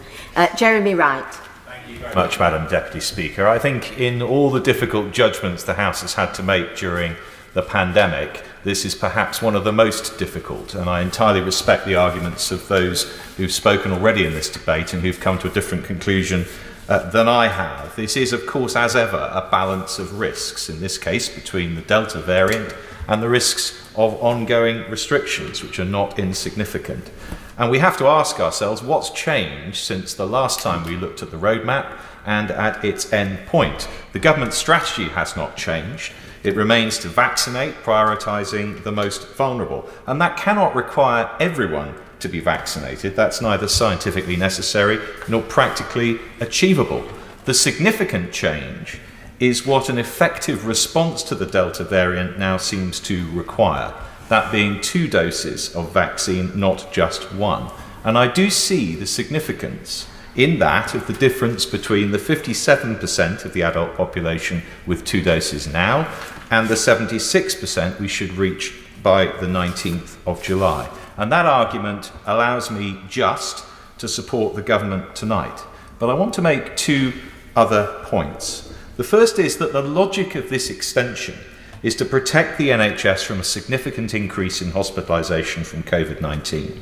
Jeremy Wright. Thank you very much, Madam Deputy Speaker. I think in all the difficult judgments the House has had to make during the pandemic, this is perhaps one of the most difficult, and I entirely respect the arguments of those who've spoken already in this debate and who've come to a different conclusion than I have. This is, of course, as ever, a balance of risks, in this case between the Delta variant and the risks of ongoing restrictions, which are not insignificant. And we have to ask ourselves what's changed since the last time we looked at the roadmap and at its end point. The government strategy has not changed. It remains to vaccinate, prioritising the most vulnerable. And that cannot require everyone to be vaccinated. That's neither scientifically necessary nor practically achievable. The significant change is what an effective response to the Delta variant now seems to require, that being 2 doses of vaccine, not just 1. And I do see the significance in that of the difference between the 57% of the adult population with 2 doses now and the 76% we should reach by the 19th of July. And that argument allows me just to support the government tonight. But I want to make 2 other points. The first is that the logic of this extension is to protect the NHS from a significant increase in hospitalisation from COVID-19.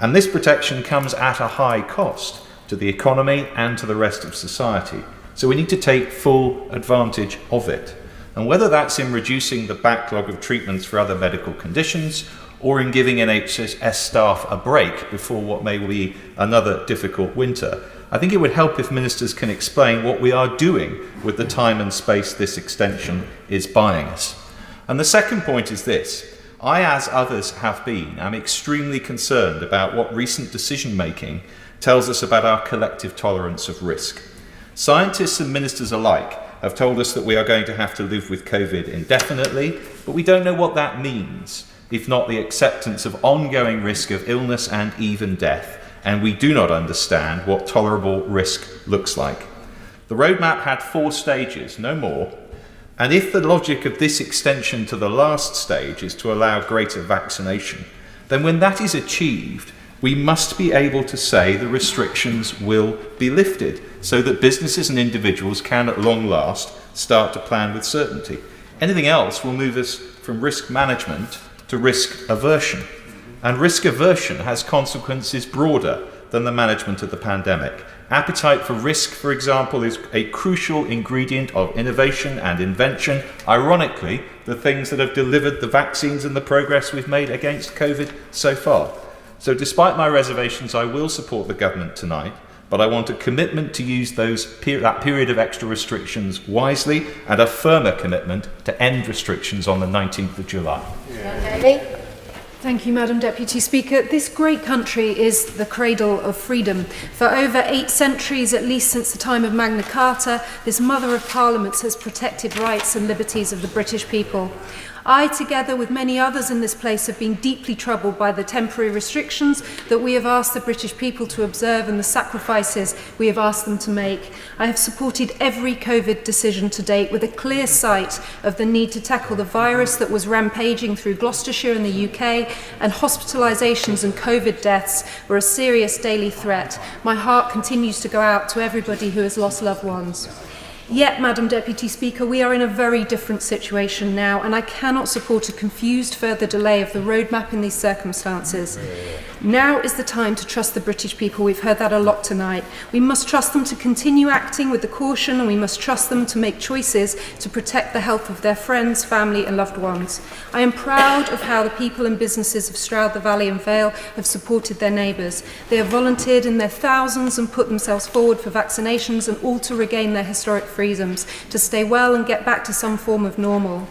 And this protection comes at a high cost to the economy and to the rest of society. So we need to take full advantage of it. And whether that's in reducing the backlog of treatments for other medical conditions or in giving NHS staff a break before what may be another difficult winter, I think it would help if ministers can explain what we are doing with the time and space this extension is buying us. And the second point is this. I, as others have been, am extremely concerned about what recent decision-making tells us about our collective tolerance of risk. Scientists and ministers alike have told us that we are going to have to live with COVID indefinitely, but we don't know what that means, if not the acceptance of ongoing risk of illness and even death. And we do not understand what tolerable risk looks like. The roadmap had 4 stages, no more, and if the logic of this extension to the last stage is to allow greater vaccination, then when that is achieved, we must be able to say the restrictions will be lifted so that businesses and individuals can at long last start to plan with certainty. Anything else will move us from risk management to risk aversion. And risk aversion has consequences broader than the management of the pandemic. Appetite for risk, for example, is a crucial ingredient of innovation and invention. Ironically, the things that have delivered the vaccines and the progress we've made against COVID so far. So despite my reservations, I will support the government tonight, but I want a commitment to use that period of extra restrictions wisely and a firmer commitment to end restrictions on the 19th of July. Thank you, Madam Deputy Speaker. This great country is the cradle of freedom. For over 8 centuries, at least since the time of Magna Carta, this mother of parliaments has protected rights and liberties of the British people. I, together with many others in this place, have been deeply troubled by the temporary restrictions that we have asked the British people to observe and the sacrifices we have asked them to make. I have supported every COVID decision to date with a clear sight of the need to tackle the virus that was rampaging through Gloucestershire and the UK, and hospitalisations and COVID deaths were a serious daily threat. My heart continues to go out to everybody who has lost loved ones. Yet, Madam Deputy Speaker, we are in a very different situation now, and I cannot support a confused further delay of the roadmap in these circumstances. Now is the time to trust the British people. We've heard that a lot tonight. We must trust them to continue acting with the caution, and we must trust them to make choices to protect the health of their friends, family and loved ones. I am proud of how the people and businesses of Stroud, the Valley and Vale have supported their neighbours. They have volunteered in their thousands and put themselves forward for vaccinations and all to regain their historic freedoms, to stay well and get back to some form of normal.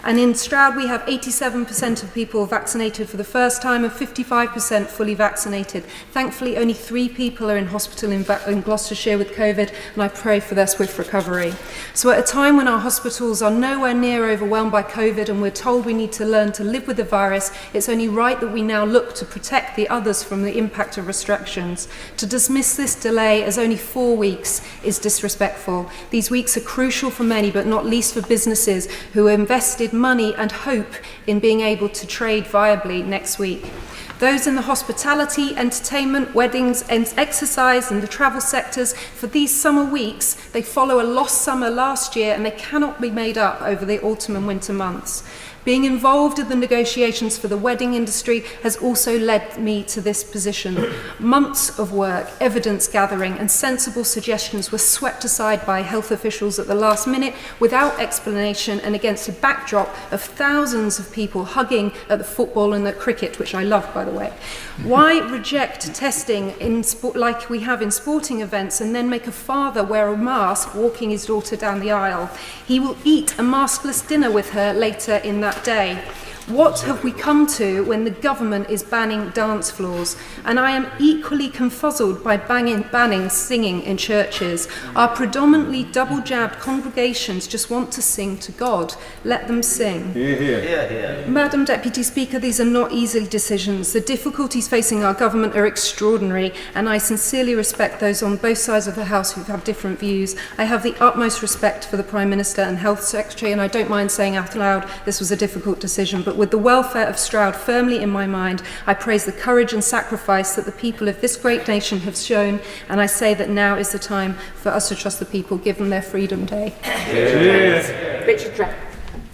And in Stroud, we have 87% of people vaccinated for the first time and 55% fully vaccinated. Thankfully, only 3 people are in hospital in Gloucestershire with COVID, and I pray for their swift recovery. So at a time when our hospitals are nowhere near overwhelmed by COVID and we're told we need to learn to live with the virus, it's only right that we now look to protect the others from the impact of restrictions. To dismiss this delay as only 4 weeks is disrespectful. These weeks are crucial for many, but not least for businesses who invested money and hope in being able to trade viably next week. Those in the hospitality, entertainment, weddings, and exercise and the travel sectors, for these summer weeks, they follow a lost summer last year and they cannot be made up over the autumn and winter months. Being involved in the negotiations for the wedding industry has also led me to this position. Months of work, evidence gathering and sensible suggestions were swept aside by health officials at the last minute without explanation and against a backdrop of thousands of people hugging at the football and the cricket, which I love, by the way. Why reject testing in sport like we have in sporting events and then make a father wear a mask walking his daughter down the aisle? He will eat a maskless dinner with her later in that day. What have we come to when the government is banning dance floors? And I am equally confuzzled by banning singing in churches. Our predominantly double-jabbed congregations just want to sing to God. Let them sing. Hear, hear. Hear, hear. Madam Deputy Speaker, these are not easy decisions. The difficulties facing our government are extraordinary, and I sincerely respect those on both sides of the House who have different views. I have the utmost respect for the Prime Minister and Health Secretary, and I don't mind saying out loud this was a difficult decision, but with the welfare of Stroud firmly in my mind, I praise the courage and sacrifice that the people of this great nation have shown, and I say that now is the time for us to trust the people, give them their Freedom Day. Cheers. Richard Drack.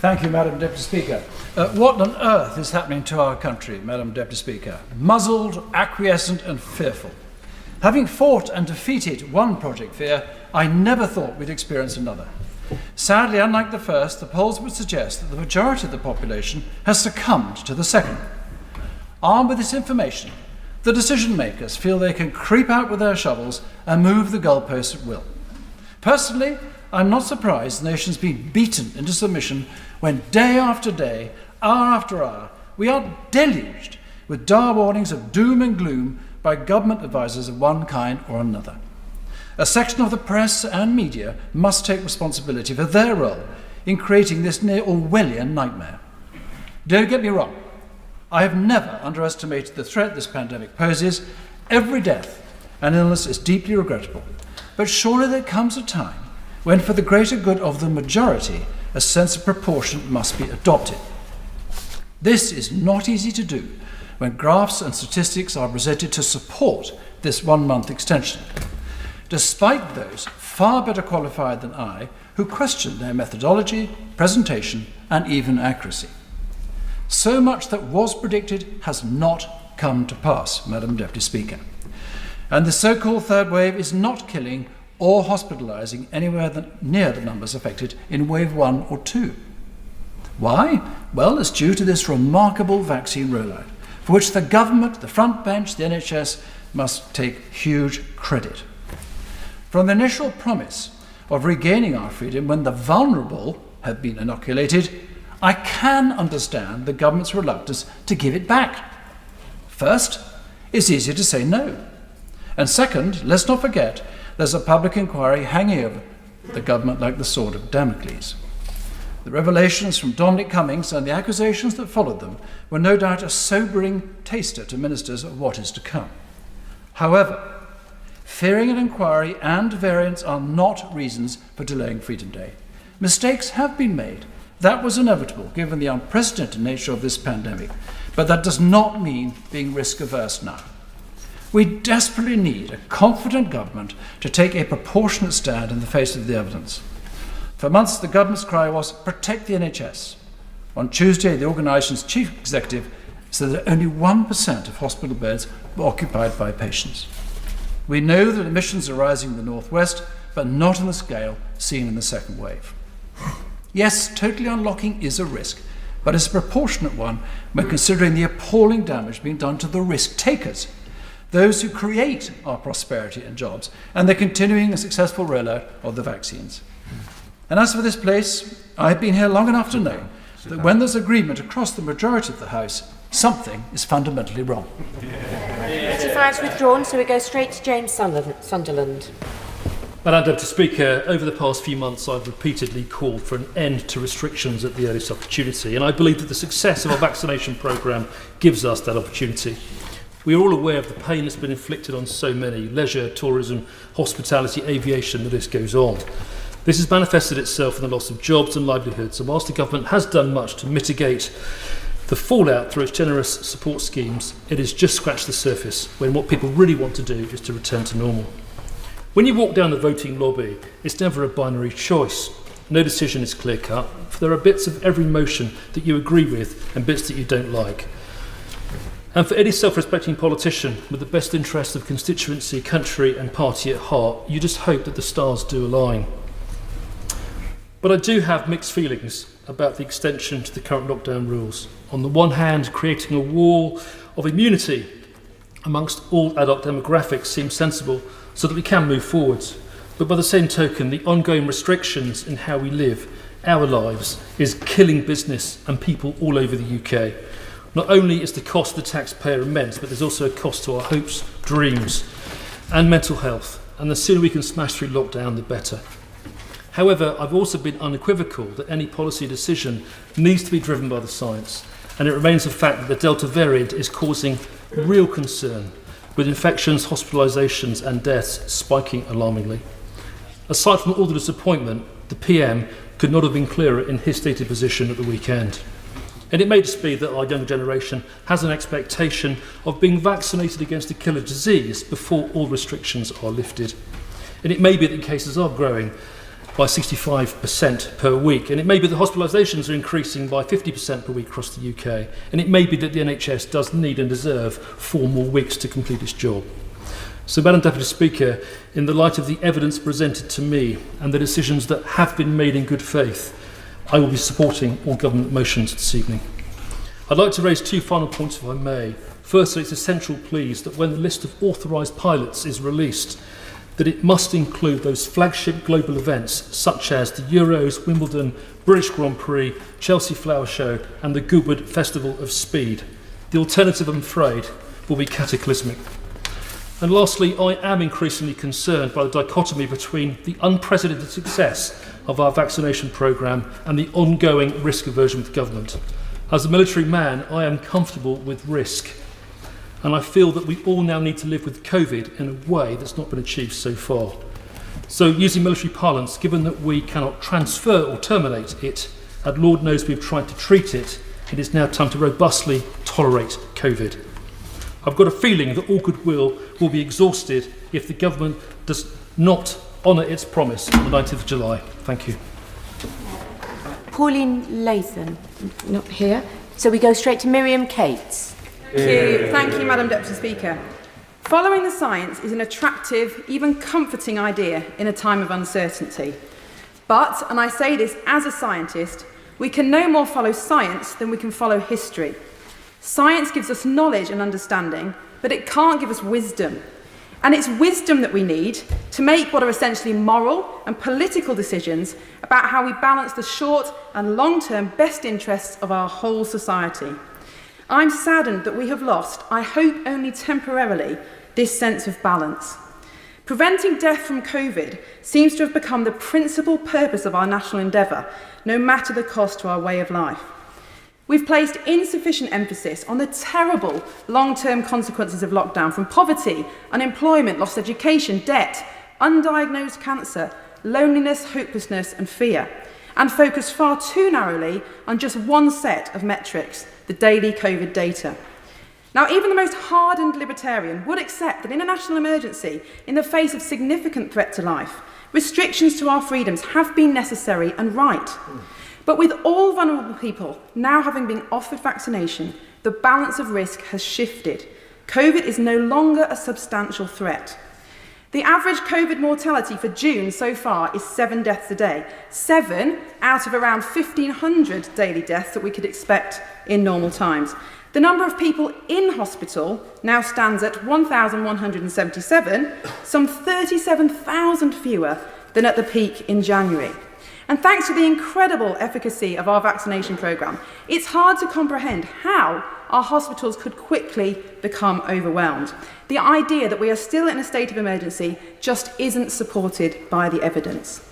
Thank you, Madam Deputy Speaker. What on earth is happening to our country, Madam Deputy Speaker? Muzzled, acquiescent and fearful. Having fought and defeated one Project Fear, I never thought we'd experience another. Sadly, unlike the first, the polls would suggest that the majority of the population has succumbed to the second. Armed with this information, the decision makers feel they can creep out with their shovels and move the goalposts at will. Personally, I'm not surprised the nation's been beaten into submission when day after day, hour after hour, we are deluged with dire warnings of doom and gloom by government advisers of one kind or another. A section of the press and media must take responsibility for their role in creating this near Orwellian nightmare. Don't get me wrong, I have never underestimated the threat this pandemic poses. Every death and illness is deeply regrettable, but surely there comes a time when, for the greater good of the majority, a sense of proportion must be adopted. This is not easy to do, when graphs and statistics are presented to support this 1 month extension, despite those far better qualified than I who question their methodology, presentation, and even accuracy. So much that was predicted has not come to pass, Madam Deputy Speaker. And the so-called third wave is not killing or hospitalising anywhere near the numbers affected in wave 1 or 2. Why? Well, it's due to this remarkable vaccine rollout, for which the government, the front bench, the NHS must take huge credit. From the initial promise of regaining our freedom when the vulnerable have been inoculated, I can understand the government's reluctance to give it back. First, it's easier to say no. And second, let's not forget, there's a public inquiry hanging over the government like the sword of Damocles. The revelations from Dominic Cummings and the accusations that followed them were no doubt a sobering taster to ministers of what is to come. However, fearing an inquiry and variants are not reasons for delaying Freedom Day. Mistakes have been made. That was inevitable, given the unprecedented nature of this pandemic. But that does not mean being risk-averse now. We desperately need a confident government to take a proportionate stand in the face of the evidence. For months, the government's cry was, protect the NHS. On Tuesday, the organisation's chief executive said that only 1% of hospital beds were occupied by patients. We know that emissions are rising in the northwest, but not on the scale seen in the second wave. Yes, totally unlocking is a risk, but it's a proportionate one when considering the appalling damage being done to the risk takers, those who create our prosperity and jobs, and the continuing and successful rollout of the vaccines. And as for this place, I've been here long enough to know that when there's agreement across the majority of the House, something is fundamentally wrong. 55 is withdrawn, so we go straight to James Sunderland. Madam Deputy Speaker, over the past few months I've repeatedly called for an end to restrictions at the earliest opportunity, and I believe that the success of our vaccination programme gives us that opportunity. We are all aware of the pain that's been inflicted on so many: leisure, tourism, hospitality, aviation, the list goes on. This has manifested itself in the loss of jobs and livelihoods, and whilst the government has done much to mitigate the fallout through its generous support schemes, it has just scratched the surface when what people really want to do is to return to normal. When you walk down the voting lobby, it's never a binary choice. No decision is clear-cut, for there are bits of every motion that you agree with and bits that you don't like. And for any self-respecting politician with the best interests of constituency, country and party at heart, you just hope that the stars do align. But I do have mixed feelings about the extension to the current lockdown rules. On the one hand, creating a wall of immunity amongst all adult demographics seems sensible so that we can move forwards. But by the same token, the ongoing restrictions in how we live our lives is killing business and people all over the UK. Not only is the cost to the taxpayer immense, but there's also a cost to our hopes, dreams and mental health. And the sooner we can smash through lockdown, the better. However, I've also been unequivocal that any policy decision needs to be driven by the science. And it remains a fact that the Delta variant is causing real concern, with infections, hospitalisations and deaths spiking alarmingly. Aside from all the disappointment, the PM could not have been clearer in his stated position at the weekend. And it may just be that our young generation has an expectation of being vaccinated against a killer disease before all restrictions are lifted. And it may be that cases are growing by 65% per week, and it may be that hospitalisations are increasing by 50% per week across the UK, and it may be that the NHS does need and deserve 4 more weeks to complete its job. So, Madam Deputy Speaker, in the light of the evidence presented to me and the decisions that have been made in good faith, I will be supporting all government motions this evening. I'd like to raise 2 final points if I may. Firstly, it's essential, please, that when the list of authorised pilots is released, that it must include those flagship global events such as the Euros, Wimbledon, British Grand Prix, Chelsea Flower Show and the Goodwood Festival of Speed. The alternative, I'm afraid, will be cataclysmic. And lastly, I am increasingly concerned by the dichotomy between the unprecedented success of our vaccination programme and the ongoing risk aversion with government. As a military man, I am comfortable with risk. And I feel that we all now need to live with COVID in a way that's not been achieved so far. So, using military parlance, given that we cannot transfer or terminate it, and Lord knows we've tried to treat it, it is now time to robustly tolerate COVID. I've got a feeling that all goodwill will be exhausted if the government does not honour its promise on the 19th of July. Thank you. Pauline Latham, not here. So we go straight to Miriam Cates. Thank you, Madam Deputy Speaker. Following the science is an attractive, even comforting idea in a time of uncertainty. But, and I say this as a scientist, we can no more follow science than we can follow history. Science gives us knowledge and understanding, but it can't give us wisdom. And it's wisdom that we need to make what are essentially moral and political decisions about how we balance the short and long-term best interests of our whole society. I'm saddened that we have lost, I hope only temporarily, this sense of balance. Preventing death from COVID seems to have become the principal purpose of our national endeavour, no matter the cost to our way of life. We've placed insufficient emphasis on the terrible long-term consequences of lockdown from poverty, unemployment, lost education, debt, undiagnosed cancer, loneliness, hopelessness and fear, and focused far too narrowly on just one set of metrics, the daily COVID data. Now, even the most hardened libertarian would accept that in a national emergency, in the face of significant threat to life, restrictions to our freedoms have been necessary and right. But with all vulnerable people now having been offered vaccination, the balance of risk has shifted. COVID is no longer a substantial threat. The average COVID mortality for June so far is 7 deaths a day, 7 out of around 1,500 daily deaths that we could expect in normal times. The number of people in hospital now stands at 1,177, some 37,000 fewer than at the peak in January. And thanks to the incredible efficacy of our vaccination programme, it's hard to comprehend how our hospitals could quickly become overwhelmed. The idea that we are still in a state of emergency just isn't supported by the evidence.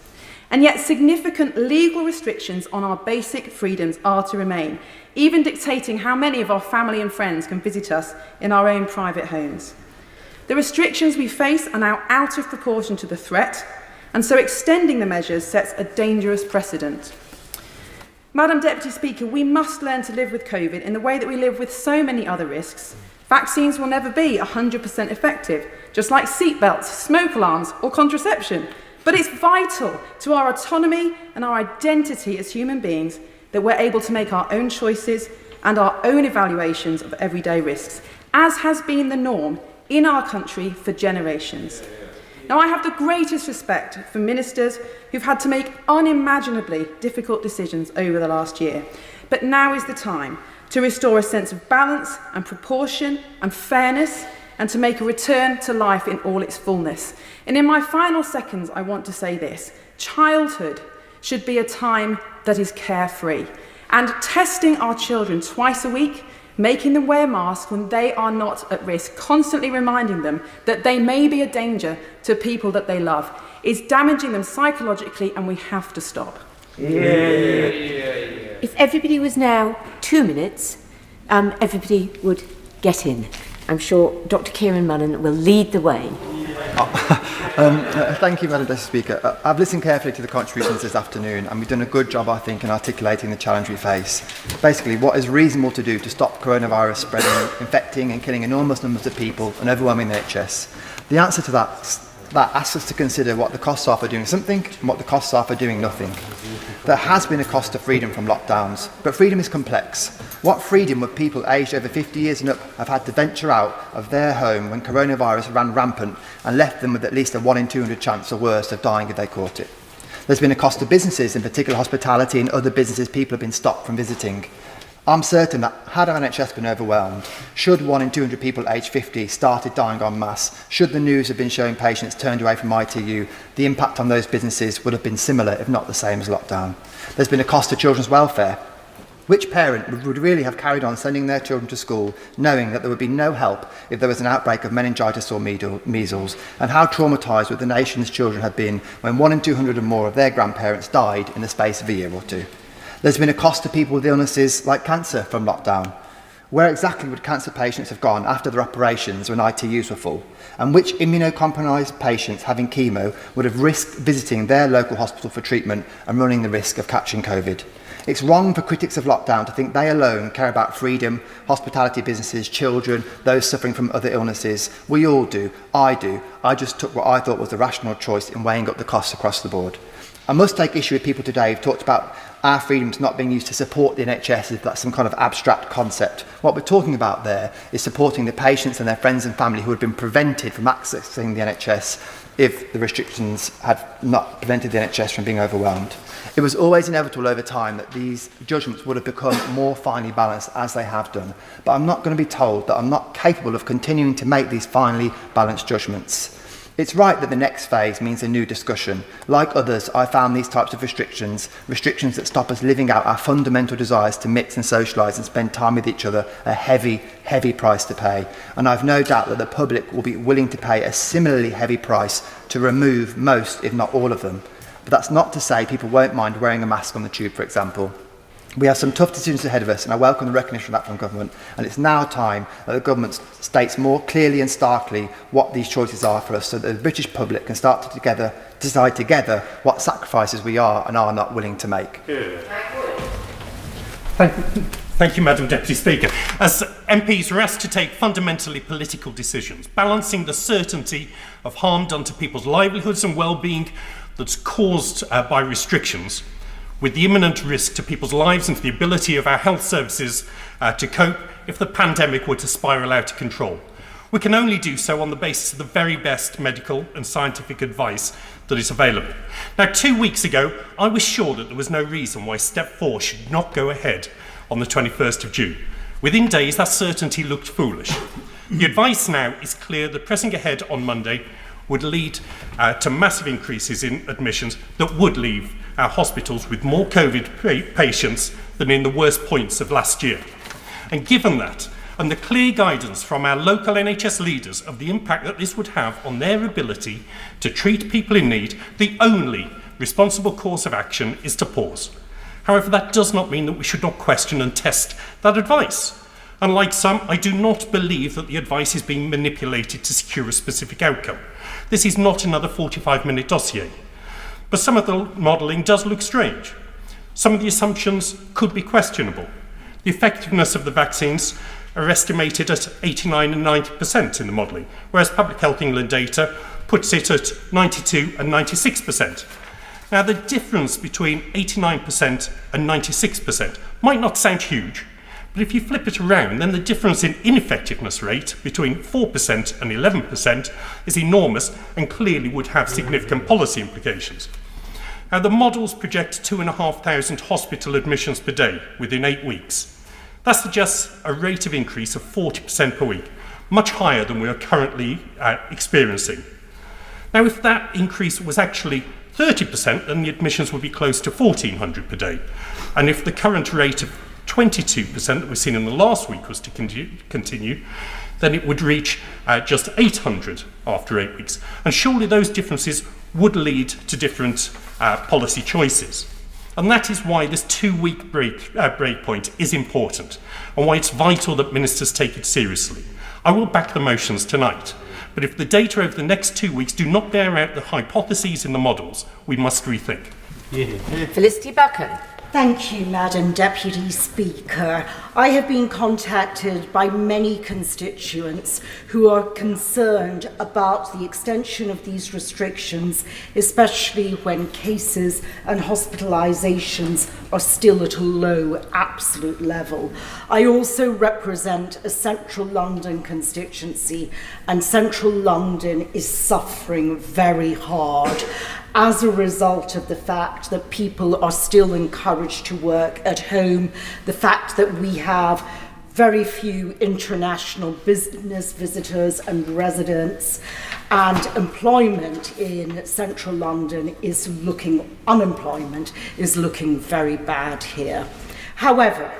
And yet significant legal restrictions on our basic freedoms are to remain, even dictating how many of our family and friends can visit us in our own private homes. The restrictions we face are now out of proportion to the threat, and so extending the measures sets a dangerous precedent. Madam Deputy Speaker, we must learn to live with COVID in the way that we live with so many other risks. Vaccines will never be 100% effective, just like seatbelts, smoke alarms or contraception. But it's vital to our autonomy and our identity as human beings that we're able to make our own choices and our own evaluations of everyday risks, as has been the norm in our country for generations. Now, I have the greatest respect for ministers who've had to make unimaginably difficult decisions over the last year. But now is the time to restore a sense of balance and proportion and fairness, and to make a return to life in all its fullness. And in my final seconds, I want to say this. Childhood should be a time that is carefree. And testing our children twice a week, making them wear masks when they are not at risk, constantly reminding them that they may be a danger to people that they love, is damaging them psychologically, and we have to stop. If everybody was now 2 minutes, everybody would get in. I'm sure Dr. Kieran Mullen will lead the way. Thank you, Madam Deputy Speaker. I've listened carefully to the contributions this afternoon, and we've done a good job, I think, in articulating the challenge we face. Basically, what is reasonable to do to stop coronavirus spreading, infecting and killing enormous numbers of people and overwhelming the NHS. The answer to that asks us to consider what the costs are for doing something and what the costs are for doing nothing. There has been a cost to freedom from lockdowns, but freedom is complex. What freedom would people aged over 50 years and up have had to venture out of their home when coronavirus ran rampant and left them with at least a 1 in 200 chance or worse of dying if they caught it? There's been a cost to businesses, in particular hospitality and other businesses people have been stopped from visiting. I'm certain that had our NHS been overwhelmed, should 1 in 200 people aged 50 started dying en masse, should the news have been showing patients turned away from ITU, the impact on those businesses would have been similar, if not the same as lockdown. There's been a cost to children's welfare. Which parent would really have carried on sending their children to school knowing that there would be no help if there was an outbreak of meningitis or measles? And how traumatised would the nation's children have been when 1 in 200 or more of their grandparents died in the space of a year or two? There's been a cost to people with illnesses like cancer from lockdown. Where exactly would cancer patients have gone after their operations when ITUs were full? And which immunocompromised patients having chemo would have risked visiting their local hospital for treatment and running the risk of catching COVID? It's wrong for critics of lockdown to think they alone care about freedom, hospitality businesses, children, those suffering from other illnesses. We all do. I do. I just took what I thought was the rational choice in weighing up the costs across the board. I must take issue with people today who've talked about our freedoms not being used to support the NHS as if that's some kind of abstract concept. What we're talking about there is supporting the patients and their friends and family who had been prevented from accessing the NHS if the restrictions had not prevented the NHS from being overwhelmed. It was always inevitable over time that these judgments would have become more finely balanced as they have done. But I'm not going to be told that I'm not capable of continuing to make these finely balanced judgments. It's right that the next phase means a new discussion. Like others, I found these types of restrictions that stop us living out our fundamental desires to mix and socialise and spend time with each other, a heavy, heavy price to pay. And I've no doubt that the public will be willing to pay a similarly heavy price to remove most, if not all of them. But that's not to say people won't mind wearing a mask on the tube, for example. We have some tough decisions ahead of us, and I welcome the recognition of that from government. And it's now time that the government states more clearly and starkly what these choices are for us, so that the British public can start to decide together what sacrifices we are and are not willing to make. Thank you, Madam Deputy Speaker. As MPs are asked to take fundamentally political decisions, balancing the certainty of harm done to people's livelihoods and well-being that's caused by restrictions, with the imminent risk to people's lives and to the ability of our health services to cope if the pandemic were to spiral out of control. We can only do so on the basis of the very best medical and scientific advice that is available. Now, 2 weeks ago, I was sure that there was no reason why Step 4 should not go ahead on the 21st of June. Within days, that certainty looked foolish. The advice now is clear that pressing ahead on Monday would lead to massive increases in admissions that would leave our hospitals with more COVID patients than in the worst points of last year. And given that, and the clear guidance from our local NHS leaders of the impact that this would have on their ability to treat people in need, the only responsible course of action is to pause. However, that does not mean that we should not question and test that advice. Unlike some, I do not believe that the advice is being manipulated to secure a specific outcome. This is not another 45-minute dossier. But some of the modelling does look strange. Some of the assumptions could be questionable. The effectiveness of the vaccines are estimated at 89 and 90% in the modelling, whereas Public Health England data puts it at 92 and 96%. Now, the difference between 89% and 96% might not sound huge, but if you flip it around, then the difference in ineffectiveness rate between 4% and 11% is enormous and clearly would have significant policy implications. Now, the models project 2,500 hospital admissions per day within 8 weeks. That suggests a rate of increase of 40% per week, much higher than we are currently experiencing. Now, if that increase was actually 30%, then the admissions would be close to 1,400 per day. And if the current rate of 22% that we've seen in the last week was to continue, then it would reach just 800 after 8 weeks. And surely those differences would lead to different policy choices. And that is why this 2-week break point is important, and why it's vital that ministers take it seriously. I will back the motions tonight, but if the data over the next 2 weeks do not bear out the hypotheses in the models, we must rethink. Felicity Buchan. Thank you, Madam Deputy Speaker. I have been contacted by many constituents who are concerned about the extension of these restrictions, especially when cases and hospitalisations are still at a low absolute level. I also represent a Central London constituency, and Central London is suffering very hard as a result of the fact that people are still encouraged to work at home, the fact that we have very few international business visitors and residents, and unemployment in central London is looking very bad here. However,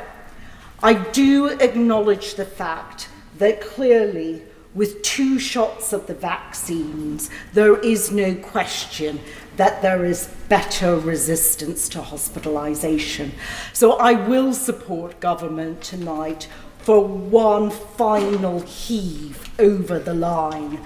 I do acknowledge the fact that clearly with 2 shots of the vaccines, there is no question that there is better resistance to hospitalisation. So I will support government tonight for one final heave over the line.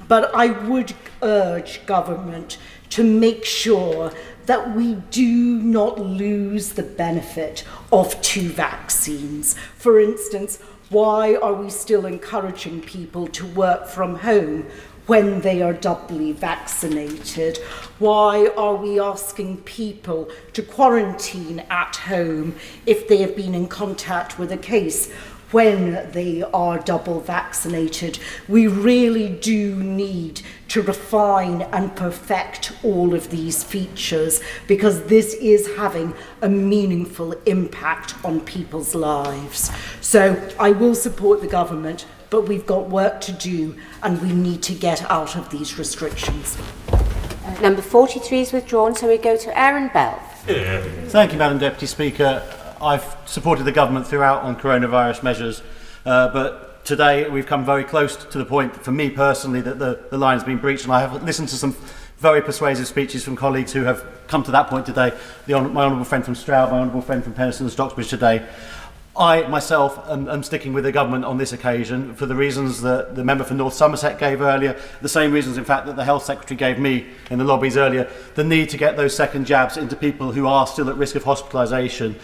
But I would urge government to make sure that we do not lose the benefit of 2 vaccines. For instance, why are we still encouraging people to work from home when they are doubly vaccinated? Why are we asking people to quarantine at home if they have been in contact with a case when they are double vaccinated? We really do need to refine and perfect all of these features, because this is having a meaningful impact on people's lives. So I will support the government, but we've got work to do and we need to get out of these restrictions. Number 43 is withdrawn, so we go to Aaron Bell. Thank you, Madam Deputy Speaker. I've supported the government throughout on coronavirus measures, but today we've come very close to the point, for me personally, that the line has been breached, and I have listened to some very persuasive speeches from colleagues who have come to that point today. My honourable friend from Stroud, my honourable friend from Penistone and Stocksbridge today. I myself am sticking with the government on this occasion for the reasons that the member for North Somerset gave earlier, the same reasons in fact that the Health Secretary gave me in the lobbies earlier, the need to get those second jabs into people who are still at risk of hospitalisation.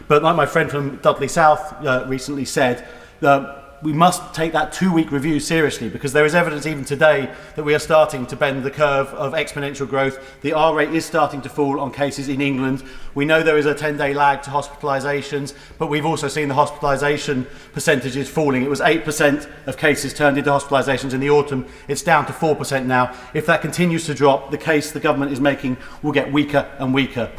But like my friend from Dudley South recently said, we must take that 2-week review seriously, because there is evidence even today that we are starting to bend the curve of exponential growth. The R rate is starting to fall on cases in England. We know there is a 10-day lag to hospitalisations, but we've also seen the hospitalisation percentages falling. It was 8% of cases turned into hospitalisations in the autumn. It's down to 4% now. If that continues to drop, the case the government is making will get weaker and weaker.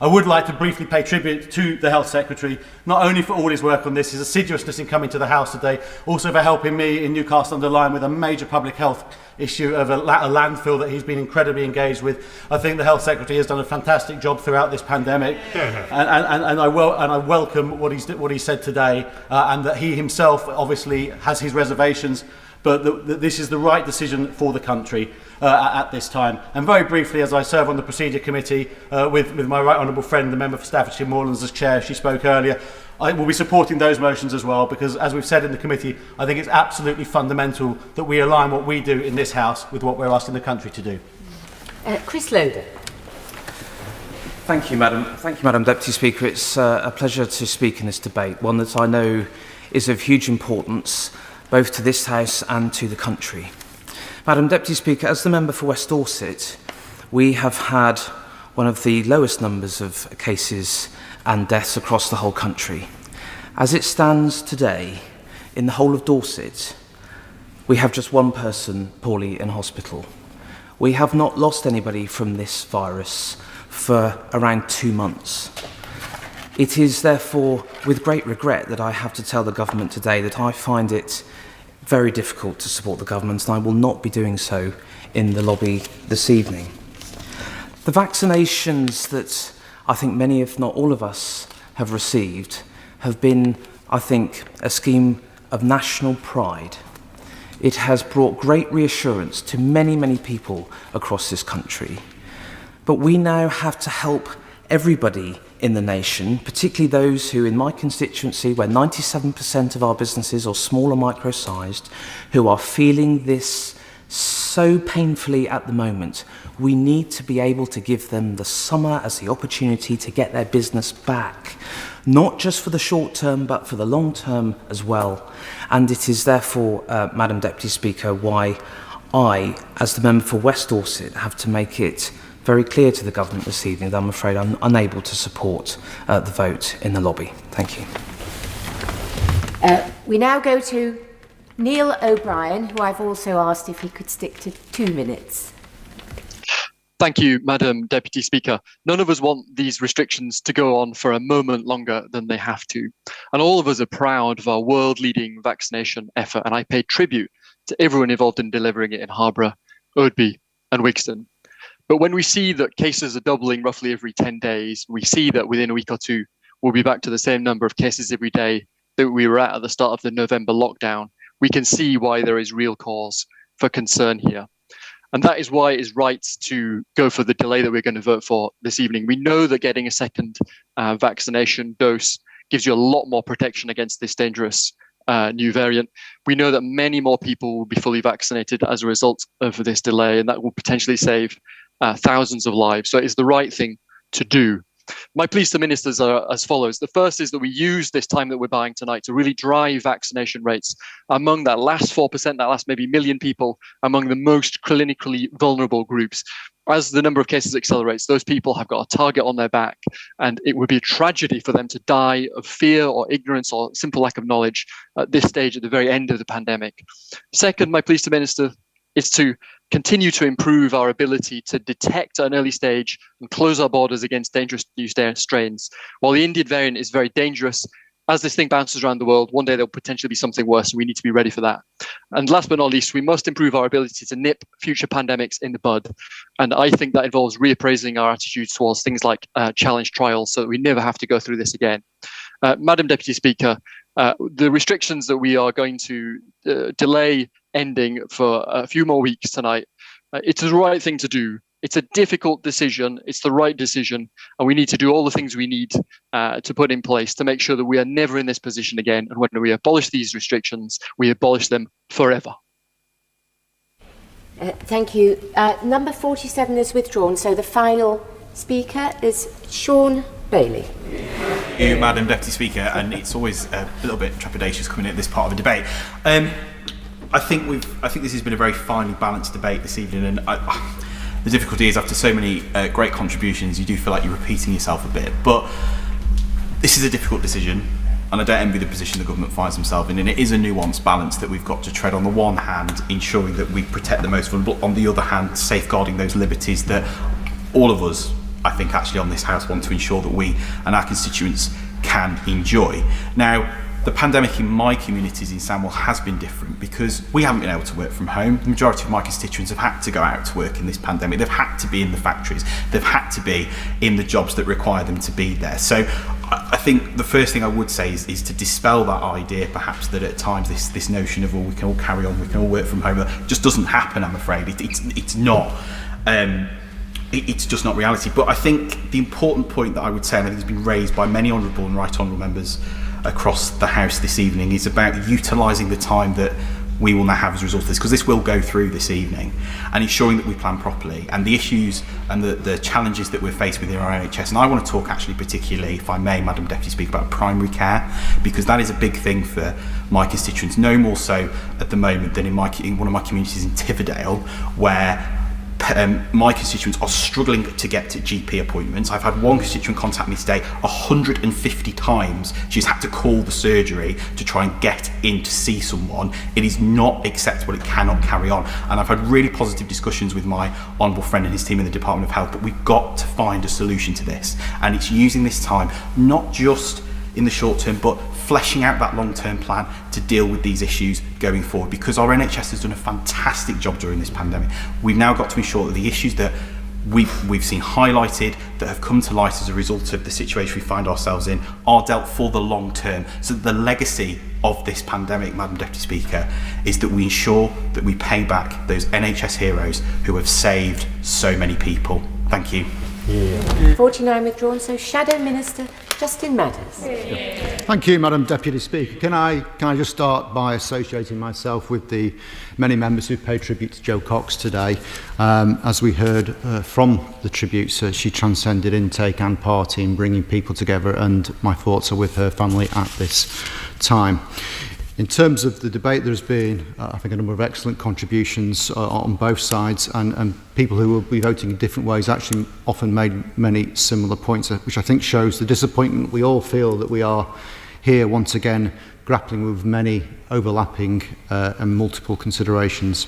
I would like to briefly pay tribute to the Health Secretary, not only for all his work on this, his assiduousness in coming to the House today, also for helping me in Newcastle-under-Lyme with a major public health issue of a landfill that he's been incredibly engaged with. I think the Health Secretary has done a fantastic job throughout this pandemic, and I welcome what he said today, and that he himself obviously has his reservations, but this is the right decision for the country at this time. And very briefly, as I serve on the Procedure Committee with my right honourable friend, the member for Staffordshire Moorlands as chair, she spoke earlier, I will be supporting those motions as well, because as we've said in the committee, I think it's absolutely fundamental that we align what we do in this House with what we're asking the country to do. Chris Loder. Thank you, Madam Deputy Speaker. It's a pleasure to speak in this debate, one that I know is of huge importance both to this House and to the country. Madam Deputy Speaker, as the member for West Dorset, we have had one of the lowest numbers of cases and deaths across the whole country. As it stands today, in the whole of Dorset, we have just one person poorly in hospital. We have not lost anybody from this virus for around 2 months. It is therefore with great regret that I have to tell the government today that I find it very difficult to support the government, and I will not be doing so in the lobby this evening. The vaccinations that I think many, if not all of us, have received have been, I think, a scheme of national pride. It has brought great reassurance to many, many people across this country. But we now have to help everybody in the nation, particularly those who, in my constituency, where 97% of our businesses are small or micro-sized, who are feeling this so painfully at the moment. We need to be able to give them the summer as the opportunity to get their business back, not just for the short term, but for the long term as well. And it is therefore, Madam Deputy Speaker, why I, as the member for West Dorset, have to make it very clear to the government this evening that I'm afraid I'm unable to support the vote in the lobby. Thank you. We now go to Neil O'Brien, who I've also asked if he could stick to 2 minutes. Thank you, Madam Deputy Speaker. None of us want these restrictions to go on for a moment longer than they have to. And all of us are proud of our world-leading vaccination effort, and I pay tribute to everyone involved in delivering it in Harborough, Oadby and Wigston. But when we see that cases are doubling roughly every 10 days, we see that within a week or two, we'll be back to the same number of cases every day that we were at the start of the November lockdown. We can see why there is real cause for concern here. And that is why it is right to go for the delay that we're going to vote for this evening. We know that getting a second vaccination dose gives you a lot more protection against this dangerous new variant. We know that many more people will be fully vaccinated as a result of this delay, and that will potentially save thousands of lives. So it's the right thing to do. My pleas to ministers are as follows. The first is that we use this time that we're buying tonight to really drive vaccination rates among that last 4%, that last maybe million people, among the most clinically vulnerable groups. As the number of cases accelerates, those people have got a target on their back, and it would be a tragedy for them to die of fear or ignorance or simple lack of knowledge at this stage, at the very end of the pandemic. Second, my pleas to minister is to continue to improve our ability to detect at an early stage and close our borders against dangerous new strains. While the Indian variant is very dangerous, as this thing bounces around the world, one day there'll potentially be something worse, and we need to be ready for that. And last but not least, we must improve our ability to nip future pandemics in the bud. And I think that involves reappraising our attitudes towards things like challenge trials, so that we never have to go through this again. Madam Deputy Speaker, the restrictions that we are going to delay ending for a few more weeks tonight, it's the right thing to do. It's a difficult decision. It's the right decision. And we need to do all the things we need to put in place to make sure that we are never in this position again. And when we abolish these restrictions, we abolish them forever. Thank you. Number 47 is withdrawn. So the final speaker is Sean Bailey. Thank you, Madam Deputy Speaker. And it's always a little bit trepidatious coming at this part of the debate. I think this has been a very finely balanced debate this evening, and the difficulty is after so many great contributions, you do feel like you're repeating yourself a bit. But this is a difficult decision, and I don't envy the position the government finds themselves in. And it is a nuanced balance that we've got to tread. On the one hand, ensuring that we protect the most vulnerable. On the other hand, safeguarding those liberties that all of us, I think, actually on this House want to ensure that we and our constituents can enjoy. Now, the pandemic in my communities in Sandwell has been different because we haven't been able to work from home. The majority of my constituents have had to go out to work in this pandemic. They've had to be in the factories. They've had to be in the jobs that require them to be there. So I think the first thing I would say is to dispel that idea, perhaps, that at times this notion of, well, we can all carry on, we can all work from home, just doesn't happen, I'm afraid. It's not. It's just not reality. But I think the important point that I would say, and I think has been raised by many honourable and right honourable members across the House this evening, is about utilising the time that we will now have as a result of this, because this will go through this evening, and ensuring that we plan properly, and the issues and the challenges that we're faced with in our NHS. And I want to talk actually particularly, if I may, Madam Deputy Speaker, about primary care, because that is a big thing for my constituents, no more so at the moment than in one of my communities in Tividale, where my constituents are struggling to get to GP appointments. I've had one constituent contact me today 150 times. She's had to call the surgery to try and get in to see someone. It is not acceptable. It cannot carry on. And I've had really positive discussions with my honourable friend and his team in the Department of Health, but we've got to find a solution to this. And it's using this time, not just in the short term, but fleshing out that long-term plan to deal with these issues going forward, because our NHS has done a fantastic job during this pandemic. We've now got to ensure that the issues that we've seen highlighted, that have come to light as a result of the situation we find ourselves in, are dealt for the long term. So the legacy of this pandemic, Madam Deputy Speaker, is that we ensure that we pay back those NHS heroes who have saved so many people. Thank you. 49 withdrawn. So Shadow Minister Justin Matters. Thank you, Madam Deputy Speaker. Can I just start by associating myself with the many members who paid tribute to Jo Cox today. As we heard from the tributes, she transcended intake and party in bringing people together, and my thoughts are with her family at this time. In terms of the debate, there's been, I think, a number of excellent contributions on both sides, and people who will be voting in different ways actually often made many similar points, which I think shows the disappointment we all feel that we are here once again grappling with many overlapping and multiple considerations.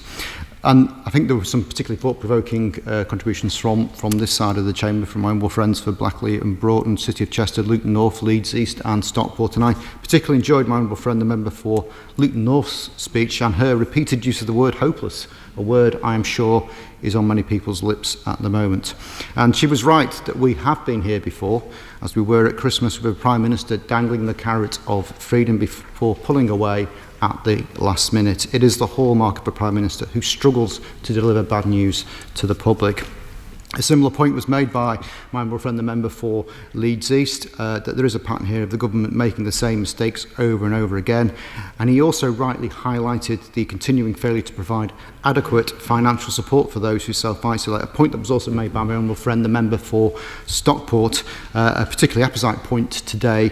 And I think there were some particularly thought-provoking contributions from this side of the chamber, from my humble friends for Blackley and Broughton, City of Chester, Luton North, Leeds East and Stockport. And I particularly enjoyed my humble friend, the member for Luton North's speech, and her repeated use of the word hopeless, a word I am sure is on many people's lips at the moment. And she was right that we have been here before, as we were at Christmas with the Prime Minister dangling the carrot of freedom before pulling away at the last minute. It is the hallmark of a Prime Minister who struggles to deliver bad news to the public. A similar point was made by my honourable friend, the member for Leeds East, that there is a pattern here of the government making the same mistakes over and over again. And he also rightly highlighted the continuing failure to provide adequate financial support for those who self-isolate, a point that was also made by my honourable friend, the member for Stockport, a particularly apposite point today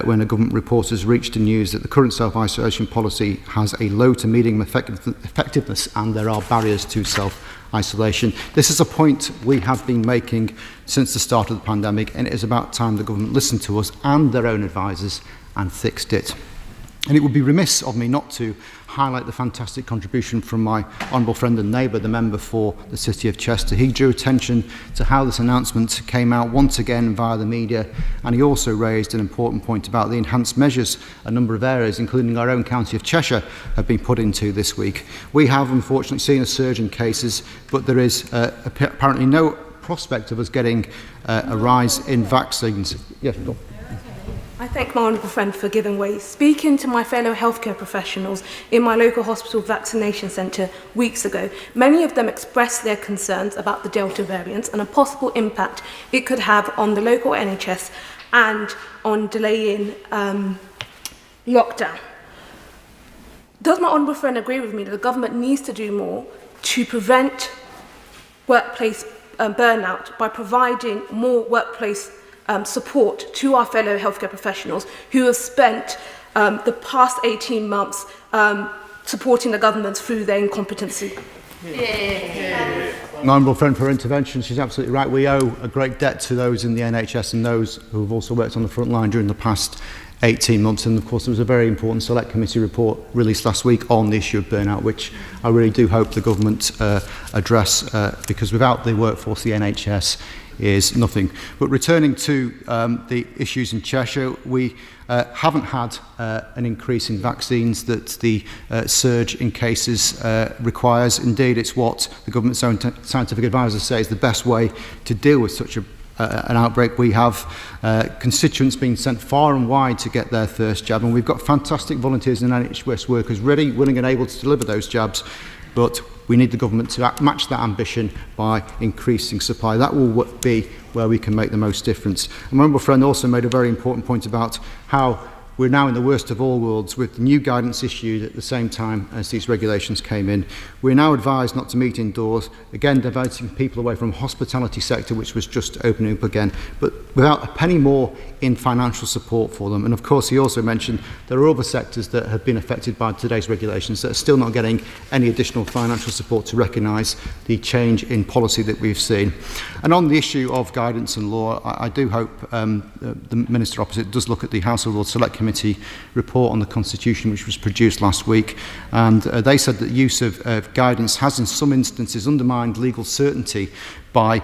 when a government report has reached the news that the current self-isolation policy has a low to medium effectiveness and there are barriers to self-isolation. This is a point we have been making since the start of the pandemic, and it is about time the government listened to us and their own advisors and fixed it. And it would be remiss of me not to highlight the fantastic contribution from my honourable friend and neighbour, the member for the City of Chester. He drew attention to how this announcement came out once again via the media, and he also raised an important point about the enhanced measures a number of areas, including our own county of Cheshire, have been put into this week. We have unfortunately seen a surge in cases, but there is apparently no prospect of us getting a rise in vaccines. Yes, go on. I thank my honourable friend for giving way. Speaking to my fellow healthcare professionals in my local hospital vaccination centre weeks ago, many of them expressed their concerns about the Delta variant and a possible impact it could have on the local NHS and on delaying lockdown. Does my honourable friend agree with me that the government needs to do more to prevent workplace burnout by providing more workplace support to our fellow healthcare professionals who have spent the past 18 months supporting the government through their incompetency? My honourable friend for her intervention, she's absolutely right. We owe a great debt to those in the NHS and those who have also worked on the front line during the past 18 months. And of course, there was a very important select committee report released last week on the issue of burnout, which I really do hope the government address, because without the workforce, the NHS is nothing. But returning to the issues in Cheshire, we haven't had an increase in vaccines that the surge in cases requires. Indeed, it's what the government's own scientific advisors say is the best way to deal with such an outbreak. We have constituents being sent far and wide to get their first jab, and we've got fantastic volunteers and NHS workers ready, willing and able to deliver those jabs, but we need the government to match that ambition by increasing supply. That will be where we can make the most difference. And my honourable friend also made a very important point about how we're now in the worst of all worlds with new guidance issued at the same time as these regulations came in. We're now advised not to meet indoors, again diverting people away from the hospitality sector, which was just opening up again, but without a penny more in financial support for them. And of course, he also mentioned there are other sectors that have been affected by today's regulations that are still not getting any additional financial support to recognise the change in policy that we've seen. And on the issue of guidance and law, I do hope the Minister opposite does look at the House of Lords Select Committee report on the Constitution, which was produced last week, and they said that use of guidance has in some instances undermined legal certainty by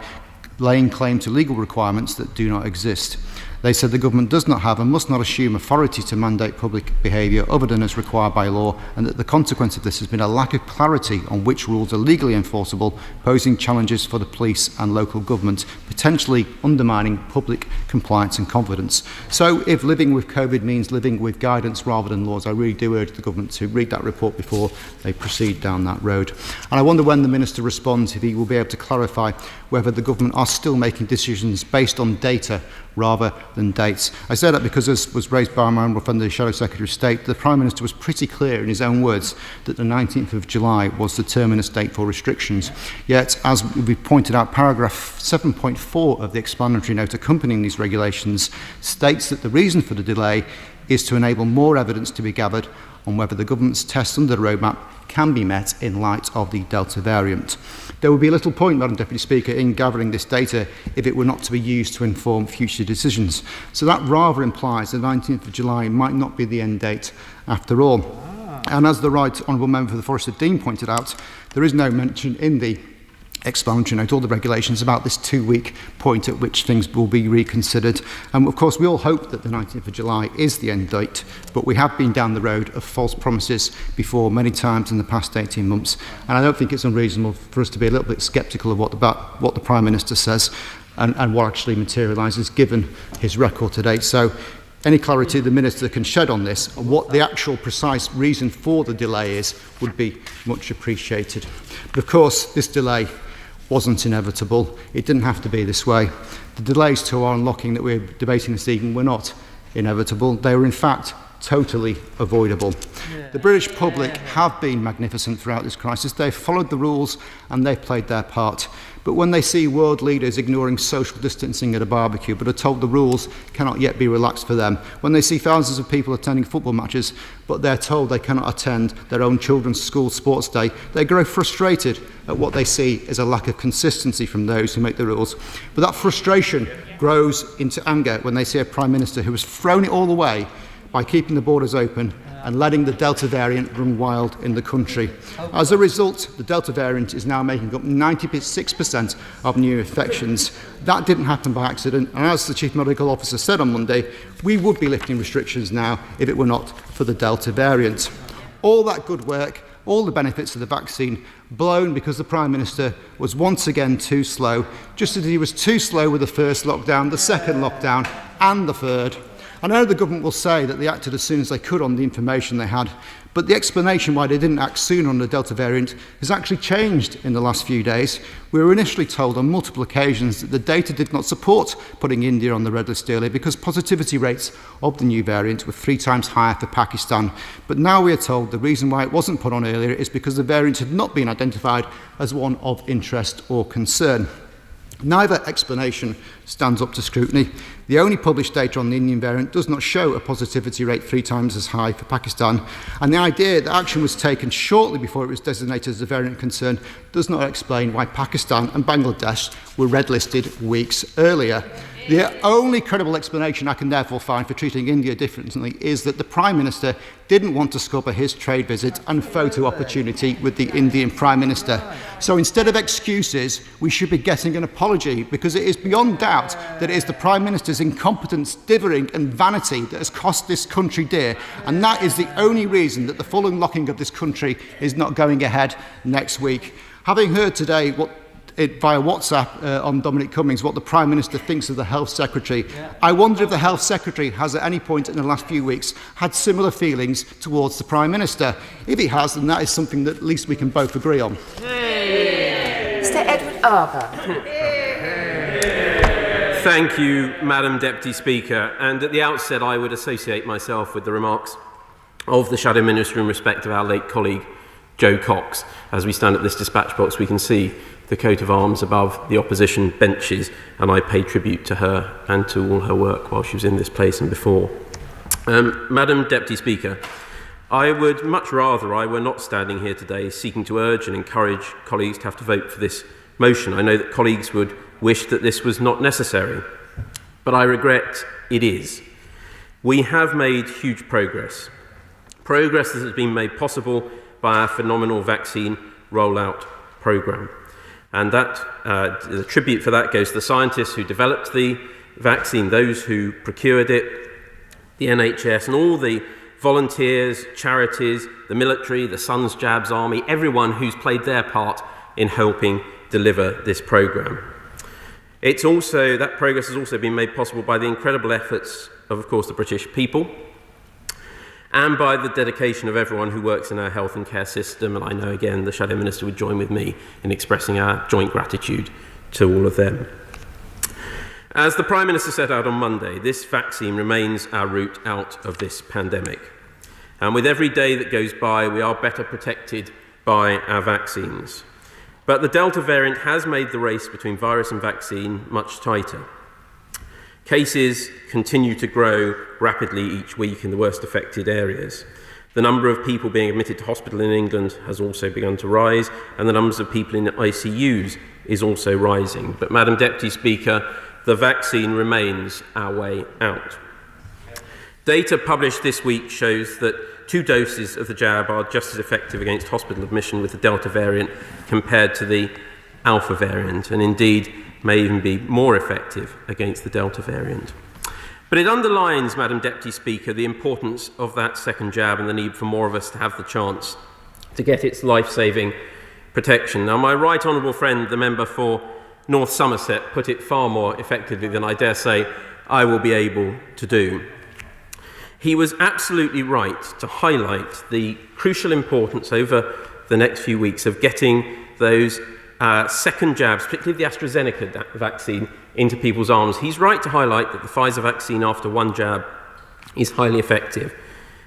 laying claim to legal requirements that do not exist. They said the government does not have and must not assume authority to mandate public behaviour other than as required by law, and that the consequence of this has been a lack of clarity on which rules are legally enforceable, posing challenges for the police and local government, potentially undermining public compliance and confidence. So if living with COVID means living with guidance rather than laws, I really do urge the government to read that report before they proceed down that road. And I wonder when the Minister responds if he will be able to clarify whether the government are still making decisions based on data rather than dates. I say that because, as was raised by my honourable friend, the Shadow Secretary of State, the Prime Minister was pretty clear in his own words that the 19th of July was the terminus date for restrictions. Yet, as we pointed out, paragraph 7.4 of the explanatory note accompanying these regulations states that the reason for the delay is to enable more evidence to be gathered on whether the government's tests under the roadmap can be met in light of the Delta variant. There would be little point, Madam Deputy Speaker, in gathering this data if it were not to be used to inform future decisions. So that rather implies the 19th of July might not be the end date after all. And as the Right Honourable Member for the Forest of Dean pointed out, there is no mention in the explanatory note or the regulations about this 2-week point at which things will be reconsidered. Of course, we all hope that the 19th of July is the end date, but we have been down the road of false promises before many times in the past 18 months, and I don't think it's unreasonable for us to be a little bit sceptical of what the Prime Minister says and what actually materialises given his record to date. So any clarity the Minister can shed on this and what the actual precise reason for the delay is would be much appreciated. But of course, this delay wasn't inevitable. It didn't have to be this way. The delays to our unlocking that we're debating this evening were not inevitable. They were in fact totally avoidable. The British public have been magnificent throughout this crisis. They've followed the rules and they've played their part. But when they see world leaders ignoring social distancing at a barbecue but are told the rules cannot yet be relaxed for them, when they see thousands of people attending football matches but they're told they cannot attend their own children's school sports day, they grow frustrated at what they see as a lack of consistency from those who make the rules. But that frustration grows into anger when they see a Prime Minister who has thrown it all away by keeping the borders open and letting the Delta variant run wild in the country. As a result, the Delta variant is now making up 96% of new infections. That didn't happen by accident, and as the Chief Medical Officer said on Monday, we would be lifting restrictions now if it were not for the Delta variant. All that good work, all the benefits of the vaccine, blown because the Prime Minister was once again too slow, just as he was too slow with the first lockdown, the second lockdown, and the third. I know the government will say that they acted as soon as they could on the information they had, but the explanation why they didn't act sooner on the Delta variant has actually changed in the last few days. We were initially told on multiple occasions that the data did not support putting India on the red list earlier because positivity rates of the new variant were 3 times higher for Pakistan. But now we are told the reason why it wasn't put on earlier is because the variant had not been identified as one of interest or concern. Neither explanation stands up to scrutiny. The only published data on the Indian variant does not show a positivity rate 3 times as high for Pakistan, and the idea that action was taken shortly before it was designated as a variant of concern does not explain why Pakistan and Bangladesh were red-listed weeks earlier. The only credible explanation I can therefore find for treating India differently is that the Prime Minister didn't want to scupper his trade visit and photo opportunity with the Indian Prime Minister. So instead of excuses, we should be getting an apology, because it is beyond doubt that it is the Prime Minister's incompetence, dithering and vanity that has cost this country dear, and that is the only reason that the full unlocking of this country is not going ahead next week. Having heard today via WhatsApp on Dominic Cummings what the Prime Minister thinks of the Health Secretary, I wonder if the Health Secretary has at any point in the last few weeks had similar feelings towards the Prime Minister. If he has, then that is something that at least we can both agree on. Mr. Edward Arber. Thank you, Madam Deputy Speaker. And at the outset, I would associate myself with the remarks of the Shadow Minister in respect of our late colleague, Jo Cox. As we stand at this dispatch box, we can see the coat of arms above the opposition benches, and I pay tribute to her and to all her work while she was in this place and before. Madam Deputy Speaker, I would much rather I were not standing here today seeking to urge and encourage colleagues to have to vote for this motion. I know that colleagues would wish that this was not necessary, but I regret it is. We have made huge progress that has been made possible by our phenomenal vaccine rollout programme. And the tribute for that goes to the scientists who developed the vaccine, those who procured it, the NHS, and all the volunteers, charities, the military, the Sons Jabs Army, everyone who's played their part in helping deliver this programme. That progress has also been made possible by the incredible efforts of course, the British people, and by the dedication of everyone who works in our health and care system. And I know, again, the Shadow Minister would join with me in expressing our joint gratitude to all of them. As the Prime Minister set out on Monday, this vaccine remains our route out of this pandemic. And with every day that goes by, we are better protected by our vaccines. But the Delta variant has made the race between virus and vaccine much tighter. Cases continue to grow rapidly each week in the worst affected areas. The number of people being admitted to hospital in England has also begun to rise, and the numbers of people in ICUs is also rising. But, Madam Deputy Speaker, the vaccine remains our way out. Data published this week shows that 2 doses of the jab are just as effective against hospital admission with the Delta variant compared to the Alpha variant, and indeed may even be more effective against the Delta variant. But it underlines, Madam Deputy Speaker, the importance of that second jab and the need for more of us to have the chance to get its life-saving protection. Now, my right honourable friend, the member for North Somerset, put it far more effectively than I dare say I will be able to do. He was absolutely right to highlight the crucial importance over the next few weeks of getting those second jabs, particularly the AstraZeneca vaccine, into people's arms. He's right to highlight that the Pfizer vaccine after one jab is highly effective.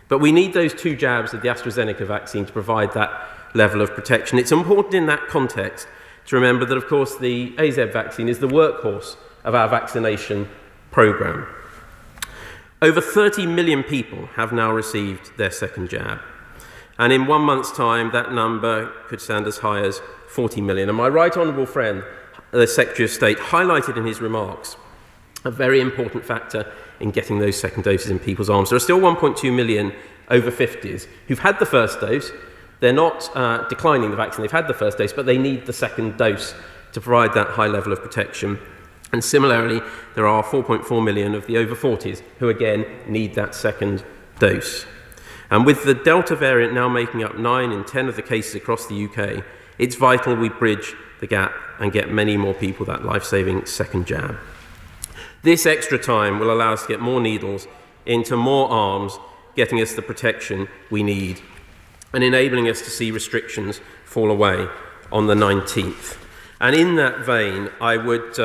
But we need those 2 jabs of the AstraZeneca vaccine to provide that level of protection. It's important in that context to remember that, of course, the AZ vaccine is the workhorse of our vaccination programme. Over 30 million people have now received their second jab. And in 1 month's time, that number could stand as high as 40 million. And my right honourable friend, the Secretary of State, highlighted in his remarks a very important factor in getting those second doses in people's arms. There are still 1.2 million over 50s who've had the first dose. They're not declining the vaccine. They've had the first dose, but they need the second dose to provide that high level of protection. And similarly, there are 4.4 million of the over 40s who, again, need that second dose. And with the Delta variant now making up 9 in 10 of the cases across the UK, it's vital we bridge the gap and get many more people that life-saving second jab. This extra time will allow us to get more needles into more arms, getting us the protection we need and enabling us to see restrictions fall away on the 19th. And in that vein, I would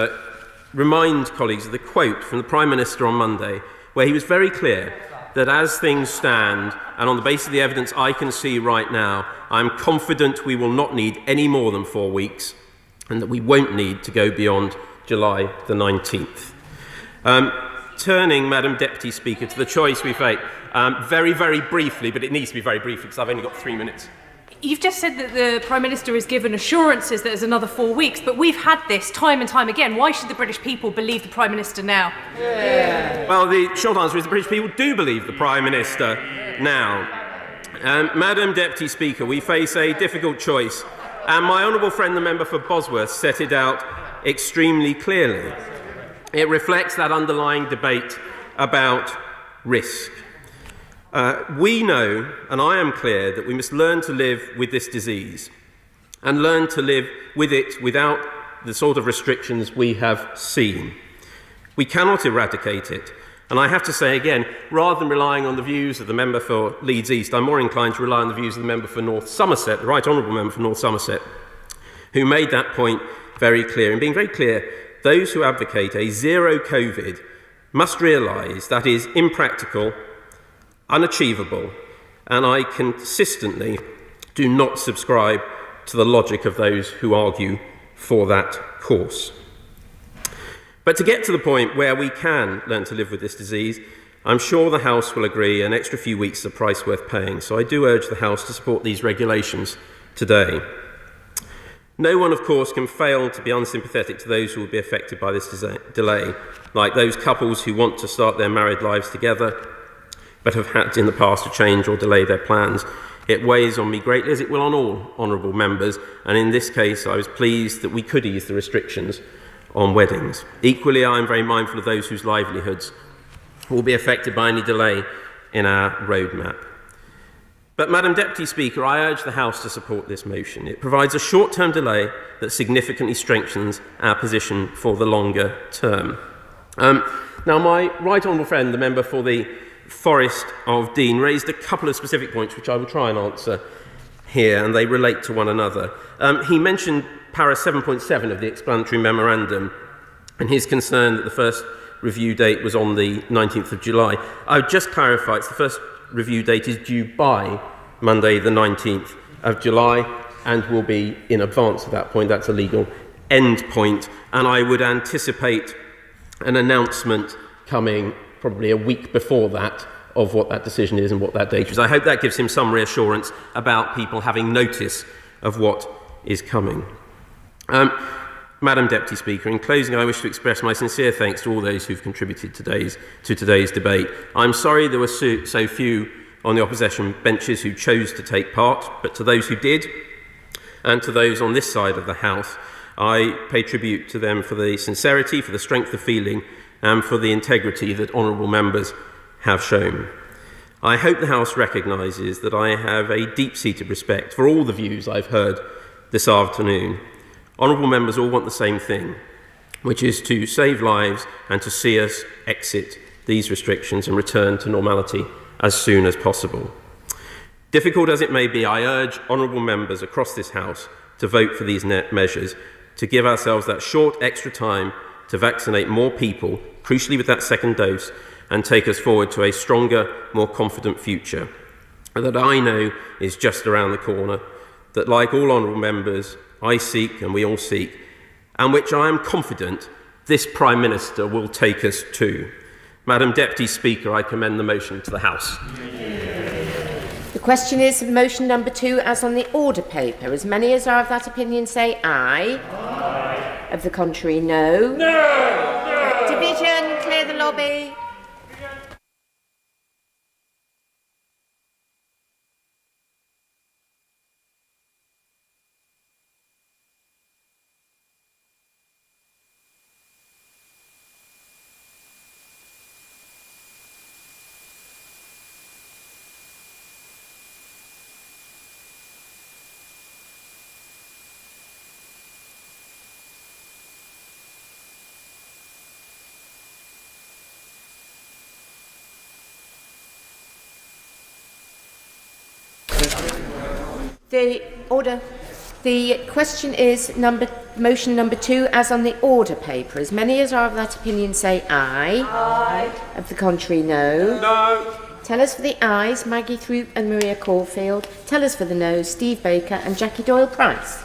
remind colleagues of the quote from the Prime Minister on Monday, where he was very clear that as things stand, and on the basis of the evidence I can see right now, I'm confident we will not need any more than 4 weeks, and that we won't need to go beyond July the 19th. Turning, Madam Deputy Speaker, to the choice we face, very, very briefly, but it needs to be very brief because I've only got 3 minutes. You've just said that the Prime Minister has given assurances that there's another 4 weeks, but we've had this time and time again. Why should the British people believe the Prime Minister now? Yeah. Well, the short answer is the British people do believe the Prime Minister now. Madam Deputy Speaker, we face a difficult choice, and my honourable friend, the member for Bosworth, set it out extremely clearly. It reflects that underlying debate about risk. We know, and I am clear, that we must learn to live with this disease and learn to live with it without the sort of restrictions we have seen. We cannot eradicate it. And I have to say again, rather than relying on the views of the member for Leeds East, I'm more inclined to rely on the views of the member for North Somerset, the Right Honourable member for North Somerset, who made that point very clear. And being very clear, those who advocate a zero COVID must realise that is impractical, unachievable, and I consistently do not subscribe to the logic of those who argue for that course. But to get to the point where we can learn to live with this disease, I'm sure the House will agree an extra few weeks is a price worth paying, so I do urge the House to support these regulations today. No one, of course, can fail to be unsympathetic to those who will be affected by this delay, like those couples who want to start their married lives together but have had in the past to change or delay their plans. It weighs on me greatly, as it will on all honourable members, and in this case I was pleased that we could ease the restrictions on weddings. Equally, I am very mindful of those whose livelihoods will be affected by any delay in our roadmap. But, Madam Deputy Speaker, I urge the House to support this motion. It provides a short-term delay that significantly strengthens our position for the longer term. Now, my right honourable friend, the member for the Forest of Dean, raised a couple of specific points which I will try and answer here, and they relate to one another. He mentioned para 7.7 of the explanatory memorandum and his concern that the first review date was on the 19th of July. I would just clarify, it's the first review date is due by Monday the 19th of July and will be in advance of that point. That's a legal end point, and I would anticipate an announcement coming probably a week before that of what that decision is and what that date is. I hope that gives him some reassurance about people having notice of what is coming. Madam Deputy Speaker, in closing, I wish to express my sincere thanks to all those who've contributed to today's debate. I'm sorry there were so few on the opposition benches who chose to take part, but to those who did, and to those on this side of the House, I pay tribute to them for the sincerity, for the strength of feeling, and for the integrity that honourable members have shown. I hope the House recognises that I have a deep-seated respect for all the views I've heard this afternoon. Honourable members all want the same thing, which is to save lives and to see us exit these restrictions and return to normality as soon as possible. Difficult as it may be, I urge honourable members across this House to vote for these measures, to give ourselves that short extra time to vaccinate more people, crucially with that second dose, and take us forward to a stronger, more confident future that I know is just around the corner, that like all honourable members, I seek and we all seek, and which I am confident this Prime Minister will take us to. Madam Deputy Speaker, I commend the motion to the House. The question is motion number 2 as on the order paper. As many as are of that opinion say aye. Aye. Of the contrary, no. No! Division, clear the lobby. The question is motion number 2 as on the order paper. As many as are of that opinion say aye. Aye. Of the contrary, no. No. Tell us for the ayes, Maggie Throop and Maria Caulfield. Tell us for the noes, Steve Baker and Jackie Doyle-Price.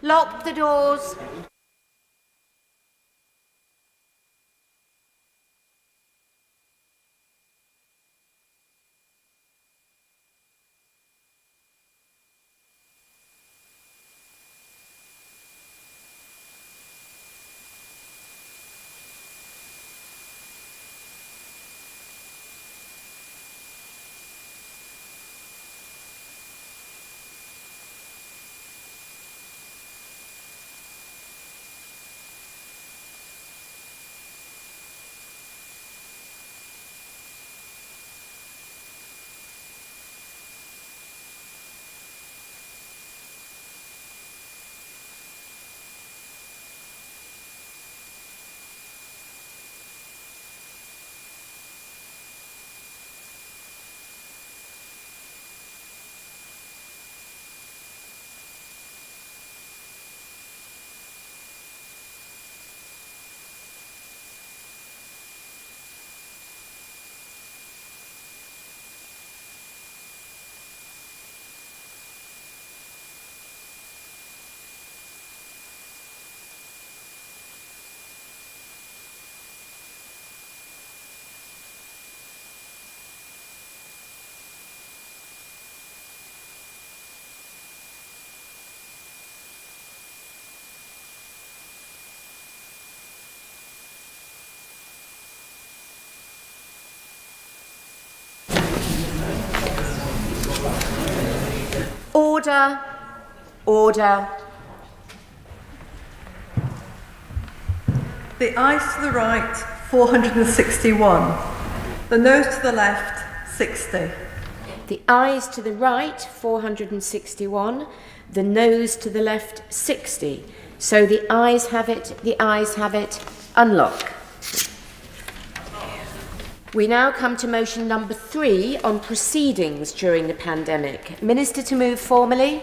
Lock the doors. Order. Order. The ayes to the right, 461. The noes to the left, 60. The ayes to the right, 461. The noes to the left, 60. So the ayes have it, the ayes have it. Unlock. We now come to motion number 3 on proceedings during the pandemic. Minister to move formally.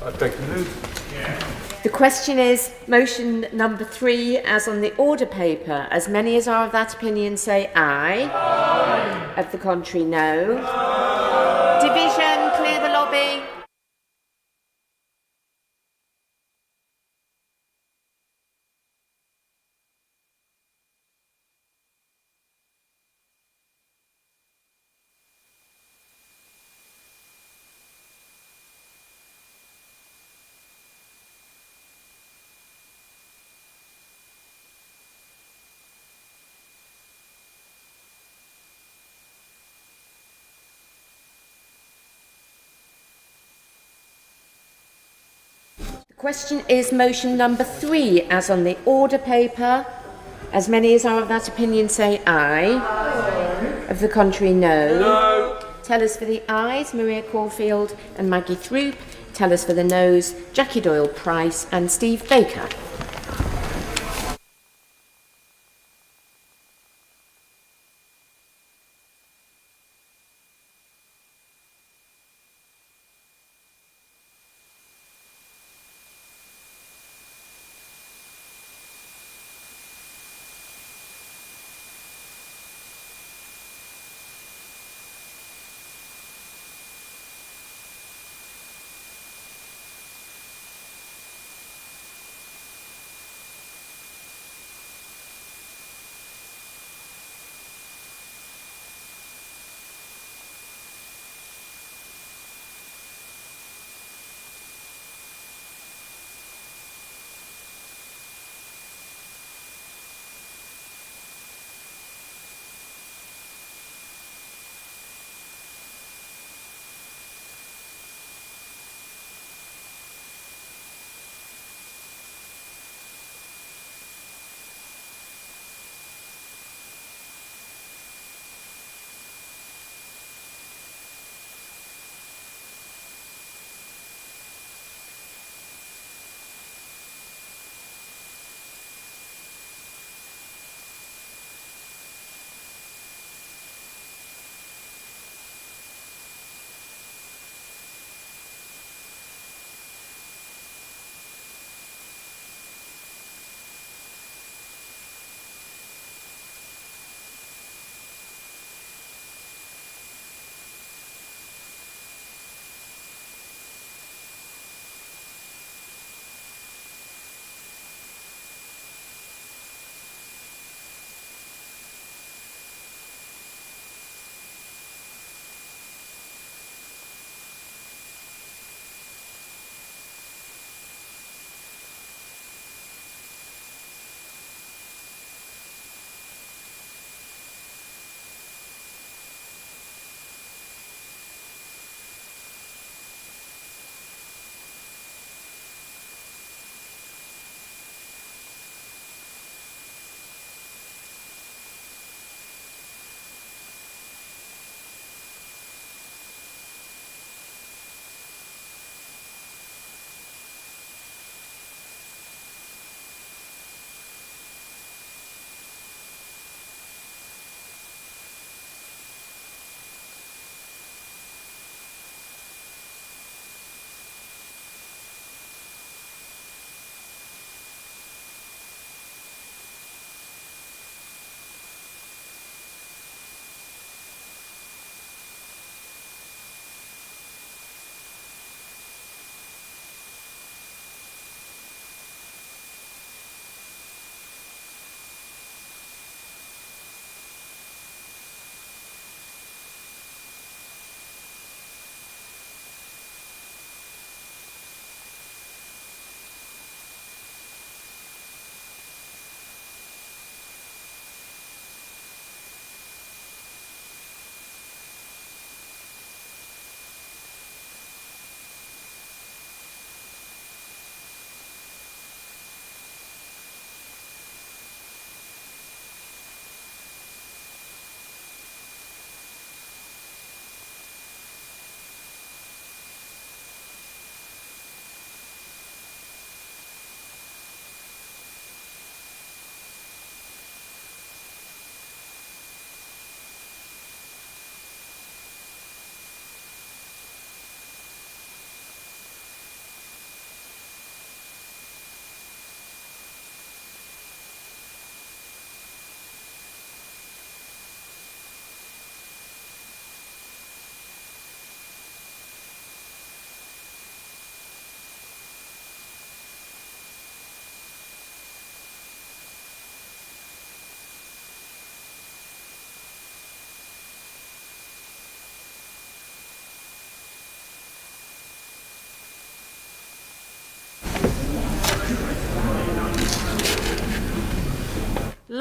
I beg to move. The question is motion number 3 as on the order paper. As many as are of that opinion say aye. Aye. Of the contrary, no. Division, clear the lobby. Question is motion number 3 as on the order paper. As many as are of that opinion say aye. Aye. Of the contrary, no. No. Tell us for the ayes, Maria Caulfield and Maggie Throop. Tell us for the noes, Jackie Doyle-Price and Steve Baker.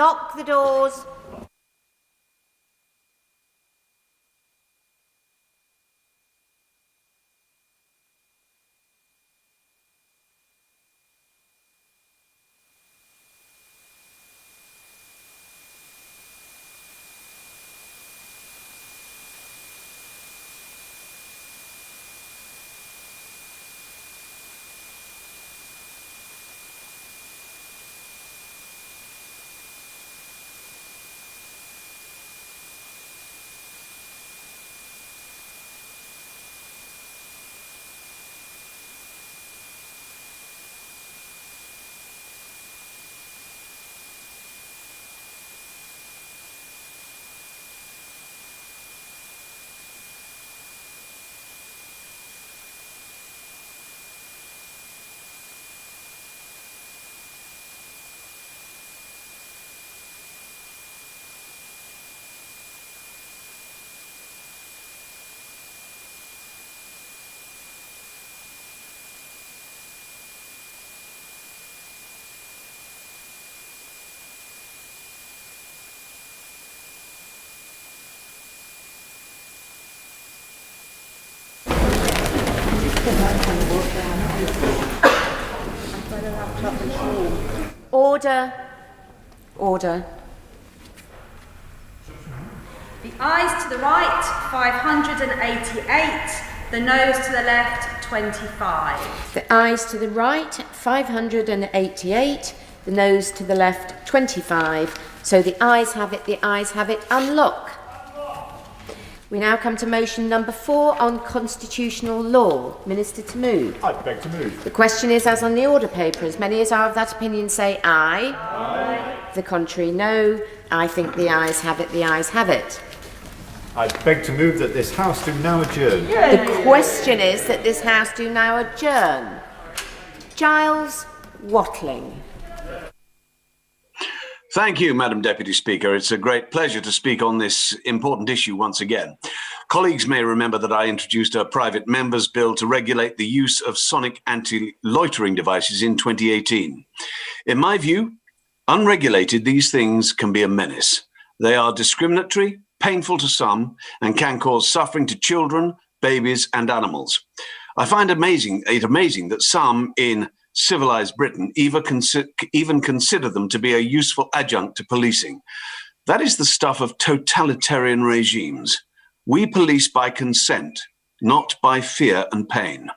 lock the doors. Order. Order. The ayes to the right, 588. The noes to the left, 25. The ayes to the right, 588. The noes to the left, 25. So the ayes have it, the ayes have it. Unlock. We now come to motion number 4 on constitutional law. Minister to move. I beg to move. The question is as on the order paper. As many as are of that opinion say aye. Aye. The contrary no. I think the ayes have it, the ayes have it. I beg to move that this House do now adjourn. The question is that this House do now adjourn. Giles Watling. Thank you, Madam Deputy Speaker. It's a great pleasure to speak on this important issue once again. Colleagues may remember that I introduced a private member's bill to regulate the use of sonic anti-loitering devices in 2018. In my view, unregulated, these things can be a menace. They are discriminatory, painful to some, and can cause suffering to children, babies, and animals. I find it amazing that some in civilized Britain even consider them to be a useful adjunct to policing. That is the stuff of totalitarian regimes. We police by consent, not by fear and pain.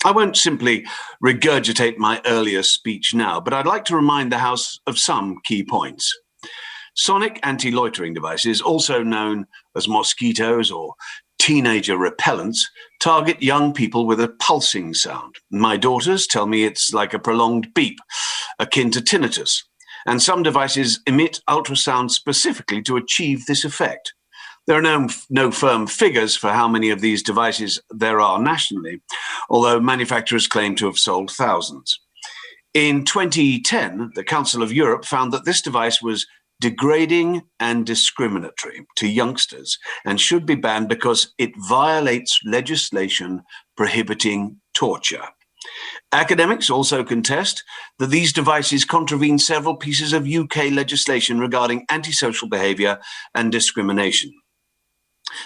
I won't simply regurgitate my earlier speech now, but I'd like to remind the House of some key points. Sonic anti-loitering devices, also known as mosquitoes or teenager repellents, target young people with a pulsing sound. My daughters tell me it's like a prolonged beep, akin to tinnitus, and some devices emit ultrasound specifically to achieve this effect. There are no firm figures for how many of these devices there are nationally, although manufacturers claim to have sold thousands. In 2010, the Council of Europe found that this device was degrading and discriminatory to youngsters and should be banned because it violates legislation prohibiting torture. Academics also contest that these devices contravene several pieces of UK legislation regarding antisocial behaviour and discrimination.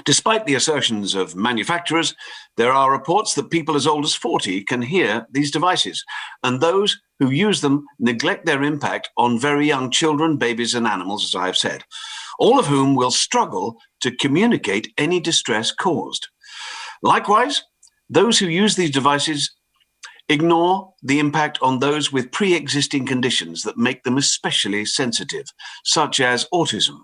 Despite the assertions of manufacturers, there are reports that people as old as 40 can hear these devices, and those who use them neglect their impact on very young children, babies, and animals, as I have said, all of whom will struggle to communicate any distress caused. Likewise, those who use these devices ignore the impact on those with pre-existing conditions that make them especially sensitive, such as autism.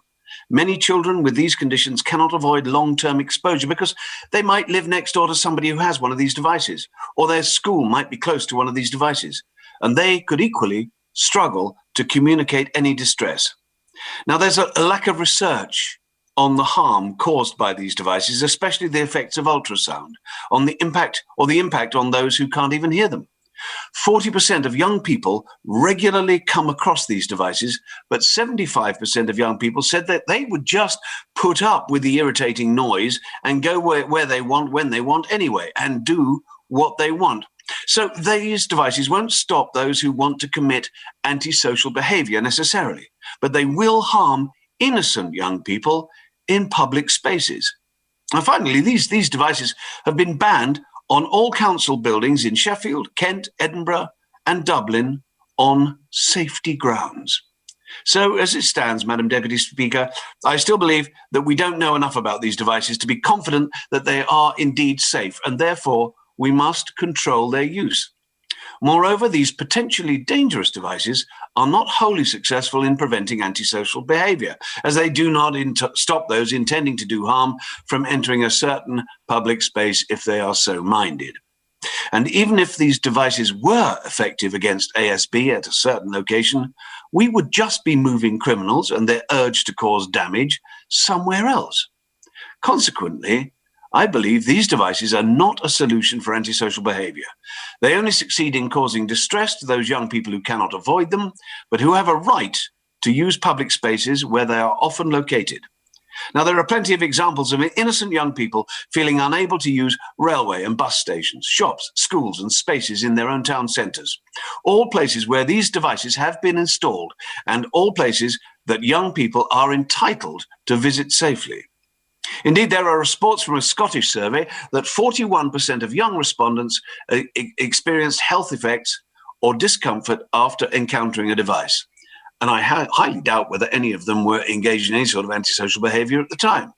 Many children with these conditions cannot avoid long-term exposure because they might live next door to somebody who has one of these devices, or their school might be close to one of these devices, and they could equally struggle to communicate any distress. Now, there's a lack of research on the harm caused by these devices, especially the effects of ultrasound, on the impact on those who can't even hear them. 40% of young people regularly come across these devices, but 75% of young people said that they would just put up with the irritating noise and go where they want, when they want anyway, and do what they want. So these devices won't stop those who want to commit antisocial behaviour necessarily, but they will harm innocent young people in public spaces. And finally, these devices have been banned on all council buildings in Sheffield, Kent, Edinburgh and Dublin on safety grounds. So as it stands, Madam Deputy Speaker, I still believe that we don't know enough about these devices to be confident that they are indeed safe, and therefore we must control their use. Moreover, these potentially dangerous devices are not wholly successful in preventing antisocial behaviour, as they do not stop those intending to do harm from entering a certain public space if they are so minded. And even if these devices were effective against ASB at a certain location, we would just be moving criminals and their urge to cause damage somewhere else. Consequently, I believe these devices are not a solution for antisocial behaviour. They only succeed in causing distress to those young people who cannot avoid them, but who have a right to use public spaces where they are often located. Now, there are plenty of examples of innocent young people feeling unable to use railway and bus stations, shops, schools and spaces in their own town centres. All places where these devices have been installed, and all places that young people are entitled to visit safely. Indeed, there are reports from a Scottish survey that 41% of young respondents experienced health effects or discomfort after encountering a device. And I highly doubt whether any of them were engaged in any sort of antisocial behaviour at the time.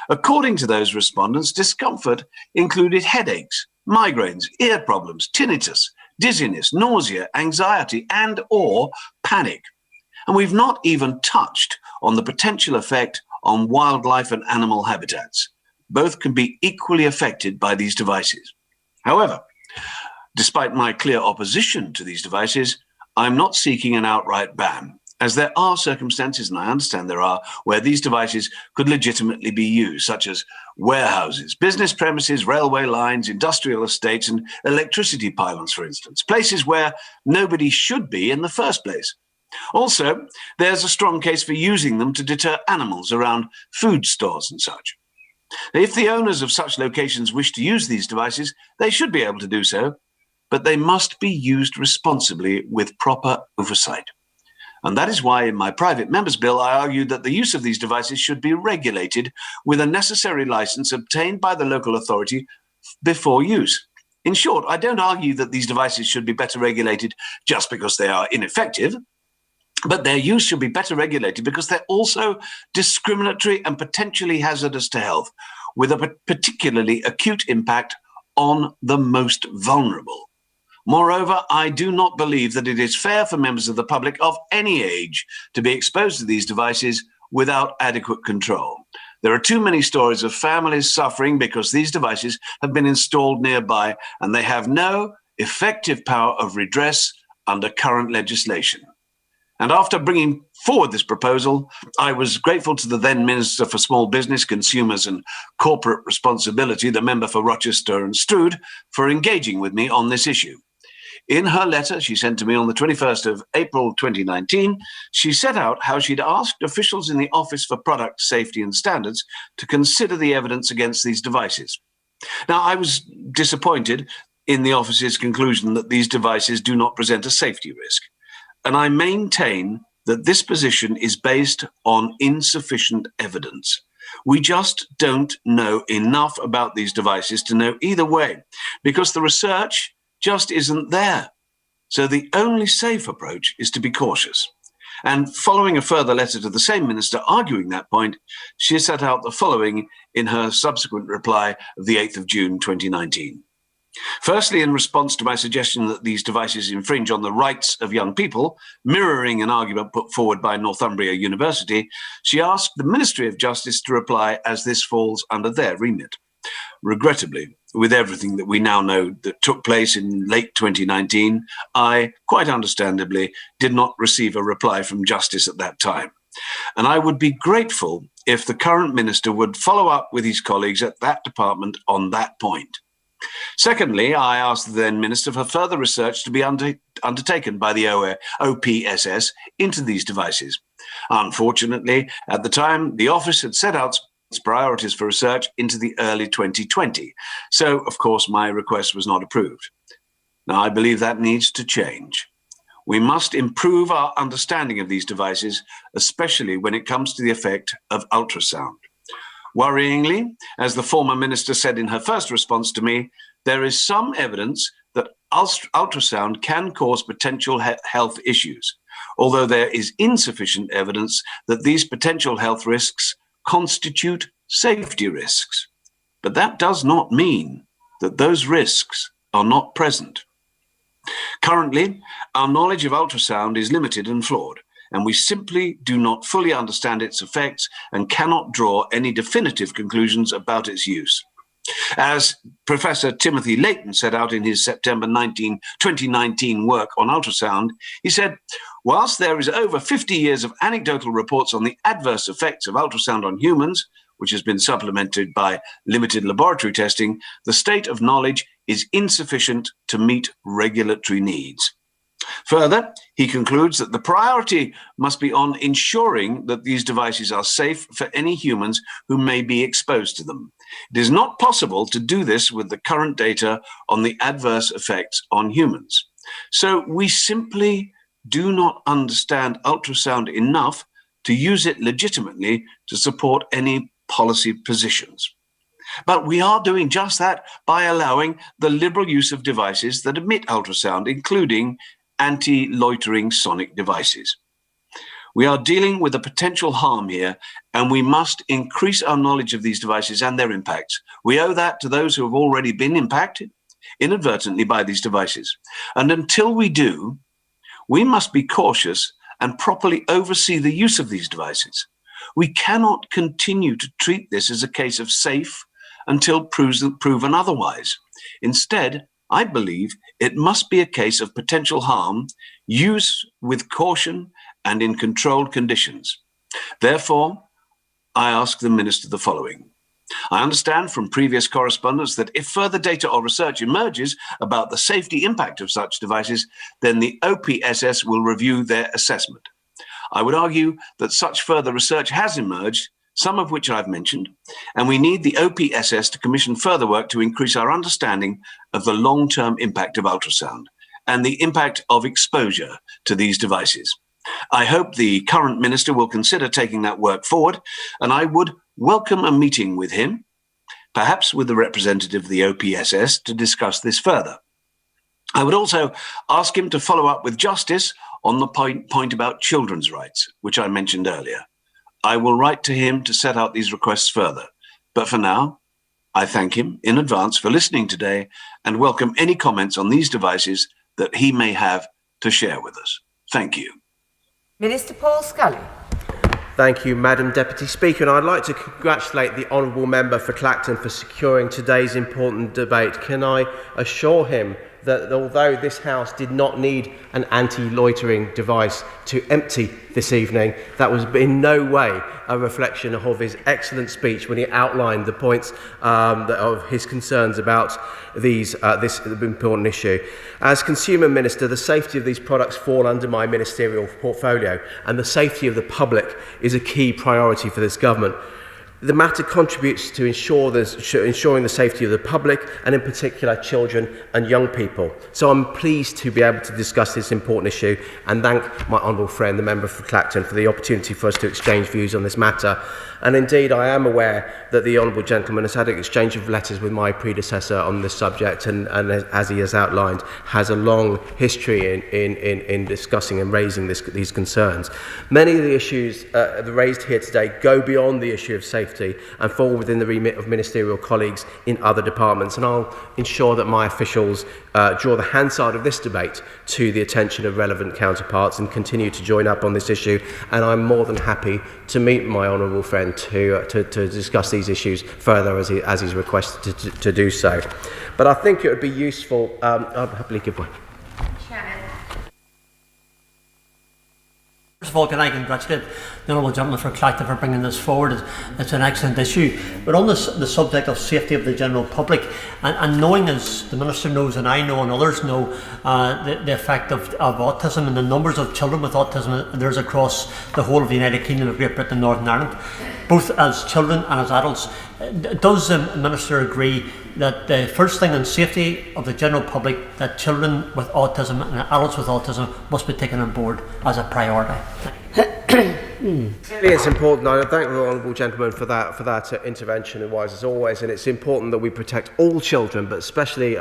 According to those respondents, discomfort included headaches, migraines, ear problems, tinnitus, dizziness, nausea, anxiety, and/or panic. And we've not even touched on the potential effect on wildlife and animal habitats. Both can be equally affected by these devices. However, despite my clear opposition to these devices, I'm not seeking an outright ban, as there are circumstances, and I understand there are, where these devices could legitimately be used, such as warehouses, business premises, railway lines, industrial estates, and electricity pylons, for instance, places where nobody should be in the first place. Also, there's a strong case for using them to deter animals around food stores and such. If the owners of such locations wish to use these devices, they should be able to do so, but they must be used responsibly with proper oversight. And that is why in my private member's bill, I argued that the use of these devices should be regulated with a necessary license obtained by the local authority before use. In short, I don't argue that these devices should be better regulated just because they are ineffective, but their use should be better regulated because they're also discriminatory and potentially hazardous to health, with a particularly acute impact on the most vulnerable. Moreover, I do not believe that it is fair for members of the public of any age to be exposed to these devices without adequate control. There are too many stories of families suffering because these devices have been installed nearby and they have no effective power of redress under current legislation. And after bringing forward this proposal, I was grateful to the then Minister for Small Business, Consumers and Corporate Responsibility, the member for Rochester and Stroud, for engaging with me on this issue. In her letter she sent to me on the 21st of April 2019, she set out how she'd asked officials in the Office for Product Safety and Standards to consider the evidence against these devices. Now, I was disappointed in the office's conclusion that these devices do not present a safety risk. And I maintain that this position is based on insufficient evidence. We just don't know enough about these devices to know either way, because the research just isn't there. So the only safe approach is to be cautious. And following a further letter to the same minister arguing that point, she set out the following in her subsequent reply of the 8th of June 2019. Firstly, in response to my suggestion that these devices infringe on the rights of young people, mirroring an argument put forward by Northumbria University, she asked the Ministry of Justice to reply as this falls under their remit. Regrettably, with everything that we now know that took place in late 2019, I, quite understandably, did not receive a reply from Justice at that time. And I would be grateful if the current minister would follow up with his colleagues at that department on that point. Secondly, I asked the then Minister for further research to be undertaken by the OPSS into these devices. Unfortunately, at the time, the office had set out its priorities for research into the early 2020. So, of course, my request was not approved. Now, I believe that needs to change. We must improve our understanding of these devices, especially when it comes to the effect of ultrasound. Worryingly, as the former minister said in her first response to me, there is some evidence that ultrasound can cause potential health issues, although there is insufficient evidence that these potential health risks constitute safety risks. But that does not mean that those risks are not present. Currently, our knowledge of ultrasound is limited and flawed, and we simply do not fully understand its effects and cannot draw any definitive conclusions about its use. As Professor Timothy Layton set out in his September 2019 work on ultrasound, he said, whilst there is over 50 years of anecdotal reports on the adverse effects of ultrasound on humans, which has been supplemented by limited laboratory testing, the state of knowledge is insufficient to meet regulatory needs. Further, he concludes that the priority must be on ensuring that these devices are safe for any humans who may be exposed to them. It is not possible to do this with the current data on the adverse effects on humans. So we simply do not understand ultrasound enough to use it legitimately to support any policy positions. But we are doing just that by allowing the liberal use of devices that emit ultrasound, including anti-loitering sonic devices. We are dealing with a potential harm here, and we must increase our knowledge of these devices and their impacts. We owe that to those who have already been impacted inadvertently by these devices. And until we do, we must be cautious and properly oversee the use of these devices. We cannot continue to treat this as a case of safe until proven otherwise. Instead, I believe it must be a case of potential harm, use with caution and in controlled conditions. Therefore, I ask the Minister the following. I understand from previous correspondence that if further data or research emerges about the safety impact of such devices, then the OPSS will review their assessment. I would argue that such further research has emerged, some of which I've mentioned, and we need the OPSS to commission further work to increase our understanding of the long-term impact of ultrasound and the impact of exposure to these devices. I hope the current minister will consider taking that work forward, and I would welcome a meeting with him, perhaps with the representative of the OPSS, to discuss this further. I would also ask him to follow up with justice on the point about children's rights, which I mentioned earlier. I will write to him to set out these requests further. But for now, I thank him in advance for listening today and welcome any comments on these devices that he may have to share with us. Thank you. Minister Paul Scully. Thank you, Madam Deputy Speaker, and I'd like to congratulate the Honourable Member for Clacton for securing today's important debate. Can I assure him that although this House did not need an anti-loitering device to empty this evening, that was in no way a reflection of his excellent speech when he outlined the points of his concerns about this important issue. As Consumer Minister, the safety of these products fall under my ministerial portfolio, and the safety of the public is a key priority for this government. The matter contributes to ensuring the safety of the public, and in particular children and young people. So I'm pleased to be able to discuss this important issue and thank my honourable friend, the member for Clacton, for the opportunity for us to exchange views on this matter. And indeed, I am aware that the honourable gentleman has had an exchange of letters with my predecessor on this subject, and as he has outlined, has a long history in discussing and raising these concerns. Many of the issues raised here today go beyond the issue of safety and fall within the remit of ministerial colleagues in other departments, and I'll ensure that my officials draw the Hansard of this debate to the attention of relevant counterparts and continue to join up on this issue. And I'm more than happy to meet my honourable friend to discuss these issues further as he's requested to do so. But I think it would be useful. I'll happily give way. First of all, can I congratulate the Honourable Gentleman for Clacton for bringing this forward. It's an excellent issue. But on the subject of safety of the general public, and knowing, as the Minister knows and I know and others know, the effect of autism and the numbers of children with autism there's across the whole of the United Kingdom of Great Britain and Northern Ireland, both as children and as adults. Does the Minister agree that the first thing in safety of the general public, that children with autism and adults with autism must be taken on board as a priority? Clearly it's important. I thank the honourable gentleman for that intervention, and wise as always, and it's important that we protect all children, but especially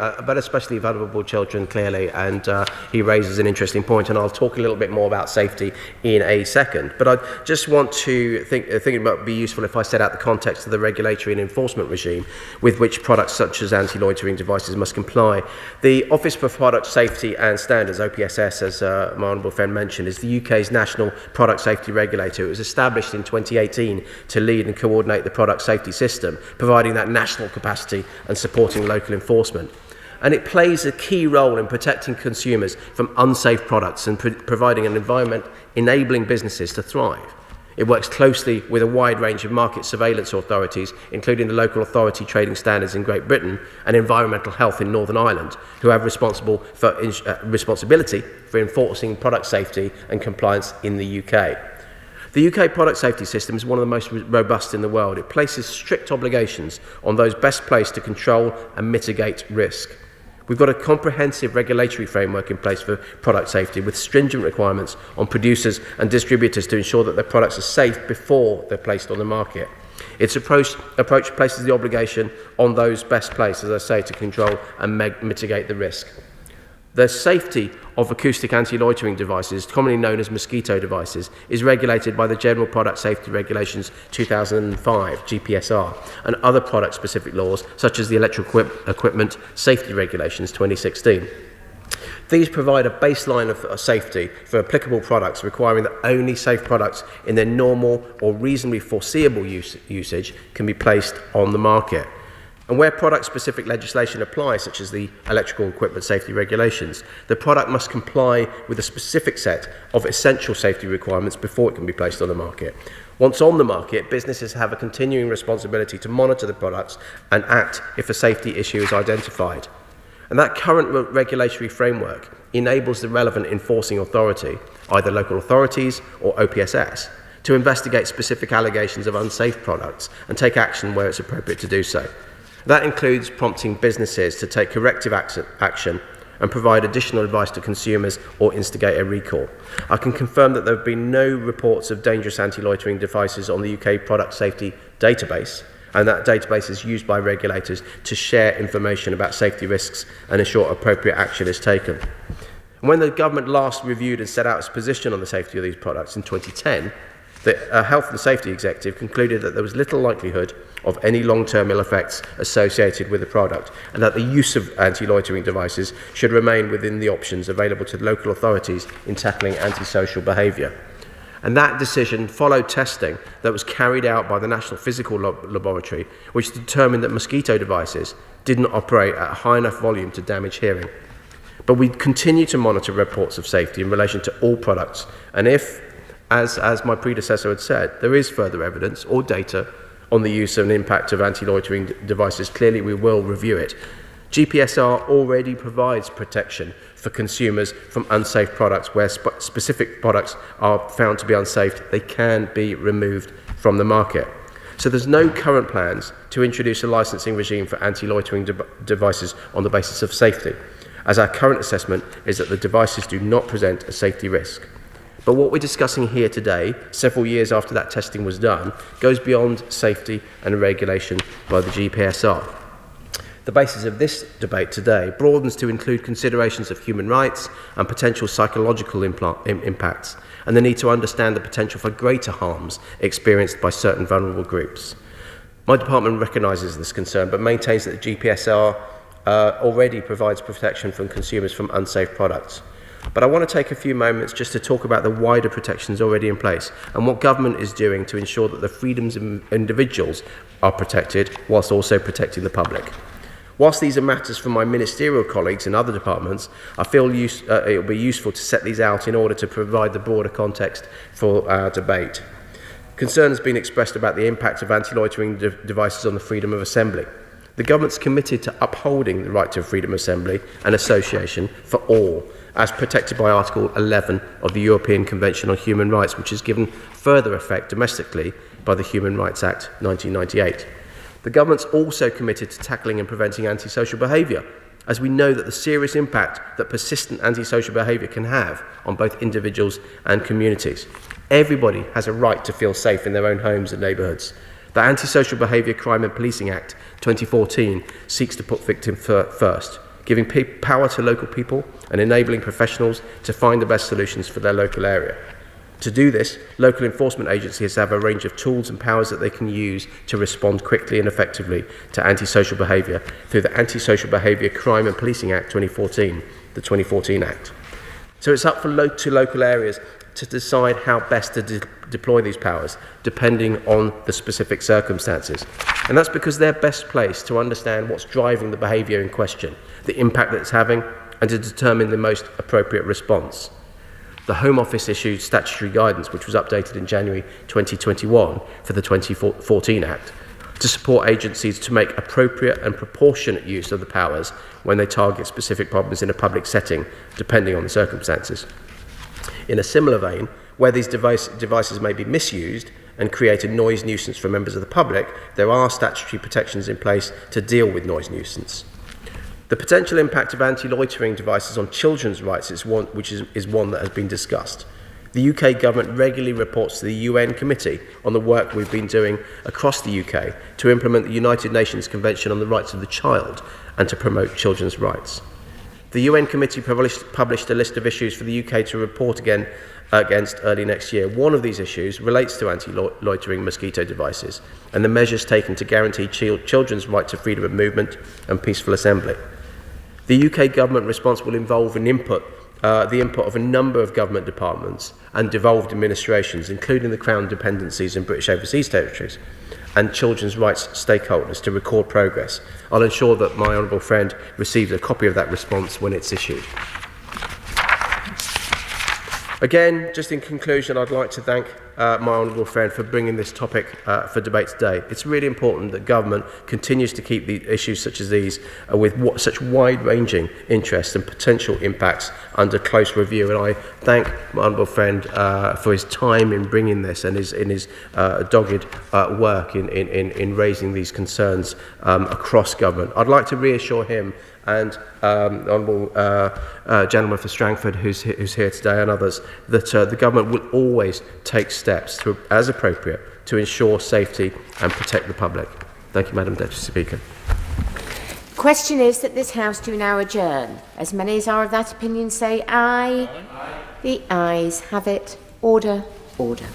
vulnerable children, clearly, and he raises an interesting point, and I'll talk a little bit more about safety in a second. But I just want to think it might be useful if I set out the context of the regulatory and enforcement regime with which products such as anti-loitering devices must comply. The Office for Product Safety and Standards, OPSS, as my honourable friend mentioned, is the UK's national product safety regulator. It was established in 2018 to lead and coordinate the product safety system, providing that national capacity and supporting local enforcement. And it plays a key role in protecting consumers from unsafe products and providing an environment enabling businesses to thrive. It works closely with a wide range of market surveillance authorities, including the Local Authority Trading Standards in Great Britain and Environmental Health in Northern Ireland, who have responsibility for enforcing product safety and compliance in the UK. The UK product safety system is one of the most robust in the world. It places strict obligations on those best placed to control and mitigate risk. We've got a comprehensive regulatory framework in place for product safety with stringent requirements on producers and distributors to ensure that their products are safe before they're placed on the market. Its approach places the obligation on those best placed, as I say, to control and mitigate the risk. The safety of acoustic anti-loitering devices, commonly known as mosquito devices, is regulated by the General Product Safety Regulations 2005, GPSR, and other product-specific laws, such as the Electrical Equipment Safety Regulations 2016. These provide a baseline of safety for applicable products, requiring that only safe products in their normal or reasonably foreseeable usage can be placed on the market. And where product-specific legislation applies, such as the Electrical Equipment Safety Regulations, the product must comply with a specific set of essential safety requirements before it can be placed on the market. Once on the market, businesses have a continuing responsibility to monitor the products and act if a safety issue is identified. And that current regulatory framework enables the relevant enforcing authority, either local authorities or OPSS, to investigate specific allegations of unsafe products and take action where it's appropriate to do so. That includes prompting businesses to take corrective action and provide additional advice to consumers or instigate a recall. I can confirm that there have been no reports of dangerous anti-loitering devices on the UK product safety database, and that database is used by regulators to share information about safety risks and ensure appropriate action is taken. And when the government last reviewed and set out its position on the safety of these products in 2010, the Health and Safety Executive concluded that there was little likelihood of any long-term ill effects associated with the product, and that the use of anti-loitering devices should remain within the options available to local authorities in tackling antisocial behaviour. And that decision followed testing that was carried out by the National Physical Laboratory, which determined that mosquito devices didn't operate at a high enough volume to damage hearing. But we continue to monitor reports of safety in relation to all products, and if, as my predecessor had said, there is further evidence or data on the use and impact of anti-loitering devices, clearly we will review it. GPSR already provides protection for consumers from unsafe products. Where specific products are found to be unsafe, they can be removed from the market. So there's no current plans to introduce a licensing regime for anti-loitering devices on the basis of safety, as our current assessment is that the devices do not present a safety risk. But what we're discussing here today, several years after that testing was done, goes beyond safety and regulation by the GPSR. The basis of this debate today broadens to include considerations of human rights and potential psychological impacts, and the need to understand the potential for greater harms experienced by certain vulnerable groups. My department recognises this concern, but maintains that the GPSR already provides protection from consumers from unsafe products. But I want to take a few moments just to talk about the wider protections already in place and what government is doing to ensure that the freedoms of individuals are protected whilst also protecting the public. Whilst these are matters for my ministerial colleagues in other departments, I feel it will be useful to set these out in order to provide the broader context for our debate. Concern has been expressed about the impact of anti-loitering devices on the freedom of assembly. The government's committed to upholding the right to freedom of assembly and association for all, as protected by Article 11 of the European Convention on Human Rights, which is given further effect domestically by the Human Rights Act 1998. The government's also committed to tackling and preventing antisocial behaviour, as we know that the serious impact that persistent antisocial behaviour can have on both individuals and communities. Everybody has a right to feel safe in their own homes and neighbourhoods. The Antisocial Behaviour Crime and Policing Act 2014 seeks to put victims first, giving power to local people and enabling professionals to find the best solutions for their local area. To do this, local enforcement agencies have a range of tools and powers that they can use to respond quickly and effectively to antisocial behaviour through the Antisocial Behaviour Crime and Policing Act 2014, the 2014 Act. So it's up to local areas to decide how best to deploy these powers, depending on the specific circumstances. And that's because they're best placed to understand what's driving the behaviour in question, the impact that it's having, and to determine the most appropriate response. The Home Office issued statutory guidance, which was updated in January 2021 for the 2014 Act, to support agencies to make appropriate and proportionate use of the powers when they target specific problems in a public setting, depending on the circumstances. In a similar vein, where these devices may be misused and create a noise nuisance for members of the public, there are statutory protections in place to deal with noise nuisance. The potential impact of anti-loitering devices on children's rights is one that has been discussed. The UK government regularly reports to the UN Committee on the work we've been doing across the UK to implement the United Nations Convention on the Rights of the Child and to promote children's rights. The UN Committee published a list of issues for the UK to report against early next year. One of these issues relates to anti-loitering mosquito devices and the measures taken to guarantee children's right to freedom of movement and peaceful assembly. The UK government response will involve the input of a number of government departments and devolved administrations, including the Crown dependencies and British Overseas Territories, and children's rights stakeholders to record progress. I'll ensure that my honourable friend receives a copy of that response when it's issued. Again, just in conclusion, I'd like to thank my honourable friend for bringing this topic for debate today. It's really important that government continues to keep the issues such as these with such wide-ranging interests and potential impacts under close review. And I thank my honourable friend for his time in bringing this and his dogged work in raising these concerns across government. I'd like to reassure him and Honourable Gentleman for Strangford, who's here today, and others, that the government will always take steps as appropriate to ensure safety and protect the public. Thank you, Madam Deputy Speaker. The question is that this House do now adjourn. As many as are of that opinion say aye. Aye. The ayes have it. Order, order.